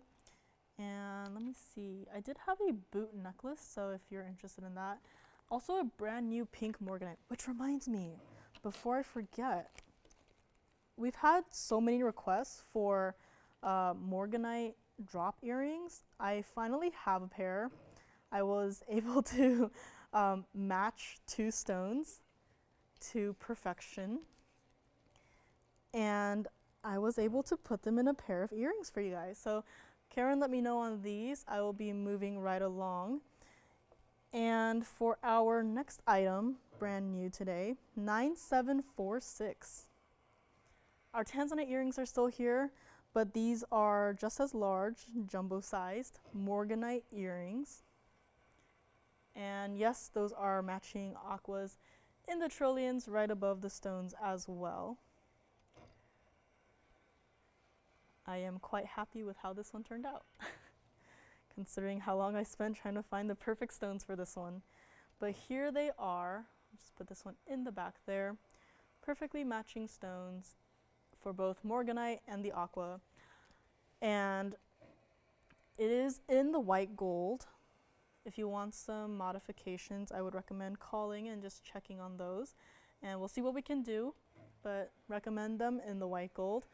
And let me see, I did have a boot necklace, so if you're interested in that. Also a brand new pink Morganite, which reminds me, before I forget, we've had so many requests for Morganite drop earrings. I finally have a pair. I was able to match 2 stones to perfection, and I was able to put them in a pair of earrings for you guys. So Karen, let me know on these. I will be moving right along. And for our next item, brand new today, 9746. Our Tanzanite earrings are still here, but these are just as large, jumbo-sized Morganite earrings. And yes, those are matching aquas in the trillions right above the stones as well. I am quite happy with how this one turned out. considering how long I spent trying to find the perfect stones for this one. But here they are. Just put this one in the back there. Perfectly matching stones for both Morganite and the aqua. And it is in the white gold. If you want some modifications, I would recommend calling and just checking on those. And we'll see what we can do, but recommend them in the white gold.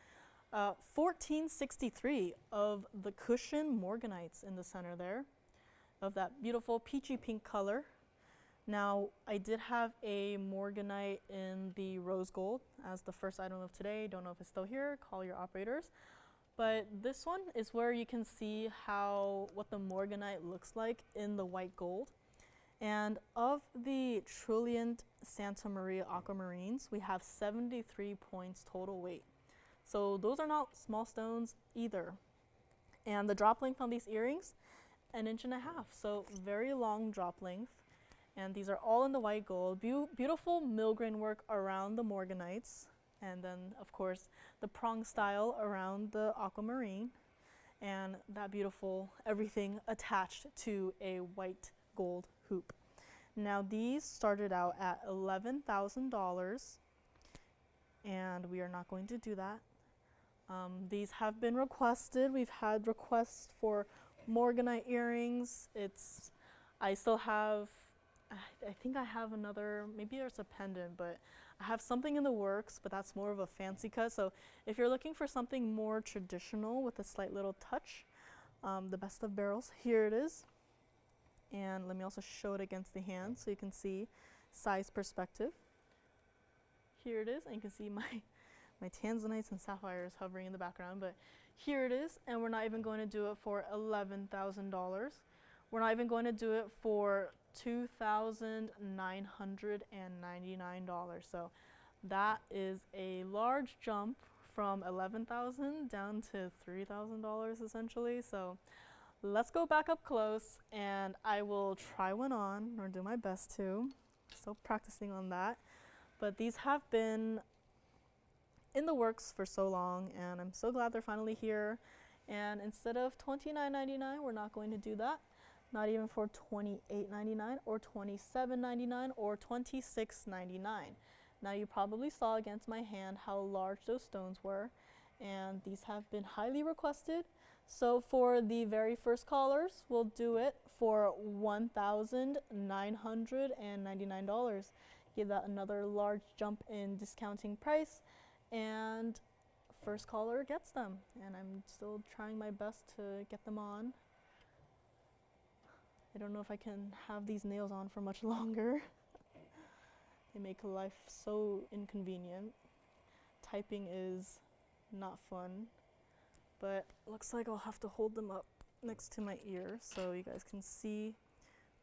1463 of the cushion Morganites in the center there, of that beautiful peachy pink color. Now, I did have a Morganite in the rose gold as the first item of today. Don't know if it's still here, call your operators. But this one is where you can see what the Morganite looks like in the white gold. And of the Trilliant Santa Maria aquamarines, we have 73 points total weight. So those are not small stones either. And the drop length on these earrings, 1.5 inches. So very long drop length. And these are all in the white gold. Beautiful millgrain work around the Morganites. And then, of course, the prong style around the aquamarine. And that beautiful everything attached to a white gold hoop. Now, these started out at $11,000. And we are not going to do that. These have been requested. We've had requests for Morganite earrings. I still have, I think I have another, maybe there's a pendant, but I have something in the works, but that's more of a fancy cut. So if you're looking for something more traditional with a slight little touch, the best of barrels, here it is. And let me also show it against the hand so you can see size perspective. Here it is, and you can see my Tanzanites and Sapphires hovering in the background, but here it is, and we're not even going to do it for $11,000. We're not even going to do it for $2,999. So that is a large jump from $11,000 down to $3,000 essentially. So let's go back up close and I will try one on, or do my best to. Still practicing on that. But these have been in the works for so long, and I'm so glad they're finally here. And instead of $29.99, we're not going to do that. Not even for $28.99 or $27.99 or $26.99. Now, you probably saw against my hand how large those stones were, and these have been highly requested. So for the very first callers, we'll do it for $1,999. Give that another large jump in discounting price, and first caller gets them. And I'm still trying my best to get them on. I don't know if I can have these nails on for much longer. They make life so inconvenient. Typing is not fun, but looks like I'll have to hold them up next to my ear so you guys can see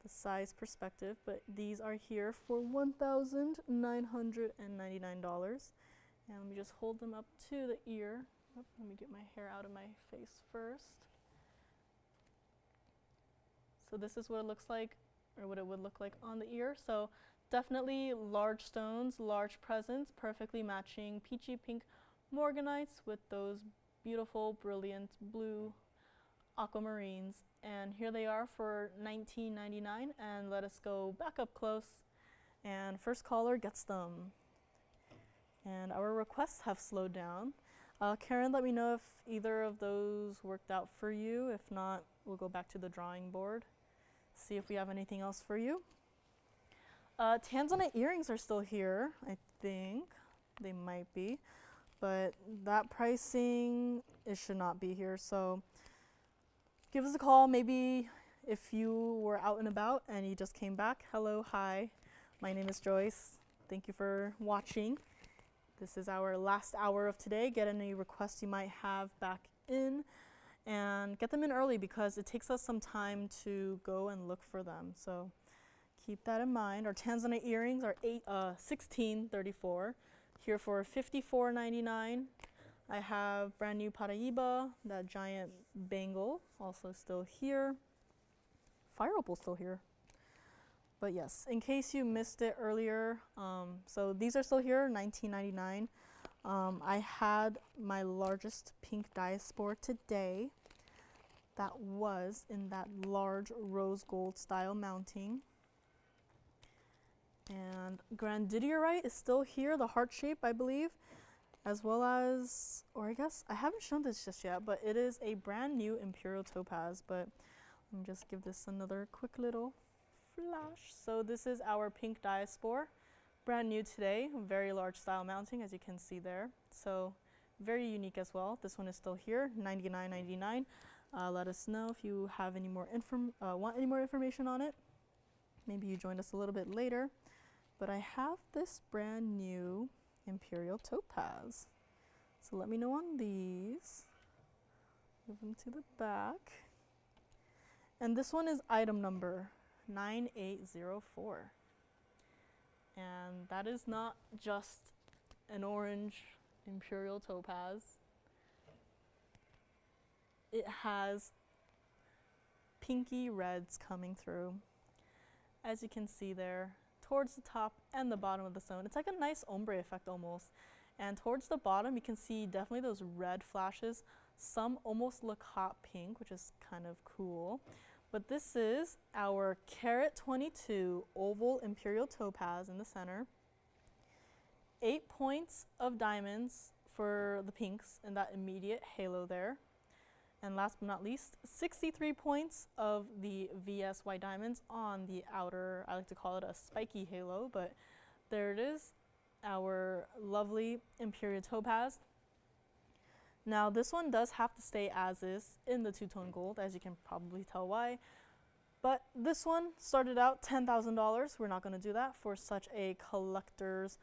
the size perspective. But these are here for $1,999. And let me just hold them up to the ear. Oop, let me get my hair out of my face first. So this is what it looks like, or what it would look like on the ear. So definitely large stones, large presents, perfectly matching peachy pink Morganites with those beautiful, brilliant blue aquamarines. And here they are for $19.99. And let us go back up close. And first caller gets them. And our requests have slowed down. Karen, let me know if either of those worked out for you. If not, we'll go back to the drawing board, see if we have anything else for you. Tanzanite earrings are still here, I think. They might be. But that pricing, it should not be here. So give us a call. Maybe if you were out and about and you just came back. Hello, hi. My name is Joyce. Thank you for watching. This is our last hour of today. Get any requests you might have back in, and get them in early because it takes us some time to go and look for them. So keep that in mind. Our Tanzanite earrings are $16.34, here for $54.99. I have brand new Paraíba, that giant bangle, also still here. Fire opal still here. But yes, in case you missed it earlier, so these are still here, $19.99. I had my largest pink diaspore today. that was in that large rose gold style mounting. And Grandidierite is still here, the heart shape, I believe, as well as, or I guess I haven't shown this just yet, but it is a brand new Imperial topaz. But let me just give this another quick little flash. So this is our pink diaspore, brand new today, very large style mounting, as you can see there. So very unique as well. This one is still here, $99.99. Let us know if you have any more want any more information on it. Maybe you joined us a little bit later, but I have this brand new Imperial topaz. So let me know on these. Move them to the back. And this one is item number 9804. And that is not just an orange Imperial topaz. It has pinky reds coming through, as you can see there, towards the top and the bottom of the stone. It's like a nice ombre effect almost. And towards the bottom, you can see definitely those red flashes. Some almost look hot pink, which is kind of cool. But this is our carat 22 oval Imperial topaz in the center. 8 points of diamonds for the pinks in that immediate halo there. And last but not least, 63 points of the VS white diamonds on the outer, I like to call it a spiky halo, but there it is, our lovely Imperial topaz. Now this one does have to stay as is in the two-tone gold, as you can probably tell why. But this one started out $10,000. We're not going to do that for such a collector's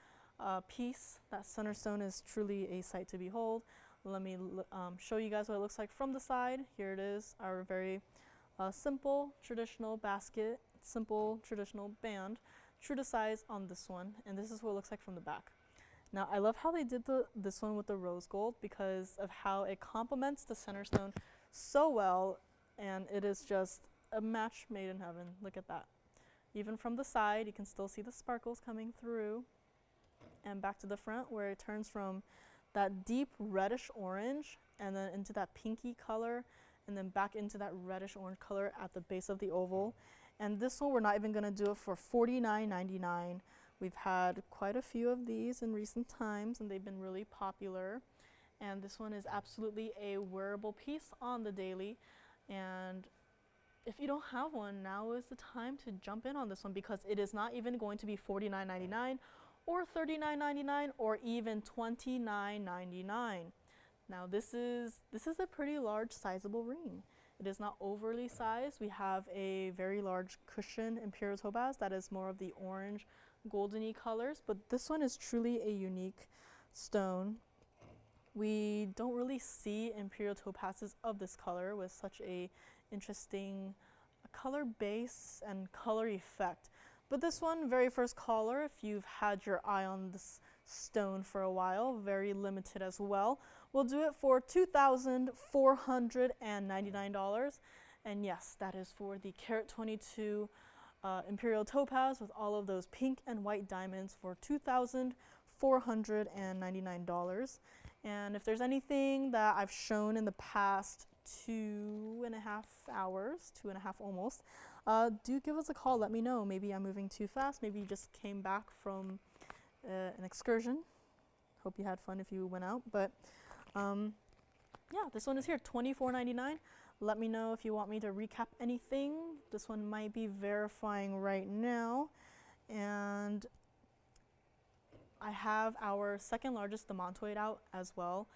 piece. That center stone is truly a sight to behold. Let me show you guys what it looks like from the side. Here it is, our very simple traditional basket, simple traditional band, true to size on this one. And this is what it looks like from the back. Now I love how they did this one with the rose gold because of how it complements the center stone so well, and it is just a match made in heaven. Look at that. Even from the side, you can still see the sparkles coming through. And back to the front where it turns from that deep reddish orange and then into that pinky color and then back into that reddish orange color at the base of the oval. And this one, we're not even going to do it for $49.99. We've had quite a few of these in recent times and they've been really popular. And this one is absolutely a wearable piece on the daily. And if you don't have one, now is the time to jump in on this one because it is not even going to be $49.99 or $39.99 or even $29.99. Now this is a pretty large sizable ring. It is not overly sized. We have a very large cushion Imperial topaz that is more of the orange goldeny colors, but this one is truly a unique stone. We don't really see Imperial topazes of this color with such a interesting color base and color effect. But this one, very first caller, if you've had your eye on this stone for a while, very limited as well. We'll do it for $2,499. And yes, that is for the carat 22 Imperial topaz with all of those pink and white diamonds for $2,499. And if there's anything that I've shown in the past 2.5 hours, 2.5 almost, do give us a call. Let me know. Maybe I'm moving too fast. Maybe you just came back from an excursion. Hope you had fun if you went out. But yeah, this one is here, $24.99. Let me know if you want me to recap anything. This one might be verifying right now. And I have our second largest demantoid out as well,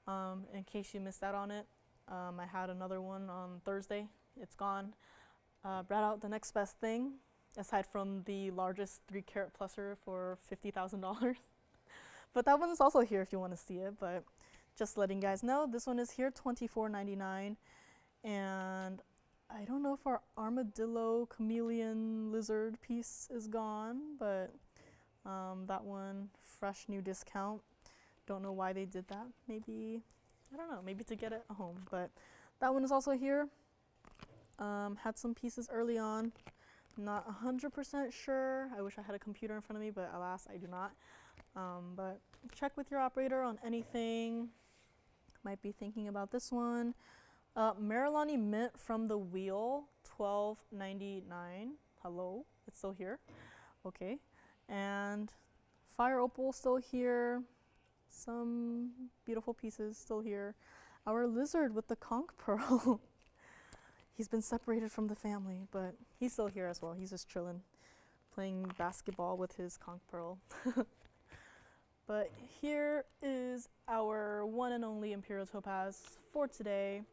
in case you missed out on it. I had another one on Thursday. It's gone. Brought out the next best thing, aside from the largest 3-carat pluser for $50,000. But that one's also here if you want to see it. But just letting you guys know, this one is here, $24.99. And I don't know if our armadillo chameleon lizard piece is gone, but that one, fresh new discount. Don't know why they did that. Maybe, I don't know, maybe to get it home. But that one is also here. Had some pieces early on. Not 100% sure. I wish I had a computer in front of me, but alas, I do not. But check with your operator on anything. Might be thinking about this one. Marilani Mint from the wheel, $12.99. Hello, it's still here. Okay. And Fire Opal still here. Some beautiful pieces still here. Our lizard with the conch pearl. He's been separated from the family, but he's still here as well. He's just chilling, playing basketball with his conch pearl. But here is our one and only Imperial topaz for today.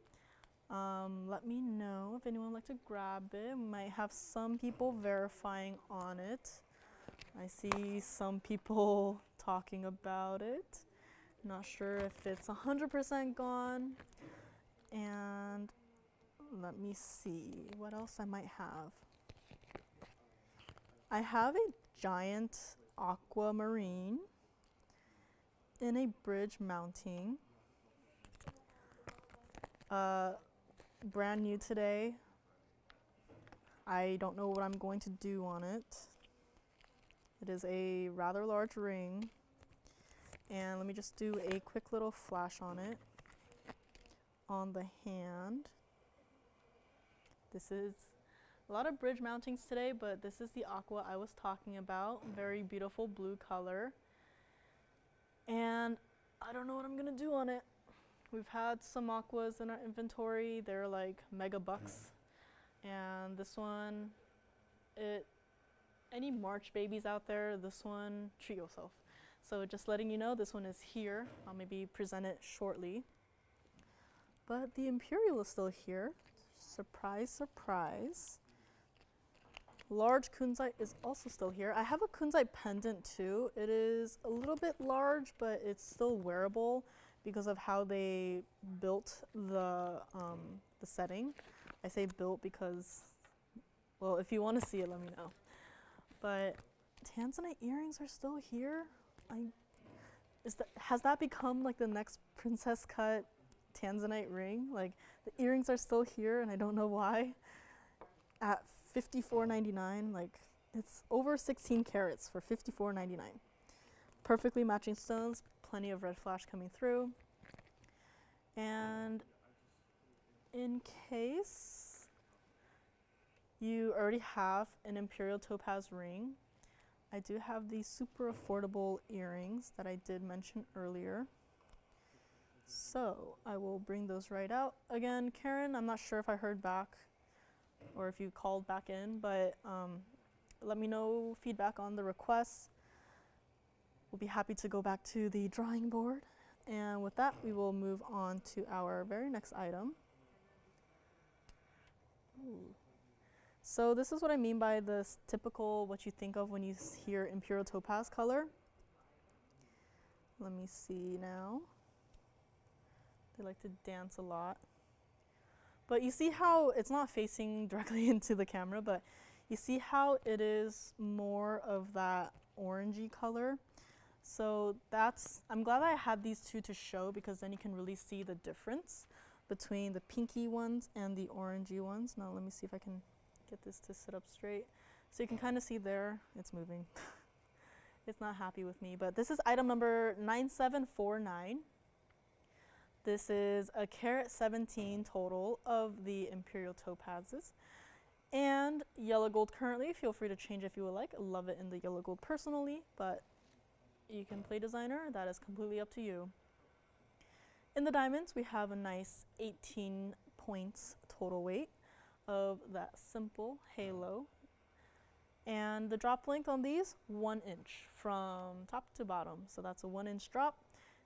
Let me know if anyone would like to grab it. We might have some people verifying on it. I see some people talking about it. Not sure if it's 100% gone. And let me see what else I might have. I have a giant aquamarine in a bridge mounting. Brand new today. I don't know what I'm going to do on it. It is a rather large ring. And let me just do a quick little flash on it. On the hand. This is a lot of bridge mountings today, but this is the aqua I was talking about. Very beautiful blue color. And I don't know what I'm gonna do on it. We've had some aquas in our inventory. They're like mega bucks. And this one, any March babies out there, this one, treat yourself. So just letting you know, this one is here. I'll maybe present it shortly. But the Imperial is still here. Surprise, surprise. Large Kunzite is also still here. I have a Kunzite pendant too. It is a little bit large, but it's still wearable because of how they built the setting. I say built because, well, if you want to see it, let me know. But Tanzanite earrings are still here. Has that become like the next princess cut Tanzanite ring? Like the earrings are still here and I don't know why. At $54.99, like it's over 16 carats for $54.99. Perfectly matching stones, plenty of red flash coming through. And in case you already have an Imperial topaz ring, I do have these super affordable earrings that I did mention earlier. So I will bring those right out. Again, Karen, I'm not sure if I heard back or if you called back in, but let me know feedback on the requests. We'll be happy to go back to the drawing board. And with that, we will move on to our very next item. Ooh. So this is what I mean by this typical, what you think of when you hear Imperial topaz color. Let me see now. They like to dance a lot. But you see how it's not facing directly into the camera, but you see how it is more of that orangey color. So I'm glad I had these two to show because then you can really see the difference between the pinky ones and the orangey ones. Now let me see if I can get this to sit up straight. So you can kind of see there, it's moving. It's not happy with me, but this is item number 9749. This is a carat 17 total of the Imperial topazes. And yellow gold currently, feel free to change if you would like. I love it in the yellow gold personally, but you can play designer, that is completely up to you. In the diamonds, we have a nice 18 points total weight of that simple halo. And the drop length on these, 1 inch from top to bottom. So that's a 1 inch drop.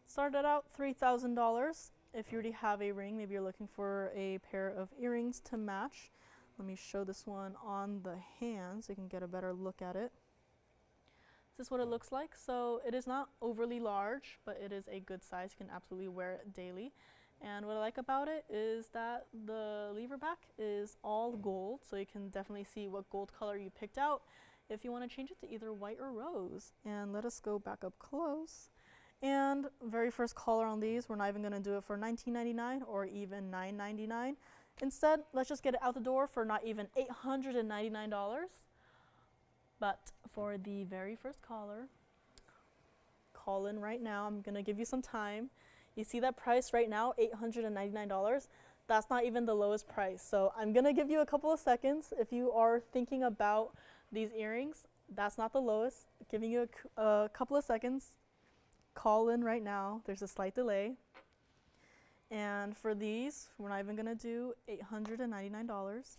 Started out $3,000. If you already have a ring, maybe you're looking for a pair of earrings to match. Let me show this one on the hand so you can get a better look at it. This is what it looks like. So it is not overly large, but it is a good size. You can absolutely wear it daily. And what I like about it is that the lever back is all gold, so you can definitely see what gold color you picked out if you want to change it to either white or rose. And let us go back up close. And very first color on these, we're not even going to do it for $19.99 or even $9.99. Instead, let's just get it out the door for not even $899. But for the very first caller, call in right now. I'm going to give you some time. You see that price right now, $899? that's not even the lowest price. So I'm gonna give you a couple of seconds. If you are thinking about these earrings, that's not the lowest. Giving you a couple of seconds. Call in right now. There's a slight delay. And for these, we're not even gonna do $899.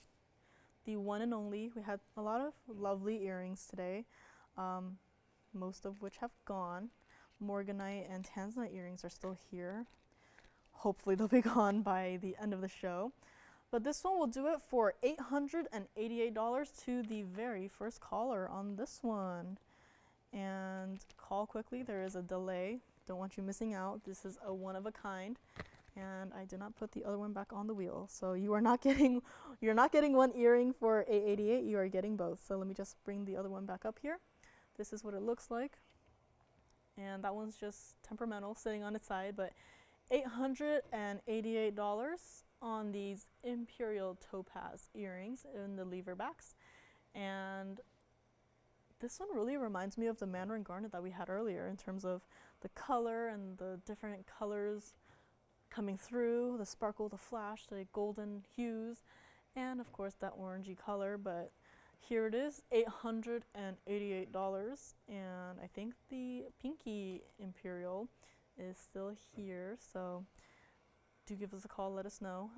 The one and only. We had a lot of lovely earrings today, most of which have gone. Morganite and Tanzanite earrings are still here. Hopefully they'll be gone by the end of the show. But this one will do it for $888 to the very first caller on this one. And call quickly, there is a delay. Don't want you missing out. This is a one of a kind. And I did not put the other one back on the wheel. So you're not getting one earring for $888, you are getting both. So let me just bring the other one back up here. This is what it looks like. And that one's just temperamental, sitting on its side, but $888 on these Imperial topaz earrings in the lever backs. And this one really reminds me of the Mandarin garnet that we had earlier in terms of the color and the different colors coming through, the sparkle, the flash, the golden hues, and of course that orangey color. But here it is, $888, and I think the pinky Imperial is still here, so do give us a call, let us know.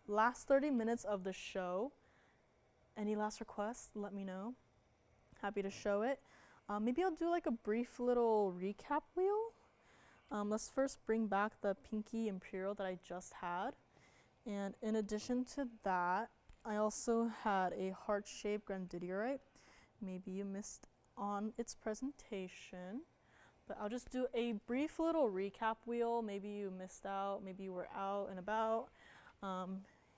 Last 30 minutes of the show, any last requests, let me know. Happy to show it. Maybe I'll do like a brief little recap wheel. Let's first bring back the pinky Imperial that I just had. And in addition to that, I also had a heart-shaped Grandidierite. Maybe you missed on its presentation, but I'll just do a brief little recap wheel. Maybe you missed out, maybe you were out and about.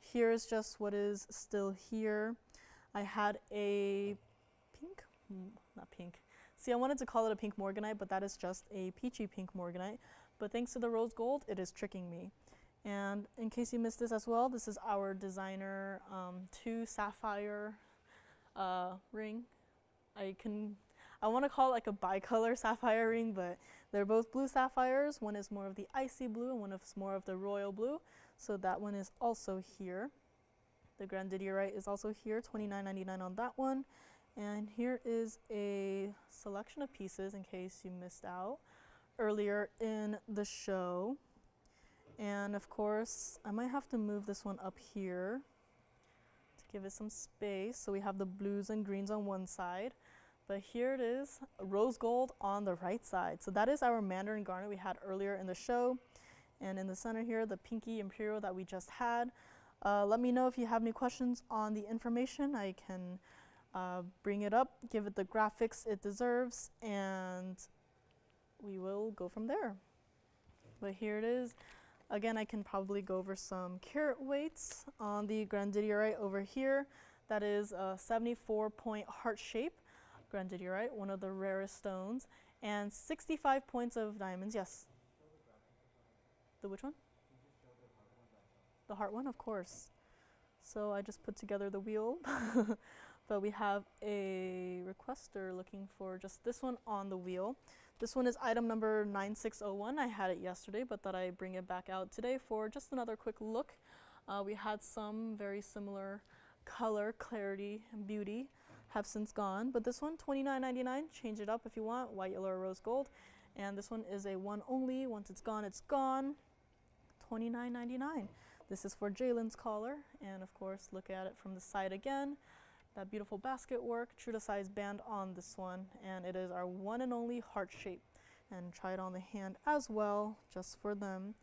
Here's just what is still here. I had a pink, not pink. See, I wanted to call it a pink Morganite, but that is just a peachy pink Morganite. But thanks to the rose gold, it is tricking me. And in case you missed this as well, this is our designer 2 sapphire ring. I want to call it like a bicolor sapphire ring, but they're both blue sapphires. One is more of the icy blue and one is more of the royal blue. So that one is also here. The Grandidierite is also here, $29.99 on that one. And here is a selection of pieces in case you missed out earlier in the show. And of course, I might have to move this one up here to give it some space. So we have the blues and greens on one side, but here it is, rose gold on the right side. So that is our Mandarin garnet we had earlier in the show. And in the center here, the pinky Imperial that we just had. Let me know if you have any questions on the information. I can bring it up, give it the graphics it deserves, and we will go from there. But here it is. Again, I can probably go over some carat weights on the Grandidierite over here. That is a 74-point heart shape Grandidierite, one of the rarest stones, and 65 points of diamonds. Yes. The which one? The heart one, of course. So I just put together the wheel. But we have a requester looking for just this one on the wheel. This one is item number 9601. I had it yesterday, but thought I'd bring it back out today for just another quick look. We had some very similar color, clarity, and beauty have since gone, but this one, $29.99. Change it up if you want, white, yellow, or rose gold. And this one is a one only. Once it's gone, it's gone. $29.99. This is for Jalen's collar, and of course, look at it from the side again. That beautiful basket work, true to size band on this one, and it is our one and only heart shape. And try it on the hand as well, just for them.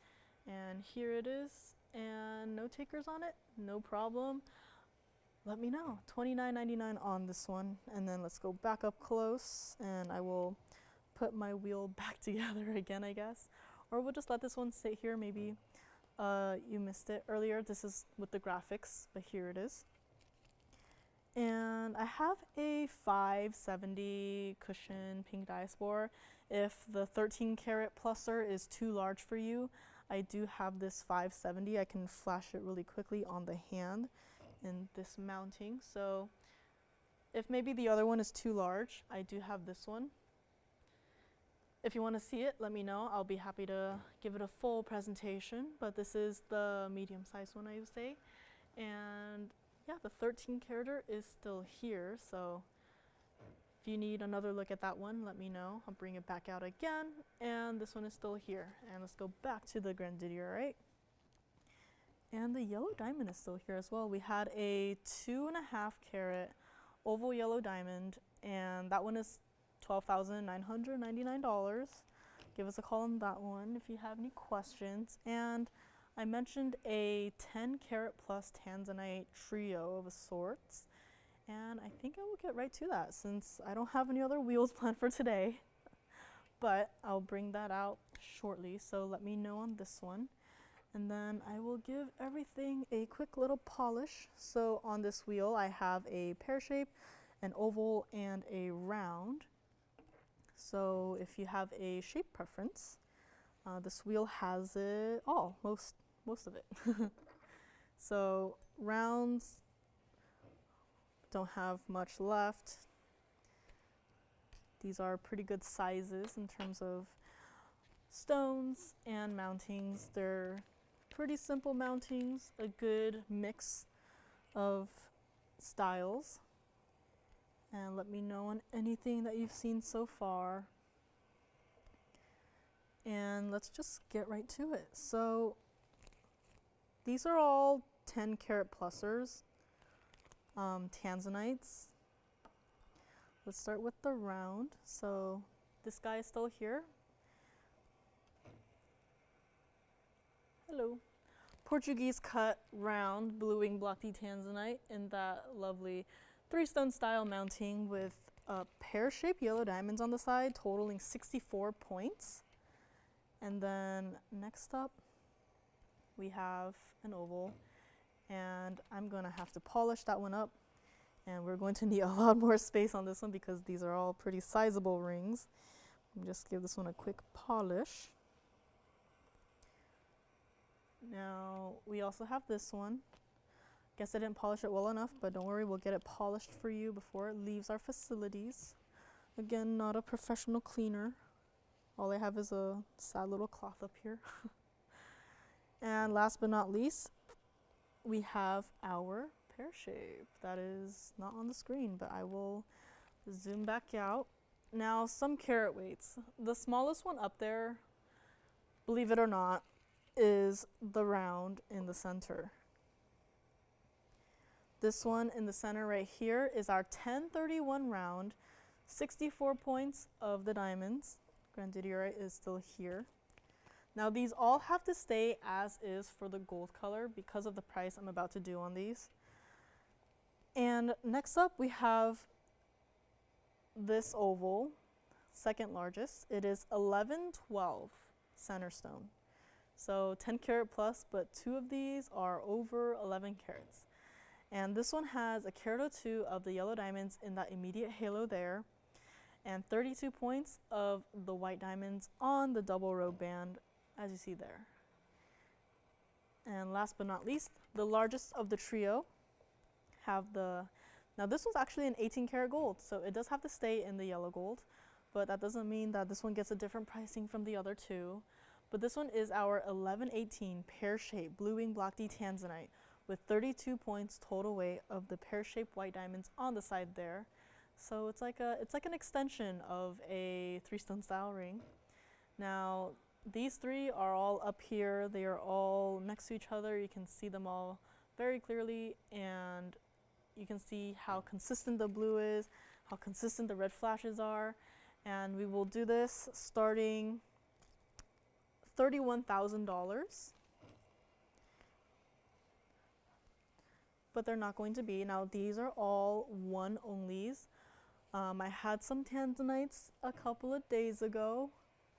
And here it is, and no takers on it, no problem. Let me know, $29.99 on this one. And then let's go back up close, and I will put my wheel back together again, I guess. Or we'll just let this one sit here, maybe you missed it earlier. This is with the graphics, but here it is. And I have a 570 cushion pink diaspore. If the 13 karat pluser is too large for you, I do have this 570. I can flash it really quickly on the hand in this mounting. So if maybe the other one is too large, I do have this one. If you want to see it, let me know. I'll be happy to give it a full presentation, but this is the medium-sized one, I would say. And yeah, the 13 carater is still here, so if you need another look at that one, let me know. I'll bring it back out again, and this one is still here. And let's go back to the Grandidierite. And the yellow diamond is still here as well. We had a 2.5 carat oval yellow diamond, and that one is $12,999. Give us a call on that one if you have any questions. And I mentioned a 10 carat plus Tanzanite trio of sorts, and I think I will get right to that since I don't have any other wheels planned for today. But I'll bring that out shortly, so let me know on this one. And then I will give everything a quick little polish. So on this wheel I have a pear shape, an oval, and a round. So if you have a shape preference, this wheel has it all, most of it. So rounds don't have much left. These are pretty good sizes in terms of stones and mountings. They're pretty simple mountings, a good mix of styles. And let me know on anything that you've seen so far. And let's just get right to it. So these are all 10 carat plusers, Tanzanites. Let's start with the round. So this guy is still here. Hello. Portuguese cut round blue wing block D Tanzanite in that lovely 3-stone style mounting with pear-shaped yellow diamonds on the side, totaling 64 points. And then next up, we have an oval, and I'm gonna have to polish that one up, and we're going to need a lot more space on this one because these are all pretty sizable rings. Just give this one a quick polish. Now we also have this one. Guess I didn't polish it well enough, but don't worry, we'll get it polished for you before it leaves our facilities. Again, not a professional cleaner. All I have is a sad little cloth up here. And last but not least, we have our pear shape. That is not on the screen, but I will zoom back out. Now, some carat weights. The smallest one up there, believe it or not, is the round in the center. This one in the center right here is our 1031 round, 64 points of the diamonds. Grandidierite is still here. Now these all have to stay as is for the gold color because of the price I'm about to do on these. And next up we have this oval, second largest. It is 1112 center stone. So 10 carat plus, but 2 of these are over 11 carats. And this one has a carat or 2 of the yellow diamonds in that immediate halo there, and 32 points of the white diamonds on the double row band, as you see there. And last but not least, the largest of the trio have now this one's actually an 18 karat gold, so it does have to stay in the yellow gold, but that doesn't mean that this one gets a different pricing from the other two. But this one is our 1118 pear-shaped blue wing block D Tanzanite with 32 points total weight of the pear-shaped white diamonds on the side there. So it's like an extension of a 3-stone style ring. Now these 3 are all up here. They are all next to each other. You can see them all very clearly, and you can see how consistent the blue is, how consistent the red flashes are. And we will do this starting $31,000. But they're not going to be. Now these are all one onlys. I had some Tanzanites a couple of days ago.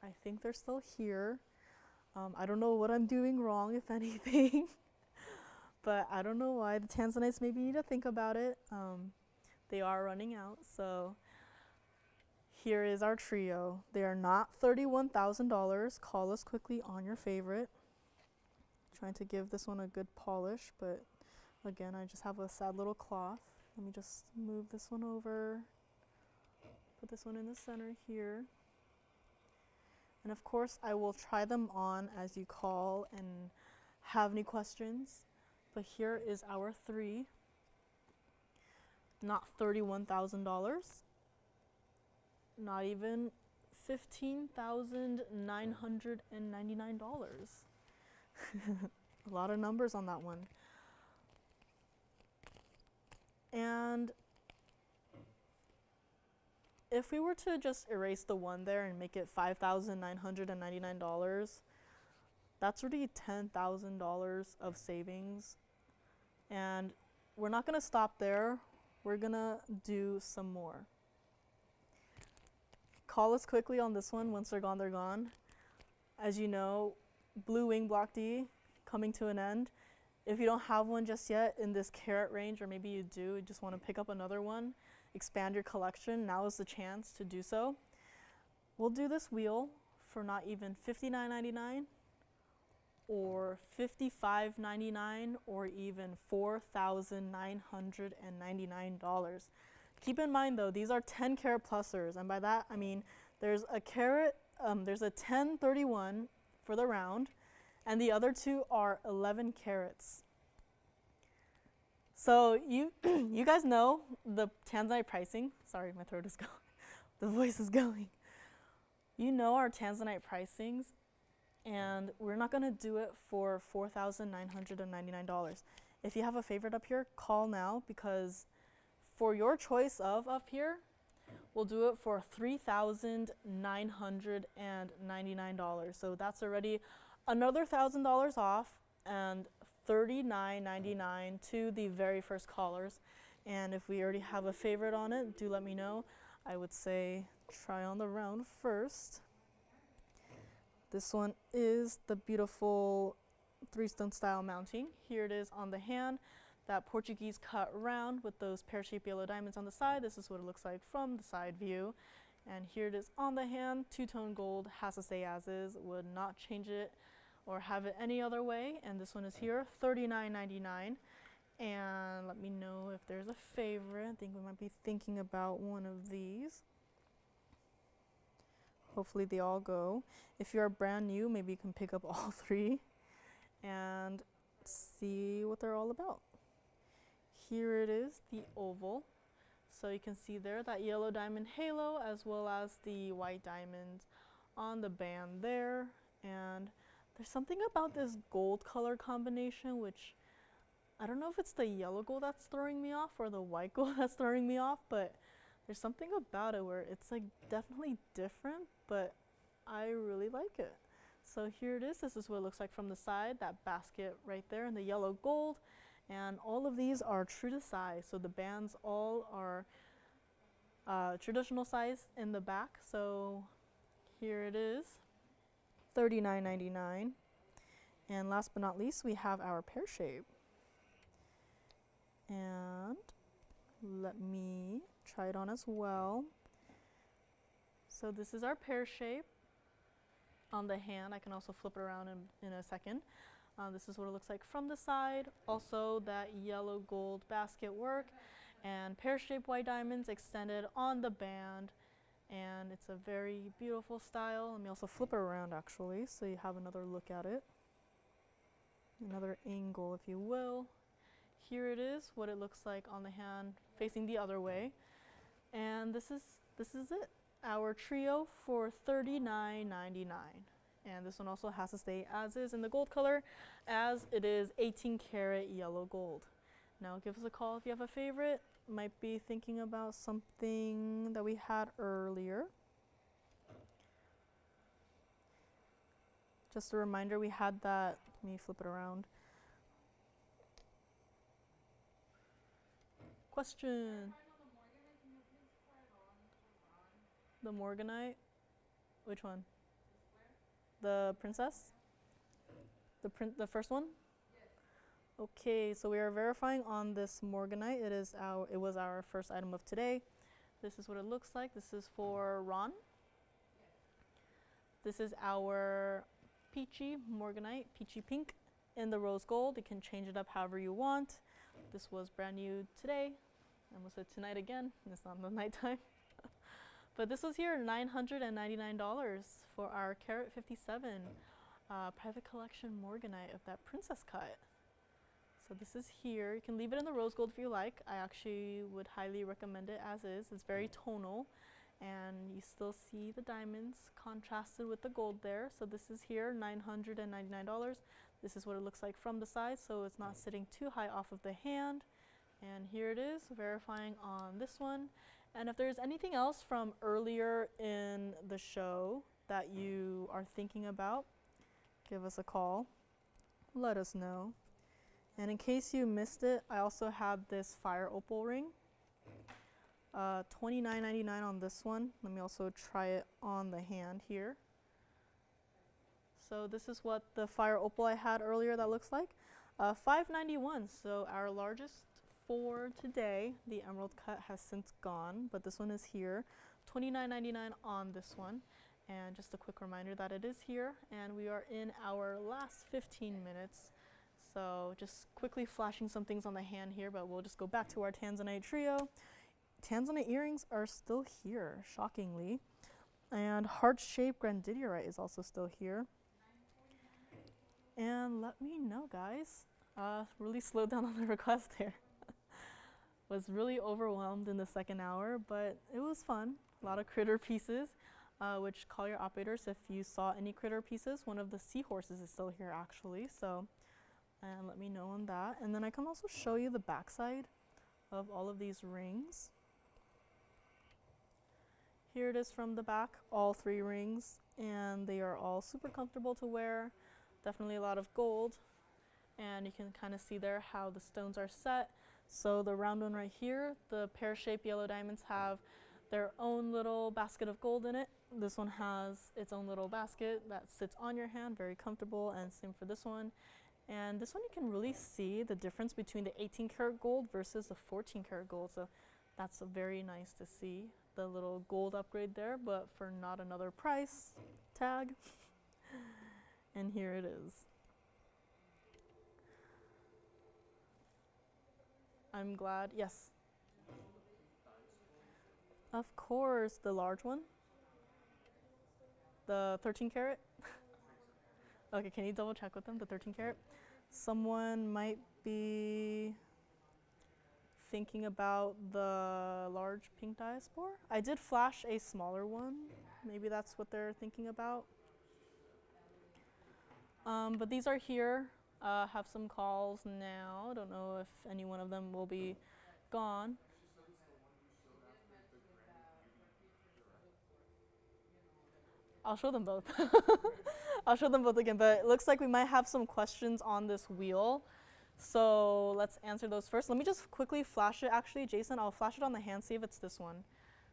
I think they're still here. I don't know what I'm doing wrong, if anything. But I don't know why. The Tanzanites maybe need to think about it. They are running out. So here is our trio. They are not $31,000. Call us quickly on your favorite. Trying to give this one a good polish, but again, I just have a sad little cloth. Let me just move this one over. Put this one in the center here. And of course, I will try them on as you call and have any questions. But here is our 3. Not $31,000. Not even $15,999. A lot of numbers on that one. And if we were to just erase the 1 there and make it $5,999, that's already $10,000 of savings. And we're not going to stop there. We're going to do some more. Call us quickly on this one. Once they're gone, they're gone. As you know, blue wing block D coming to an end. If you don't have one just yet in this carat range, or maybe you do, you just want to pick up another one, expand your collection, now is the chance to do so. We'll do this wheel for not even $59.99 or $55.99 or even $4,999. Keep in mind though, these are 10 carat plusers, and by that I mean there's a carat, there's a 1031 for the round, and the other 2 are 11 carats. So you you guys know the Tanzanite pricing. Sorry, my throat is going. The voice is going. You know our Tanzanite pricings, and we're not going to do it for $4,999. If you have a favorite up here, call now, because for your choice of up here, we'll do it for $3,999. So that's already another $1,000 off, and $39.99 to the very first callers. And if we already have a favorite on it, do let me know. I would say try on the round first. This one is the beautiful 3-stone style mounting. Here it is on the hand, that Portuguese cut round with those pear-shaped yellow diamonds on the side. This is what it looks like from the side view. And here it is on the hand, 2-tone gold, has to stay as is, would not change it or have it any other way. And this one is here, $39.99. And let me know if there's a favorite. I think we might be thinking about one of these. Hopefully they all go. If you're brand new, maybe you can pick up all 3 and see what they're all about. Here it is, the oval. So you can see there that yellow diamond halo as well as the white diamonds on the band there. And there's something about this gold color combination, which I don't know if it's the yellow gold that's throwing me off or the white gold that's throwing me off, but there's something about it where it's like definitely different, but I really like it. So here it is. This is what it looks like from the side, that basket right there in the yellow gold. And all of these are true to size. So the bands all are traditional size in the back. So here it is, $39.99. And last but not least, we have our pear shape. And let me try it on as well. So this is our pear shape on the hand. I can also flip it around in a second. This is what it looks like from the side. Also that yellow gold basket work and pear-shaped white diamonds extended on the band. And it's a very beautiful style. Let me also flip it around actually so you have another look at it. Another angle, if you will. Here it is, what it looks like on the hand facing the other way. And this is it. Our trio for $39.99. And this one also has to stay as is in the gold color, as it is 18 karat yellow gold. Now give us a call if you have a favorite. Might be thinking about something that we had earlier. Just a reminder, we had that, let me flip it around. Question. The Morganite? Which one? The princess? The first one? Okay, so we are verifying on this Morganite. It was our first item of today. This is what it looks like. This is for Ron. This is our peachy Morganite, peachy pink in the rose gold. You can change it up however you want. This was brand new today. I almost said tonight again. It's not the nighttime. But this was here $999 for our carat 57 private collection Morganite of that princess cut. So this is here. You can leave it in the rose gold if you like. I actually would highly recommend it as is. It's very tonal, and you still see the diamonds contrasted with the gold there. So this is here, $999. This is what it looks like from the side, so it's not sitting too high off of the hand. And here it is, verifying on this one. And if there's anything else from earlier in the show that you are thinking about, give us a call. Let us know. And in case you missed it, I also have this fire opal ring. $29.99 on this one. Let me also try it on the hand here. So this is what the fire opal I had earlier that looks like. $5.91, so our largest for today. The emerald cut has since gone, but this one is here. $29.99 on this one. And just a quick reminder that it is here, and we are in our last 15 minutes. So just quickly flashing some things on the hand here, but we'll just go back to our Tanzanite trio. Tanzanite earrings are still here, shockingly. And heart-shaped Grandidierite is also still here. And let me know, guys. Really slowed down on the request here. Was really overwhelmed in the second hour, but it was fun. A lot of critter pieces, which call your operators if you saw any critter pieces. One of the seahorses is still here, actually. So. And let me know on that. And then I can also show you the backside of all of these rings. Here it is from the back, all 3 rings, and they are all super comfortable to wear. Definitely a lot of gold. And you can kind of see there how the stones are set. So the round one right here, the pear-shaped yellow diamonds have their own little basket of gold in it. This one has its own little basket that sits on your hand, very comfortable, and same for this one. And this one you can really see the difference between the 18 karat gold versus the 14 karat gold. So that's very nice to see the little gold upgrade there, but for not another price tag. And here it is. I'm glad, yes. Of course, the large one. The 13 karat. Okay, can you double check with them, the 13 karat? Someone might be thinking about the large pink diaspore. I did flash a smaller one. Maybe that's what they're thinking about. But these are here. Have some calls now. Don't know if any one of them will be gone. I'll show them both. I'll show them both again, but it looks like we might have some questions on this wheel. So let's answer those first. Let me just quickly flash it. Actually, Jason, I'll flash it on the hand, see if it's this one.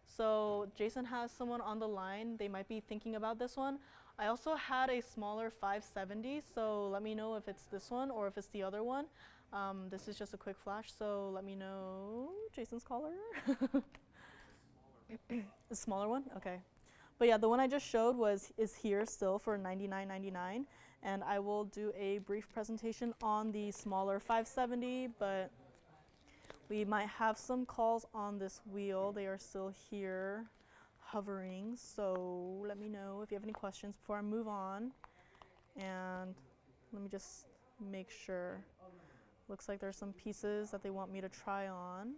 So Jason has someone on the line. They might be thinking about this one. I also had a smaller 570, so let me know if it's this one or if it's the other one. This is just a quick flash, so let me know. Jason's caller. The smaller one? Okay. But yeah, the one I just showed is here still for $99.99, and I will do a brief presentation on the smaller 570, but we might have some calls on this wheel. They are still here hovering, so let me know if you have any questions before I move on. And let me just make sure. Looks like there's some pieces that they want me to try on.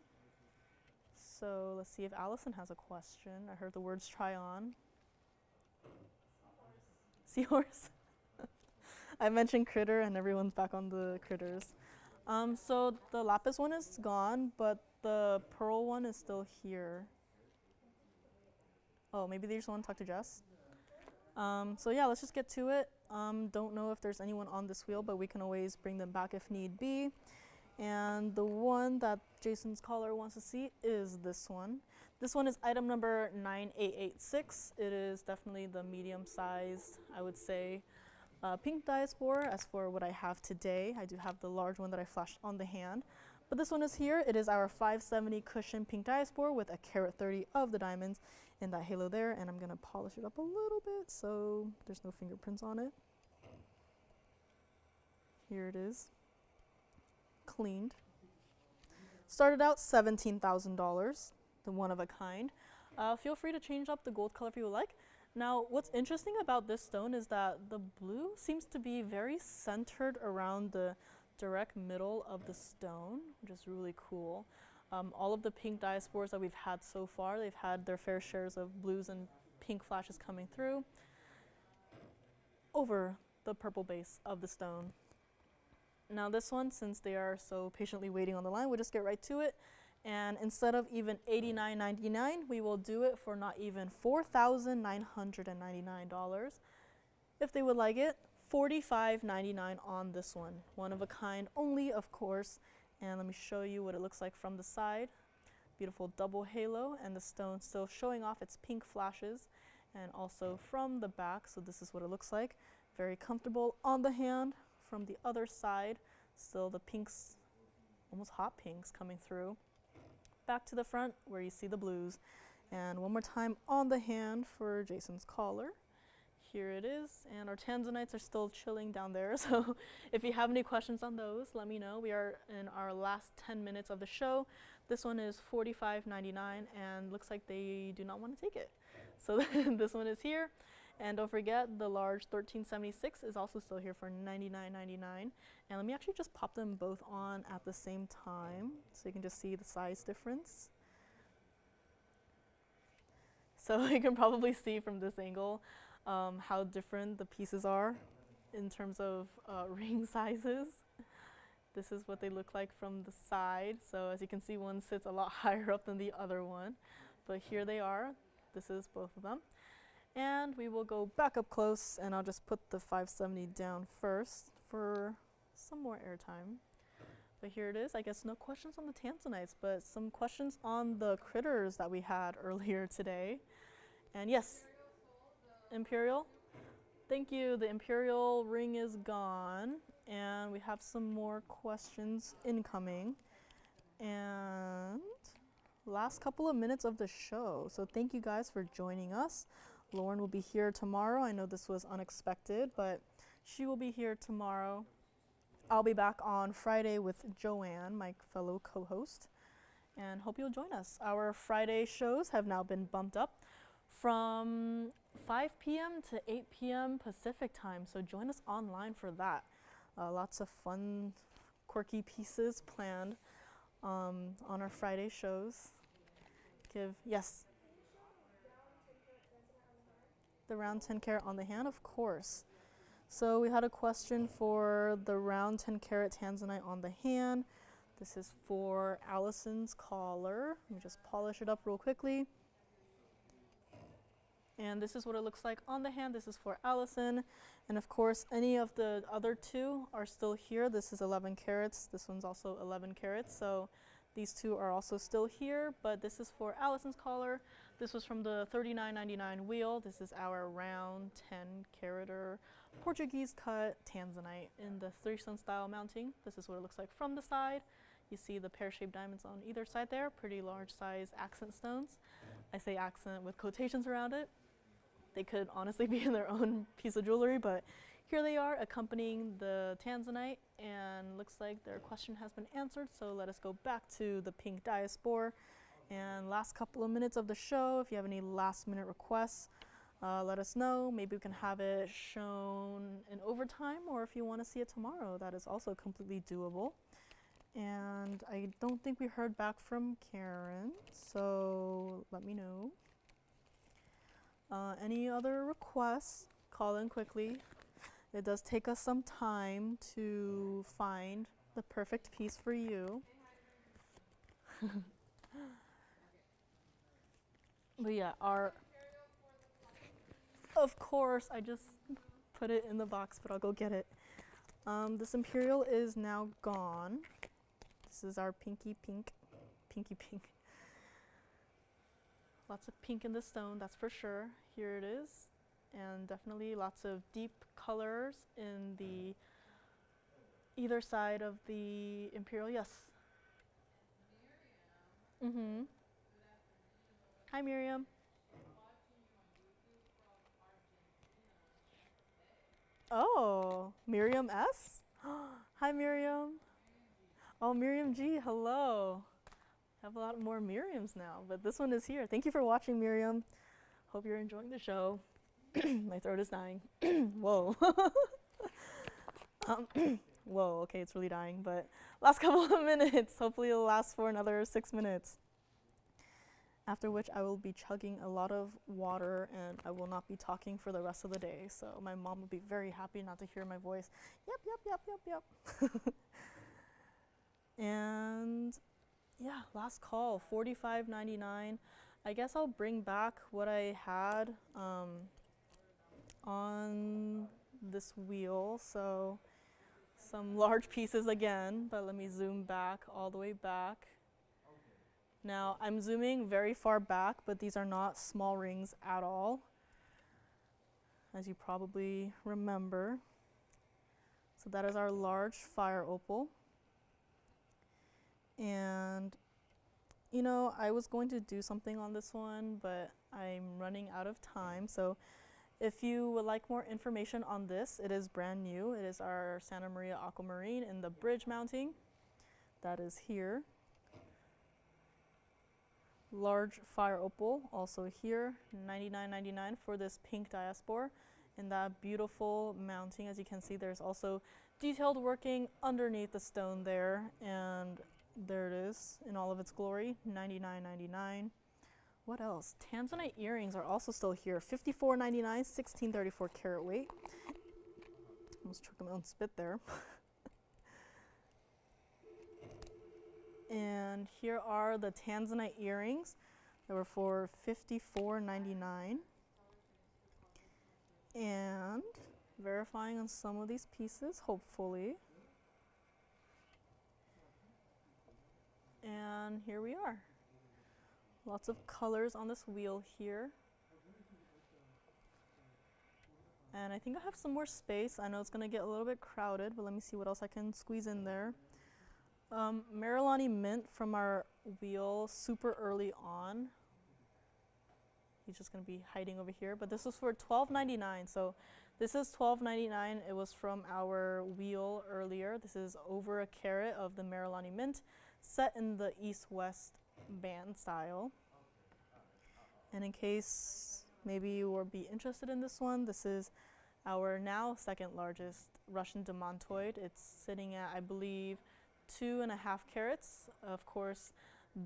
So let's see if Allison has a question. I heard the words try on. Seahorse. I mentioned critter and everyone's back on the critters. So the lapis one is gone, but the pearl one is still here. Oh, maybe they just want to talk to Jess. So yeah, let's just get to it. Don't know if there's anyone on this wheel, but we can always bring them back if need be. And the one that Jason's caller wants to see is this one. This one is item number 9886. It is definitely the medium-sized, I would say, pink diaspore. As for what I have today, I do have the large one that I flashed on the hand. But this one is here. It is our 570 cushion pink diaspore with a carat 30 of the diamonds in that halo there. And I'm going to polish it up a little bit so there's no fingerprints on it. Here it is. Cleaned. Started out $17,000. The one of a kind. Feel free to change up the gold color if you would like. Now, what's interesting about this stone is that the blue seems to be very centered around the direct middle of the stone, which is really cool. All of the pink diaspores that we've had so far, they've had their fair shares of blues and pink flashes coming through over the purple base of the stone. Now this one, since they are so patiently waiting on the line, we'll just get right to it. And instead of even $89.99, we will do it for not even $4,999. If they would like it, $45.99 on this one. One of a kind only, of course. And let me show you what it looks like from the side. Beautiful double halo, and the stone still showing off its pink flashes. And also from the back, so this is what it looks like. Very comfortable on the hand. From the other side, still the pinks, almost hot pinks coming through. Back to the front where you see the blues. And one more time on the hand for Jason's collar. Here it is, and our Tanzanites are still chilling down there, so if you have any questions on those, let me know. We are in our last 10 minutes of the show. This one is $45.99, and looks like they do not want to take it. So this one is here, and don't forget the large 1376 is also still here for $99.99. And let me actually just pop them both on at the same time, so you can just see the size difference. So you can probably see from this angle how different the pieces are in terms of ring sizes. This is what they look like from the side. So as you can see, one sits a lot higher up than the other one. But here they are. This is both of them. And we will go back up close, and I'll just put the 570 down first for some more airtime. But here it is. I guess no questions on the Tanzanites, but some questions on the critters that we had earlier today. And yes, Imperial. Thank you. The Imperial ring is gone, and we have some more questions incoming. And last couple of minutes of the show. So thank you guys for joining us. Lauren will be here tomorrow. I know this was unexpected, but she will be here tomorrow. I'll be back on Friday with Joanne, my fellow co-host, and hope you'll join us. Our Friday shows have now been bumped up from 5 p.m. to 8 p.m. Pacific time, so join us online for that. Lots of fun, quirky pieces planned on our Friday shows. Yes? The round 10 carat on the hand, of course. So we had a question for the round 10 carat Tanzanite on the hand. This is for Allison's collar. Let me just polish it up real quickly. And this is what it looks like on the hand. This is for Allison. And of course, any of the other two are still here. This is 11 carats. This one's also 11 carats. So these two are also still here, but this is for Allison's collar. This was from the $39.99 wheel. This is our round 10 carater Portuguese cut Tanzanite in the 3-stone style mounting. This is what it looks like from the side. You see the pear-shaped diamonds on either side there, pretty large size accent stones. I say accent with quotations around it. They could honestly be in their own piece of jewelry, but here they are accompanying the Tanzanite, and looks like their question has been answered. So let us go back to the pink diaspore. And last couple of minutes of the show, if you have any last minute requests, let us know. Maybe we can have it shown in overtime, or if you want to see it tomorrow, that is also completely doable. And I don't think we heard back from Karen, so let me know. Any other requests, call in quickly. It does take us some time to find the perfect piece for you. But yeah, of course, I just put it in the box, but I'll go get it. This Imperial is now gone. This is our pinky pink. Lots of pink in the stone, that's for sure. Here it is. And definitely lots of deep colors in the either side of the Imperial. Yes. Mm-hmm. Hi, Miriam. Oh, Miriam S? Hi, Miriam. Oh, Miriam G, hello. Have a lot more Miriams now, but this one is here. Thank you for watching, Miriam. Hope you're enjoying the show. My throat is dying. Whoa. Whoa, okay, it's really dying, but last couple of minutes. Hopefully it'll last for another 6 minutes. After which I will be chugging a lot of water and I will not be talking for the rest of the day. So my mom will be very happy not to hear my voice. Yep. And yeah, last call, $45.99. I guess I'll bring back what I had on this wheel. So some large pieces again, but let me zoom back all the way back. Now I'm zooming very far back, but these are not small rings at all, as you probably remember. So that is our large fire opal. And you know, I was going to do something on this one, but I'm running out of time. So if you would like more information on this, it is brand new. It is our Santa Maria Aquamarine in the bridge mounting. That is here. Large fire opal, also here, $99.99 for this pink diaspore. In that beautiful mounting, as you can see, there's also detailed working underneath the stone there, and there it is in all of its glory, $99.99. What else? Tanzanite earrings are also still here, $54.99, 1634 carat weight. Almost choked on my own spit there. And here are the Tanzanite earrings. They were for $54.99. And verifying on some of these pieces, hopefully. And here we are. Lots of colors on this wheel here. And I think I have some more space. I know it's going to get a little bit crowded, but let me see what else I can squeeze in there. Marilani mint from our wheel super early on. He's just going to be hiding over here, but this was for $12.99. So this is $12.99. It was from our wheel earlier. This is over a carat of the Marilani mint, set in the east-west band style. And in case maybe you will be interested in this one, this is our now second largest Russian demantoid. It's sitting at, I believe, 2.5 carats. Of course,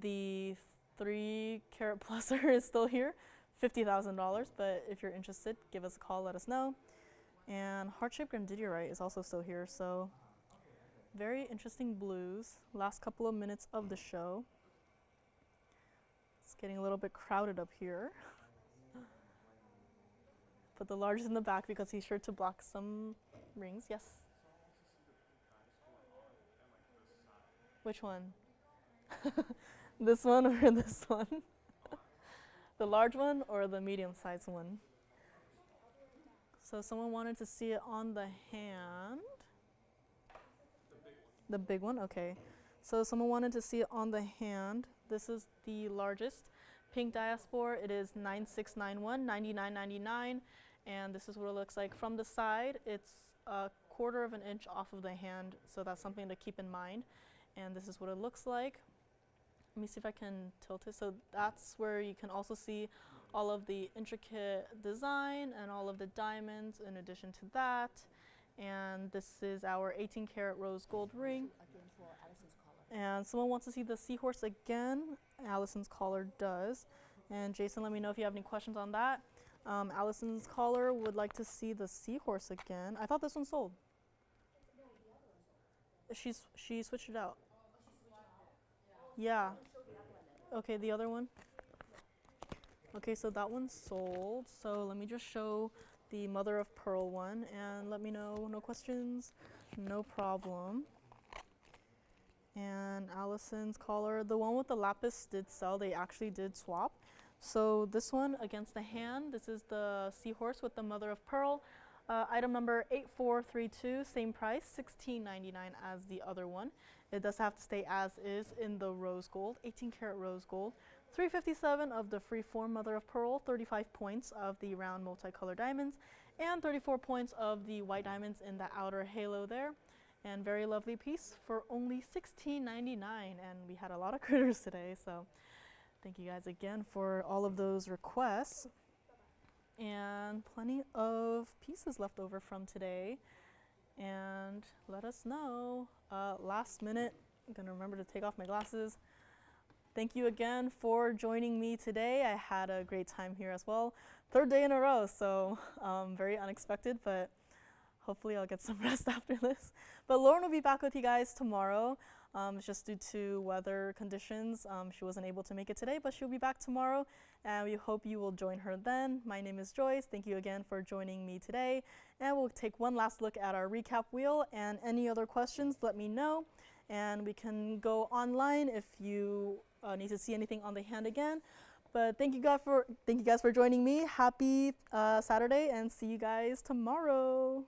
the 3 carat pluser is still here, $50,000, but if you're interested, give us a call, let us know. And heart-shaped Grandidierite is also still here, so very interesting blues. Last couple of minutes of the show. It's getting a little bit crowded up here. Put the largest in the back because he's sure to block some rings. Yes? Which one? This one or this one? The large one or the medium-sized one? So someone wanted to see it on the hand. The big one, okay. So someone wanted to see it on the hand. This is the largest pink diaspore. It is 9691, $99.99, and this is what it looks like from the side. It's a 1/4 of an inch off of the hand, so that's something to keep in mind. And this is what it looks like. Let me see if I can tilt it. So that's where you can also see all of the intricate design and all of the diamonds in addition to that. And this is our 18 karat rose gold ring. And someone wants to see the Seahorse again. Allison's collar does. And Jason, let me know if you have any questions on that. Allison's collar would like to see the Seahorse again. I thought this one sold. She switched it out. Yeah. Okay, the other one. Okay, so that one sold. So let me just show the mother of pearl one and let me know. No questions? No problem. And Allison's collar, the one with the lapis did sell. They actually did swap. So this one against the hand, this is the Seahorse with the mother of pearl. Item number 8432, same price, $16.99 as the other one. It does have to stay as is in the rose gold, 18 karat rose gold. 357 of the freeform mother of pearl, 35 points of the round multicolor diamonds, and 34 points of the white diamonds in the outer halo there. and very lovely piece for only $16.99. And we had a lot of critters today, so thank you guys again for all of those requests. And plenty of pieces left over from today. And let us know. Last minute, I'm gonna remember to take off my glasses. Thank you again for joining me today. I had a great time here as well. Third day in a row, so very unexpected, but hopefully I'll get some rest after this. But Lauren will be back with you guys tomorrow. Just due to weather conditions, she wasn't able to make it today, but she'll be back tomorrow, and we hope you will join her then. My name is Joyce. Thank you again for joining me today, and we'll take one last look at our recap wheel, and any other questions, let me know, and we can go online if you need to see anything on the hand again. But thank you guys for joining me. Happy Saturday, and see you guys tomorrow.